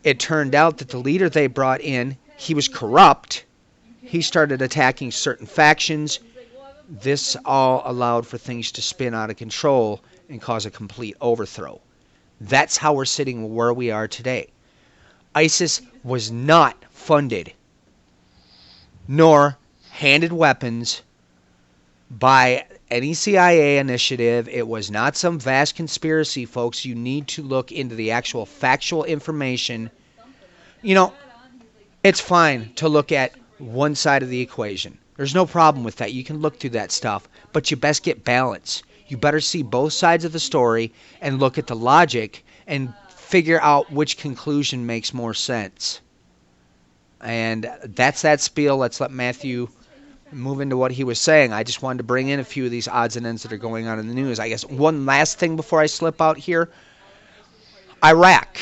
it turned out that the leader they brought in, he was corrupt. He started attacking certain factions. This all allowed for things to spin out of control and cause a complete overthrow. That's how we're sitting where we are today. ISIS was not funded nor handed weapons by any CIA initiative. It was not some vast conspiracy, folks. You need to look into the actual factual information. It's fine to look at one side of the equation. There's no problem with that. You can look through that stuff, but you best get balance. You better see both sides of the story and look at the logic and figure out which conclusion makes more sense. And that's that spiel. Let's let Matthew move into what he was saying. I just wanted to bring in a few of these odds and ends that are going on in the news. I guess one last thing before I slip out here. Iraq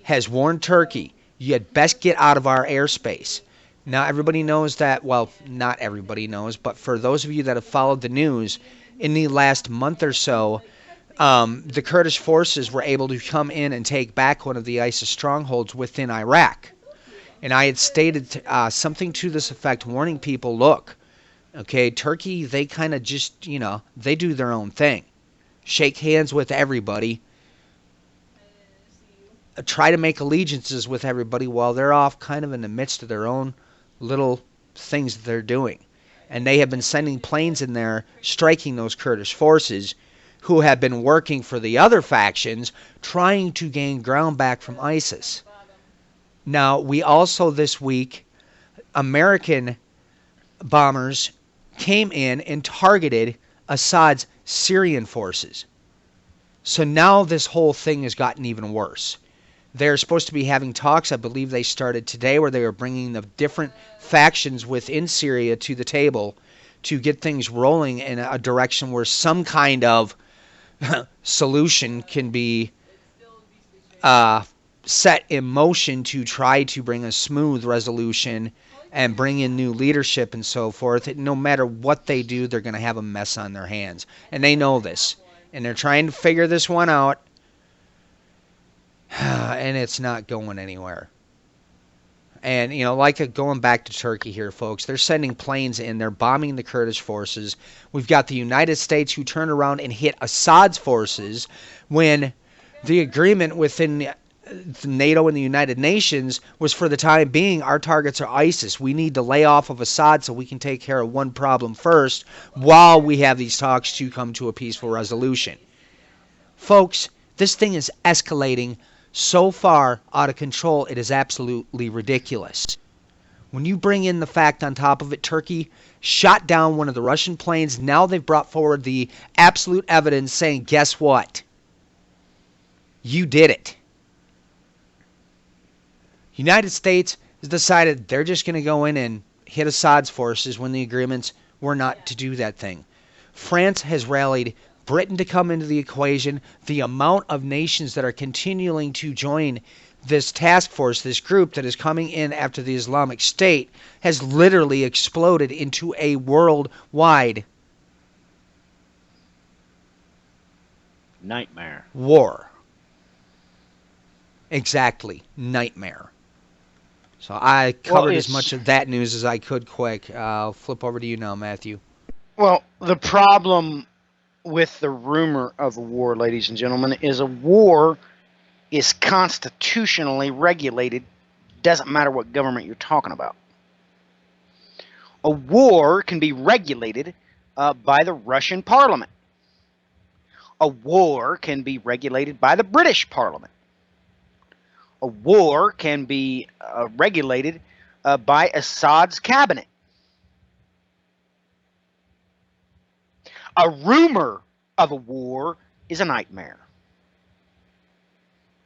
has warned Turkey, you had best get out of our airspace. Now everybody knows that, well, not everybody knows, but for those of you that have followed the news, in the last month or so, the Kurdish forces were able to come in and take back one of the ISIS strongholds within Iraq. And I had stated something to this effect, warning people, look, okay, Turkey, they kind of just, they do their own thing. Shake hands with everybody. try to make allegiances with everybody while they're off kind of in the midst of their own little things that they're doing. And they have been sending planes in there, striking those Kurdish forces who have been working for the other factions, trying to gain ground back from ISIS. Now, we also this week, American bombers came in and targeted Assad's Syrian forces. So now this whole thing has gotten even worse. They're supposed to be having talks, I believe they started today, where they are bringing the different factions within Syria to the table to get things rolling in a direction where some kind of solution can be set in motion to try to bring a smooth resolution and bring in new leadership and so forth. No matter what they do, they're going to have a mess on their hands. And they know this. And they're trying to figure this one out. And it's not going anywhere. And, you know, like going back to Turkey here, folks, they're sending planes in. They're bombing the Kurdish forces. We've got the United States who turned around and hit Assad's forces when the agreement within NATO and the United Nations was, for the time being, our targets are ISIS. We need to lay off of Assad so we can take care of one problem first while we have these talks to come to a peaceful resolution. Folks, this thing is escalating so far out of control, it is absolutely ridiculous. When you bring in the fact on top of it, Turkey shot down one of the Russian planes. Now they've brought forward the absolute evidence saying, guess what? You did it. United States has decided they're just going to go in and hit Assad's forces when the agreements were not to do that thing. France has rallied Britain to come into the equation. The amount of nations that are continuing to join this task force, this group that is coming in after the Islamic State, has literally exploded into a worldwide nightmare. War. Exactly. Nightmare. So I covered as much of that news as I could quick. I'll flip over to you now, Matthew. Well, the problem with the rumor of a war, ladies and gentlemen, is a war is constitutionally regulated. Doesn't matter what government you're talking about. A war can be regulated by the Russian Parliament. A war can be regulated by the British Parliament. A war can be regulated by Assad's cabinet. A rumor of a war is a nightmare.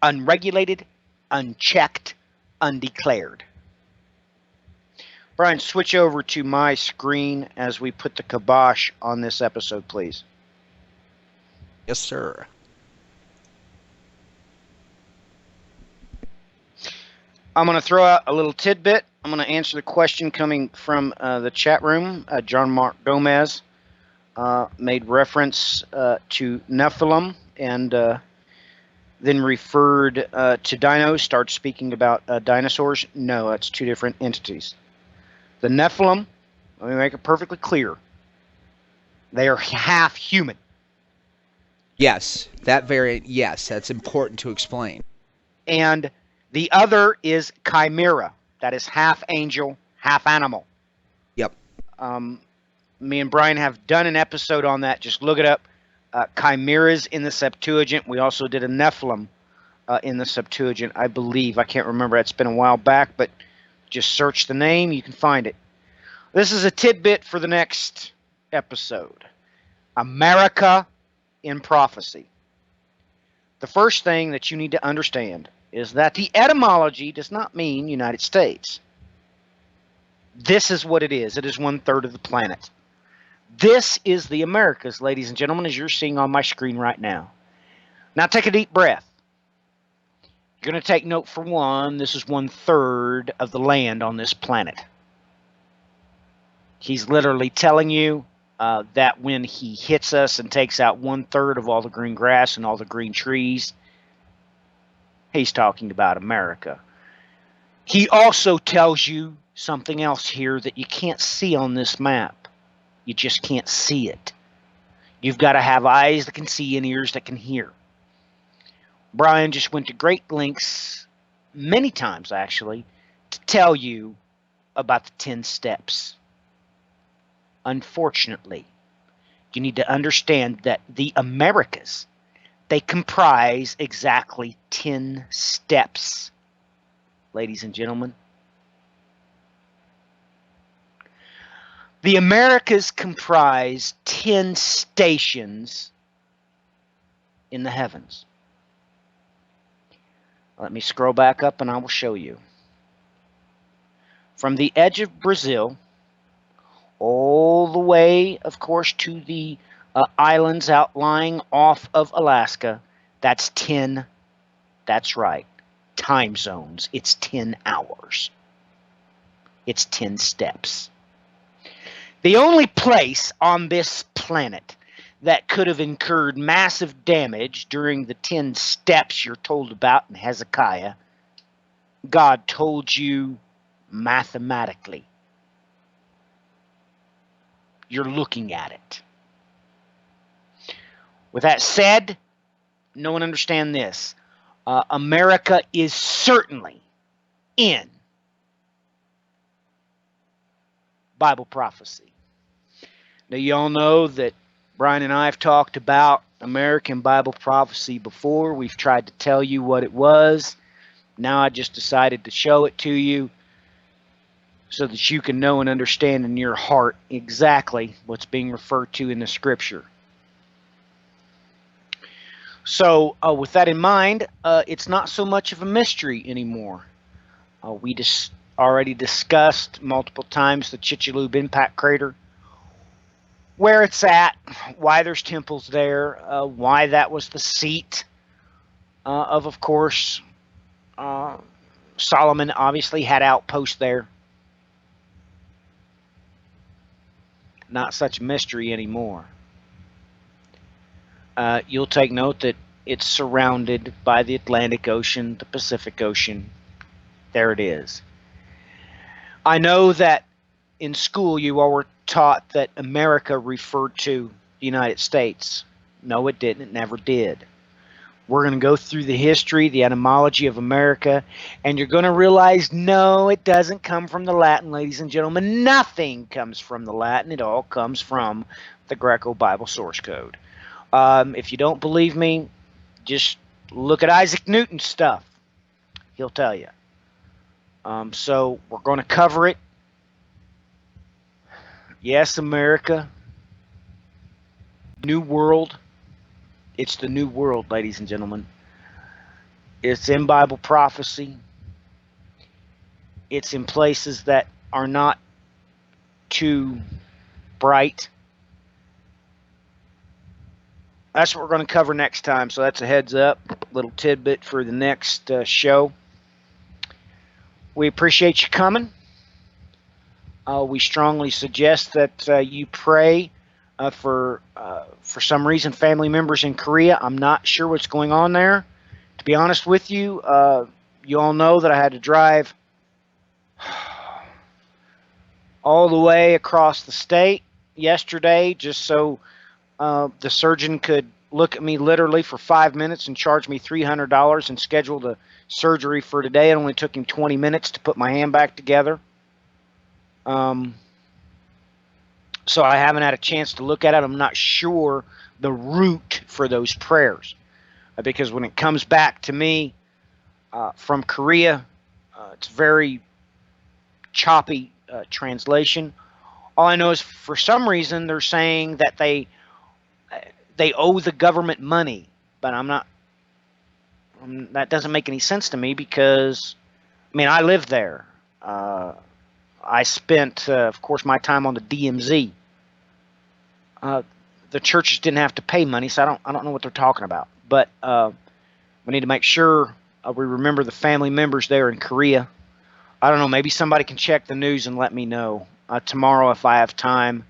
Unregulated, unchecked, undeclared. Brian, switch over to my screen as we put the kibosh on this episode, please. Yes, sir. I'm going to throw out a little tidbit. I'm going to answer the question coming from the chat room. John Mark Gomez made reference to Nephilim and then referred to dinos, started speaking about dinosaurs. No, that's two different entities. The Nephilim, let me make it perfectly clear, they are half human. Yes, that variant, yes, that's important to explain. And the other is Chimera. That is half angel, half animal. Yep. Me and Brian have done an episode on that. Just look it up. Chimeras in the Septuagint. We also did a Nephilim in the Septuagint, I believe. I can't remember. It's been a while back, but just search the name. You can find it. This is a tidbit for the next episode. America in prophecy. The first thing that you need to understand is that the etymology does not mean United States. This is what it is. It is 1/3 of the planet. This is the Americas, ladies and gentlemen, as you're seeing on my screen right now. Now take a deep breath. You're going to take note for one, this is 1/3 of the land on this planet. He's literally telling you that when he hits us and takes out 1/3 of all the green grass and all the green trees, he's talking about America. He also tells you something else here that you can't see on this map. You just can't see it. You've got to have eyes that can see and ears that can hear. Brian just went to great lengths, many times actually, to tell you about the 10 steps. Unfortunately, you need to understand that the Americas, they comprise exactly 10 steps, ladies and gentlemen. The Americas comprise 10 stations in the heavens. Let me scroll back up and I will show you. From the edge of Brazil, all the way, of course, to the islands outlying off of Alaska, that's 10, that's right, time zones. It's 10 hours. It's 10 steps. The only place on this planet that could have incurred massive damage during the 10 steps you're told about in Hezekiah, God told you mathematically. You're looking at it. With that said, no one understand this. America is certainly in Bible prophecy. Now, you all know that Brian and I have talked about American Bible prophecy before. We've tried to tell you what it was. Now I just decided to show it to you so that you can know and understand in your heart exactly what's being referred to in the scripture. So with that in mind, it's not so much of a mystery anymore. We just already discussed multiple times the Chicxulub impact crater, where it's at, why there's temples there, why that was the seat of course, Solomon obviously had outposts there. Not such a mystery anymore. You'll take note that it's surrounded by the Atlantic Ocean, the Pacific Ocean. There it is. I know that in school you all were taught that America referred to the United States. No, it didn't. It never did. We're going to go through the history, the etymology of America, and you're going to realize, no, it doesn't come from the Latin, ladies and gentlemen. Nothing comes from the Latin. It all comes from the Greco-Bible source code. If you don't believe me, just look at Isaac Newton's stuff. He'll tell you. So we're going to cover it. Yes, America. New World. It's the New World, ladies and gentlemen. It's in Bible prophecy. It's in places that are not too bright. That's what we're going to cover next time. So that's a heads up, little tidbit for the next show. We appreciate you coming. We strongly suggest that you pray for some reason family members in Korea. I'm not sure what's going on there. To be honest with you, you all know that I had to drive all the way across the state yesterday just so the surgeon could look at me literally for 5 minutes and charge me $300 and schedule the surgery for today. It only took him 20 minutes to put my hand back together. So I haven't had a chance to look at it. I'm not sure the route for those prayers. Because when it comes back to me from Korea, it's very choppy translation. All I know is for some reason they're saying that they owe the government money, but I'm not. That doesn't make any sense to me because, I mean, I live there. I spent, of course, my time on the DMZ. The churches didn't have to pay money, so I don't know what they're talking about. But we need to make sure we remember the family members there in Korea. I don't know. Maybe somebody can check the news and let me know tomorrow if I have time.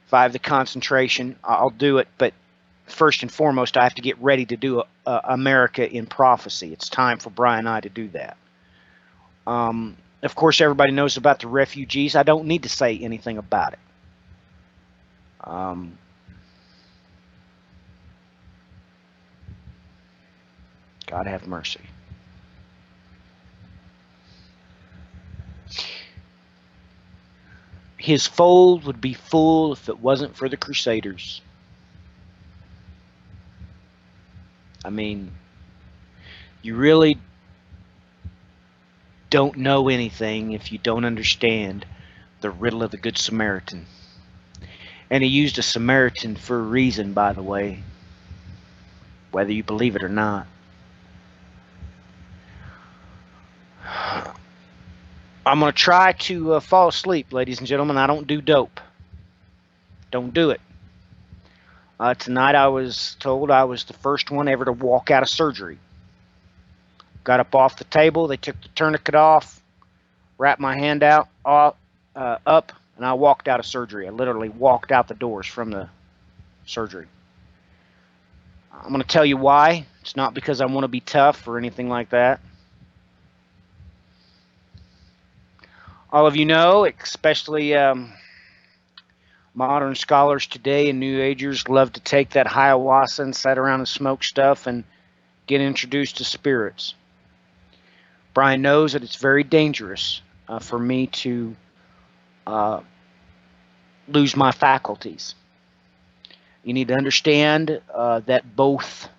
If I have the concentration, I'll do it. But first and foremost, I have to get ready to do America in Prophecy. It's time for Brian and I to do that. Of course, everybody knows about the refugees. I don't need to say anything about it. God have mercy. His fold would be full if it wasn't for the Crusaders. I mean, you really don't know anything if you don't understand the riddle of the Good Samaritan. And he used a Samaritan for a reason, by the way, whether you believe it or not. I'm going to try to fall asleep, ladies and gentlemen. I don't do dope. Don't do it. Tonight I was told I was the first one ever to walk out of surgery. Got up off the table. They took the tourniquet off, wrapped my hand out up, and I walked out of surgery. I literally walked out the doors from the surgery. I'm going to tell you why. It's not because I want to be tough or anything like that. All of you know, especially modern scholars today and New Agers, love to take that ayahuasca and sit around and smoke stuff and get introduced to spirits. Brian knows that it's very dangerous for me to lose my faculties. You need to understand that both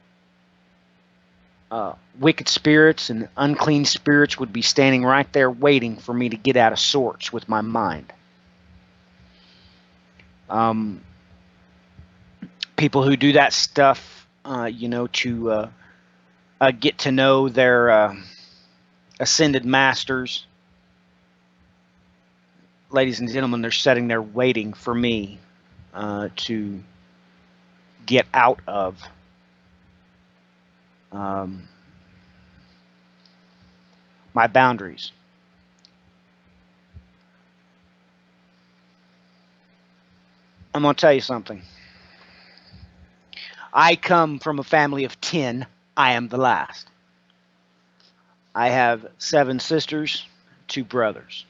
wicked spirits and unclean spirits would be standing right there waiting for me to get out of sorts with my mind. People who do that stuff, to get to know their ascended masters, ladies and gentlemen, they're sitting there waiting for me to get out of my boundaries. I'm going to tell you something. I come from a family of 10. I am the last. I have 7 sisters, 2 brothers.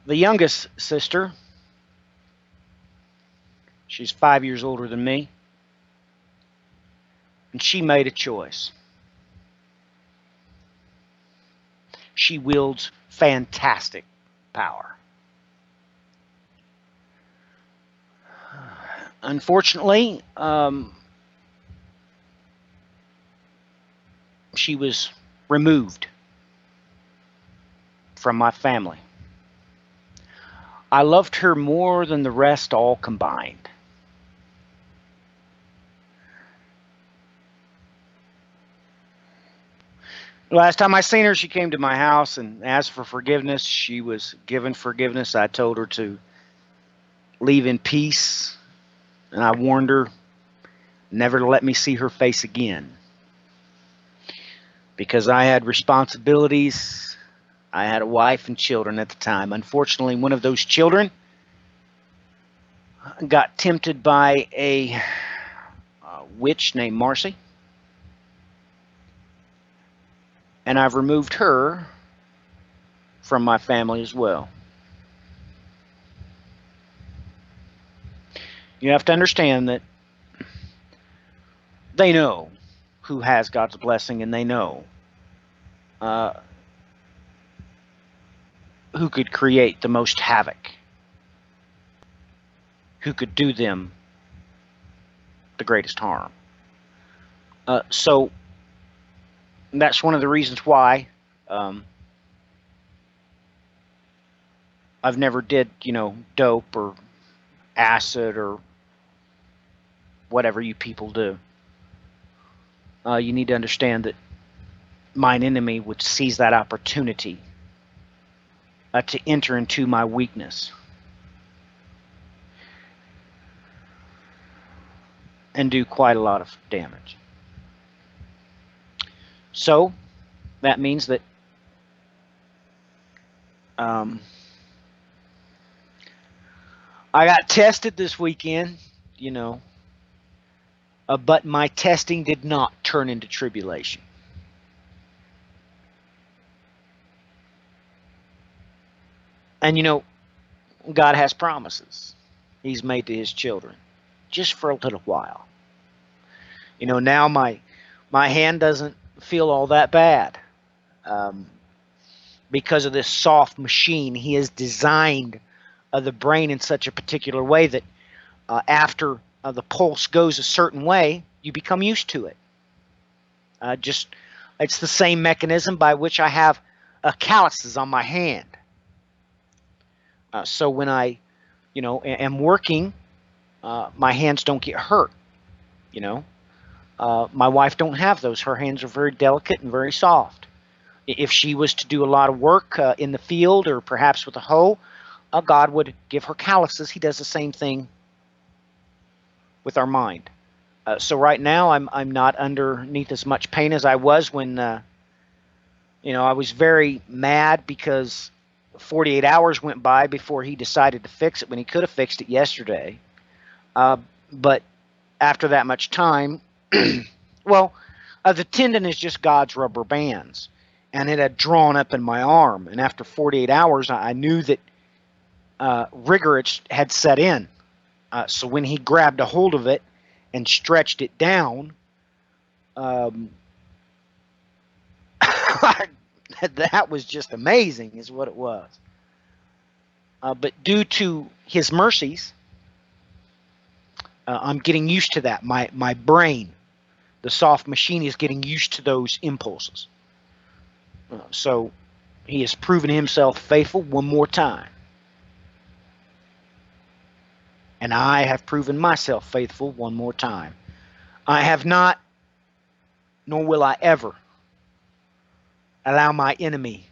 The youngest sister, she's 5 years older than me, and she made a choice. She wields fantastic power. Unfortunately, she was removed from my family. I loved her more than the rest all combined. Last time I seen her, she came to my house and asked for forgiveness. She was given forgiveness. I told her to leave in peace, and I warned her never to let me see her face again. Because I had responsibilities. I had a wife and children at the time. Unfortunately, one of those children got tempted by a witch named Marcy. And I've removed her from my family as well. You have to understand that they know who has God's blessing, and they know who could create the most havoc, who could do them the greatest harm. So that's one of the reasons why I've never did, dope or acid or whatever you people do. You need to understand that mine enemy would seize that opportunity to enter into my weakness and do quite a lot of damage. So that means that I got tested this weekend, but my testing did not turn into tribulation. And God has promises He's made to His children just for a little while. Now my hand doesn't feel all that bad, um, because of this soft machine. He has designed the brain in such a particular way that after the pulse goes a certain way, you become used to it. Just It's the same mechanism by which I have calluses on my hand. So when I, am working, my hands don't get hurt. My wife don't have those. Her hands are very delicate and very soft. If she was to do a lot of work in the field or perhaps with a hoe, God would give her calluses. He does the same thing with our mind. So right now I'm not underneath as much pain as I was when I was very mad because 48 hours went by before he decided to fix it when he could have fixed it yesterday. But after that much time, well, the tendon is just God's rubber bands, and it had drawn up in my arm. And after 48 hours, I knew that rigor had set in. So when he grabbed a hold of it and stretched it down, that was just amazing, is what it was. But due to his mercies, I'm getting used to that. My brain, the soft machine, is getting used to those impulses. So he has proven himself faithful one more time. And I have proven myself faithful one more time. I have not, nor will I ever, allow my enemy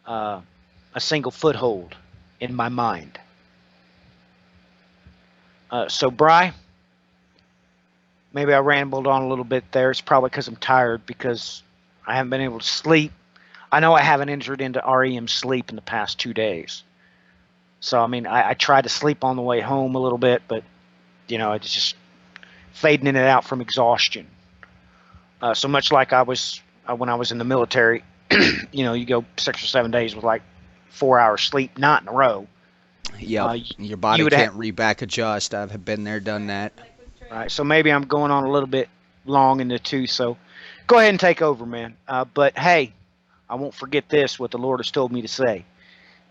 a single foothold in my mind. So, Bri, maybe I rambled on a little bit there. It's probably because I'm tired, because I haven't been able to sleep. I know I haven't entered into REM sleep in the past 2 days. So, I tried to sleep on the way home a little bit, but, it's just fading in and out from exhaustion. So much like I was when I was in the military, you go 6 or 7 days with like 4 hours sleep, not in a row. Yep. Your body can't re-back adjust. I've been there, done that. All right, so maybe I'm going on a little bit long in the tooth, so go ahead and take over, man. But hey, I won't forget this, what the Lord has told me to say.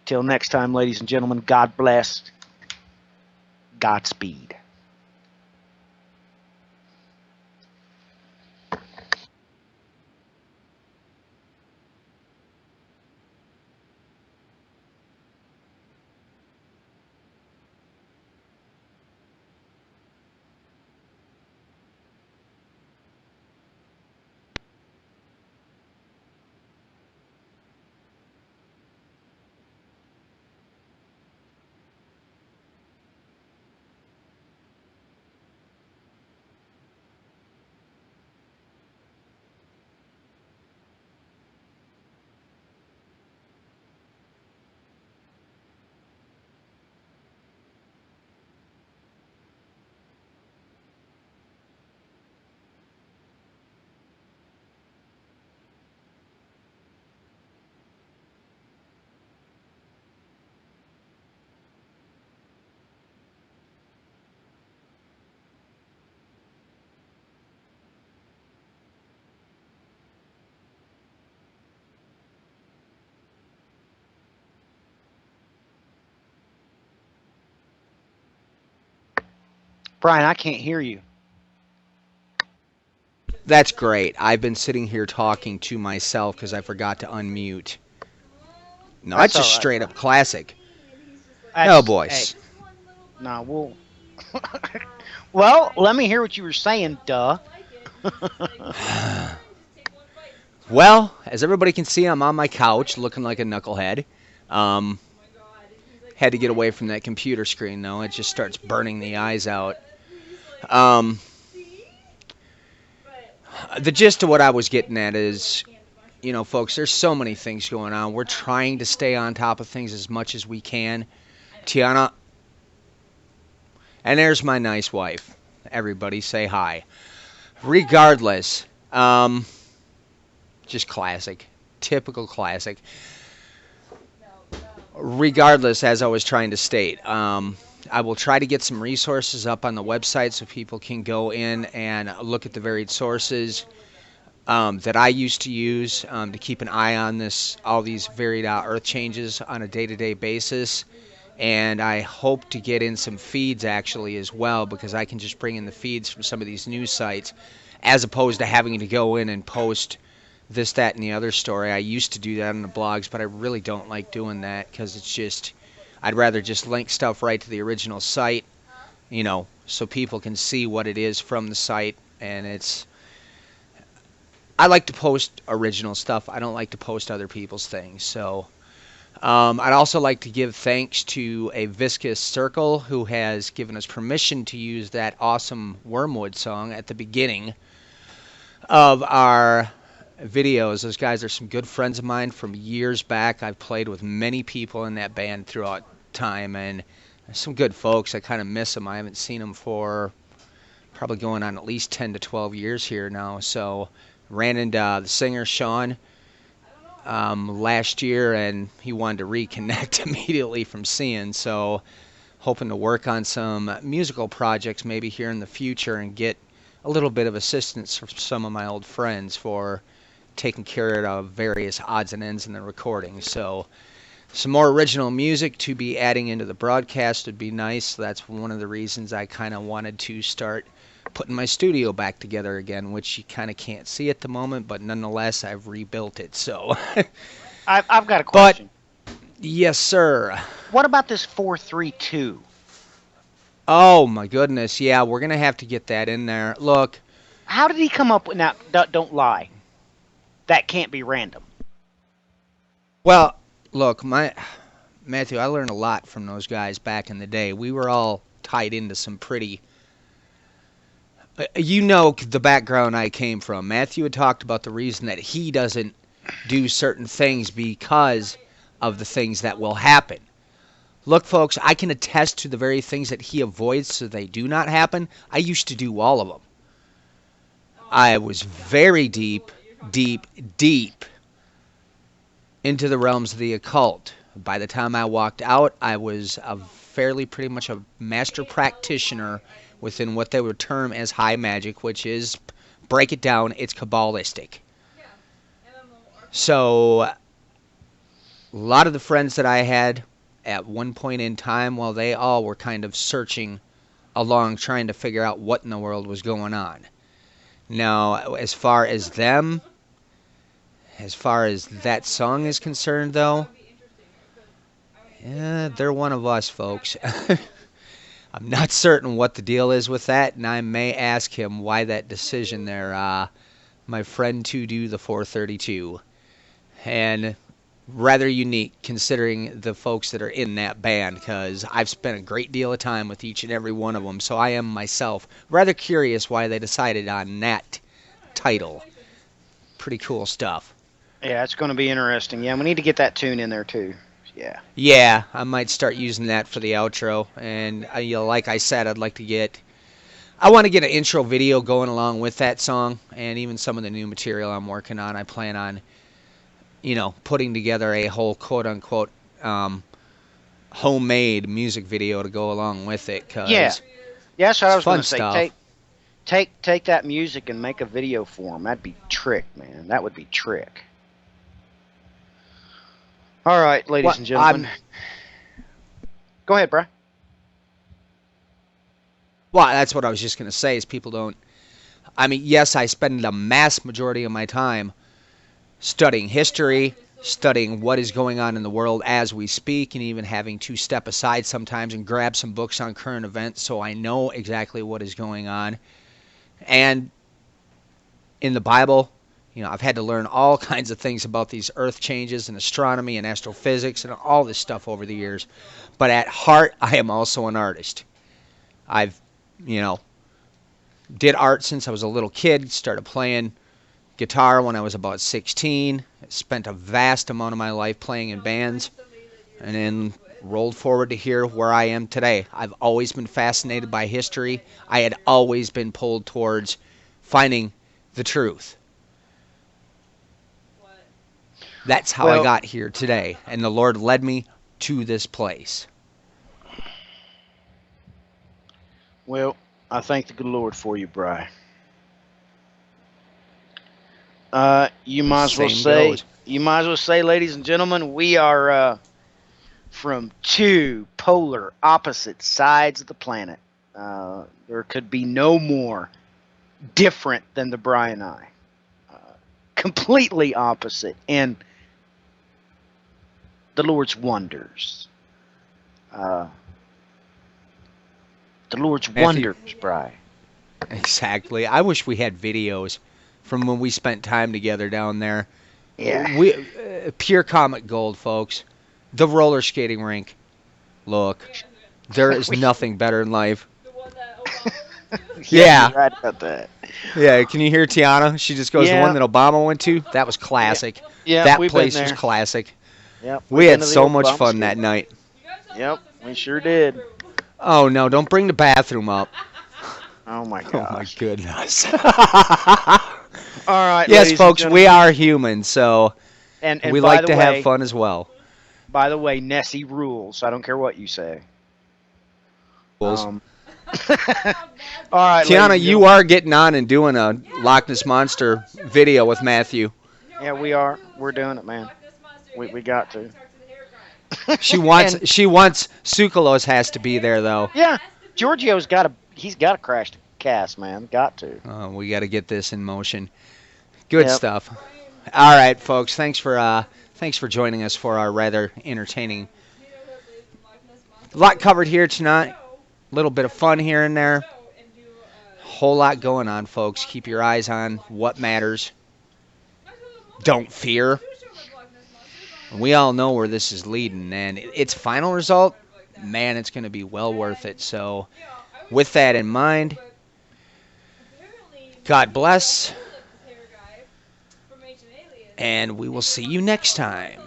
Till next time, ladies and gentlemen, God bless. Godspeed. Brian, I can't hear you. That's great. I've been sitting here talking to myself because I forgot to unmute. No, that's just straight up classic. Oh, boys. Hey, we'll... Well, let me hear what you were saying, duh. Well, as everybody can see, I'm on my couch looking like a knucklehead. Had to get away from that computer screen, though. It just starts burning the eyes out. The gist of what I was getting at is, folks, there's so many things going on. We're trying to stay on top of things as much as we can. Tiana, and there's my nice wife. Everybody say hi. Regardless, just classic. Typical classic. Regardless, as I was trying to state, I will try to get some resources up on the website so people can go in and look at the varied sources that I used to use to keep an eye on all these varied earth changes on a day-to-day basis. And I hope to get in some feeds actually as well, because I can just bring in the feeds from some of these news sites as opposed to having to go in and post this, that, and the other story. I used to do that on the blogs, but I really don't like doing that because it's just, I'd rather just link stuff right to the original site, so people can see what it is from the site. And I like to post original stuff. I don't like to post other people's things. So I'd also like to give thanks to a Viscous Circle who has given us permission to use that awesome Wormwood song at the beginning of our videos. Those guys are some good friends of mine from years back. I've played with many people in that band throughout time, and some good folks. I kind of miss them. I haven't seen them for probably going on at least 10 to 12 years here now. So ran into the singer Sean last year, and he wanted to reconnect immediately from seeing. So hoping to work on some musical projects maybe here in the future and get a little bit of assistance from some of my old friends for taking care of various odds and ends in the recording. So some more original music to be adding into the broadcast would be nice. That's one of the reasons I kind of wanted to start putting my studio back together again, which you kind of can't see at the moment, but nonetheless, I've rebuilt it. So, I've got a question. Yes, sir. What about this 432? Oh my goodness, yeah, we're gonna have to get that in there. Look, How did he come up with now? Don't lie. That can't be random. well, look, Matthew, I learned a lot from those guys back in the day. We were all tied into some pretty. The background I came from. Matthew had talked about the reason that he doesn't do certain things because of the things that will happen. Look, folks, I can attest to the very things that he avoids so they do not happen. I used to do all of them. I was very deep into the realms of the occult. By the time I walked out, I was pretty much a master practitioner within what they would term as high magic, which is, break it down, it's Kabbalistic. So, a lot of the friends that I had at one point in time, well, they all were kind of searching along, trying to figure out what in the world was going on. Now, as far as that song is concerned, though, yeah, they're one of us, folks. I'm not certain what the deal is with that, and I may ask him why that decision there, my friend, to do the 432. And rather unique considering the folks that are in that band, because I've spent a great deal of time with each and every one of them, so I am myself rather curious why they decided on that title. Pretty cool stuff. Yeah, it's going to be interesting. Yeah, we need to get that tune in there too. Yeah. Yeah, I might start using that for the outro. And like I said, I want to get an intro video going along with that song, and even some of the new material I'm working on. I plan on, putting together a whole quote-unquote homemade music video to go along with it. Yeah, that's what I was going to fun say. stuff. Take that music and make a video for him. That'd be trick, man. That would be trick. All right, ladies and gentlemen. Go ahead, bro. Well, that's what I was just going to say, is people don't. I mean, yes, I spend the mass majority of my time studying history, studying what is going on in the world as we speak, and even having to step aside sometimes and grab some books on current events so I know exactly what is going on. And in the Bible, I've had to learn all kinds of things about these earth changes and astronomy and astrophysics and all this stuff over the years. But at heart, I am also an artist. I've, did art since I was a little kid, started playing guitar when I was about 16, spent a vast amount of my life playing in bands, and then rolled forward to here where I am today. I've always been fascinated by history. I had always been pulled towards finding the truth. That's how I got here today, and the Lord led me to this place. Well, I thank the good Lord for you, Bry. You might as well Same say, goes. ladies and gentlemen, we are from two polar opposite sides of the planet. There could be no more different than the Bry and I. Completely opposite, and the Lord's wonders. The Lord's Matthew. wonders, Bry. Exactly. I wish we had videos from when we spent time together down there. Yeah. We pure comic gold, folks. The roller skating rink. Look, there is nothing better in life. Yeah. You're right about that. Yeah, can you hear Tiana? She just goes, the Yeah. one that Obama went to? That was classic. Yeah, That we've place been was there. classic. Yep, We we've had been to the so old much Obama fun School. that night. Yep, we sure did. Oh, no, don't bring the bathroom up. Oh my Oh, my gosh. goodness. All right. Yes, ladies and folks, we gentlemen. are human, so And we by like the to way, have fun as well. By the way, Nessie rules. I don't care what you say. Bulls. All right, Tiana, ladies and you are getting on and doing a Loch Ness Monster video with Matthew. gentlemen. Yeah, we are. We're doing it, man. We got to. She wants And- Sukalos has to be there though. Yeah, Giorgio's got to. He's got to crash the cast, man. Got to. We got to get this in motion. Good Yep. stuff. All right, folks. Thanks for joining us for our rather entertaining. A lot covered here tonight. A little bit of fun here and there. Whole lot going on, folks. Keep your eyes on what matters. Don't fear. We all know where this is leading, and its final result, man, it's going to be well worth it. So, with that in mind, God bless, and we will see you next time.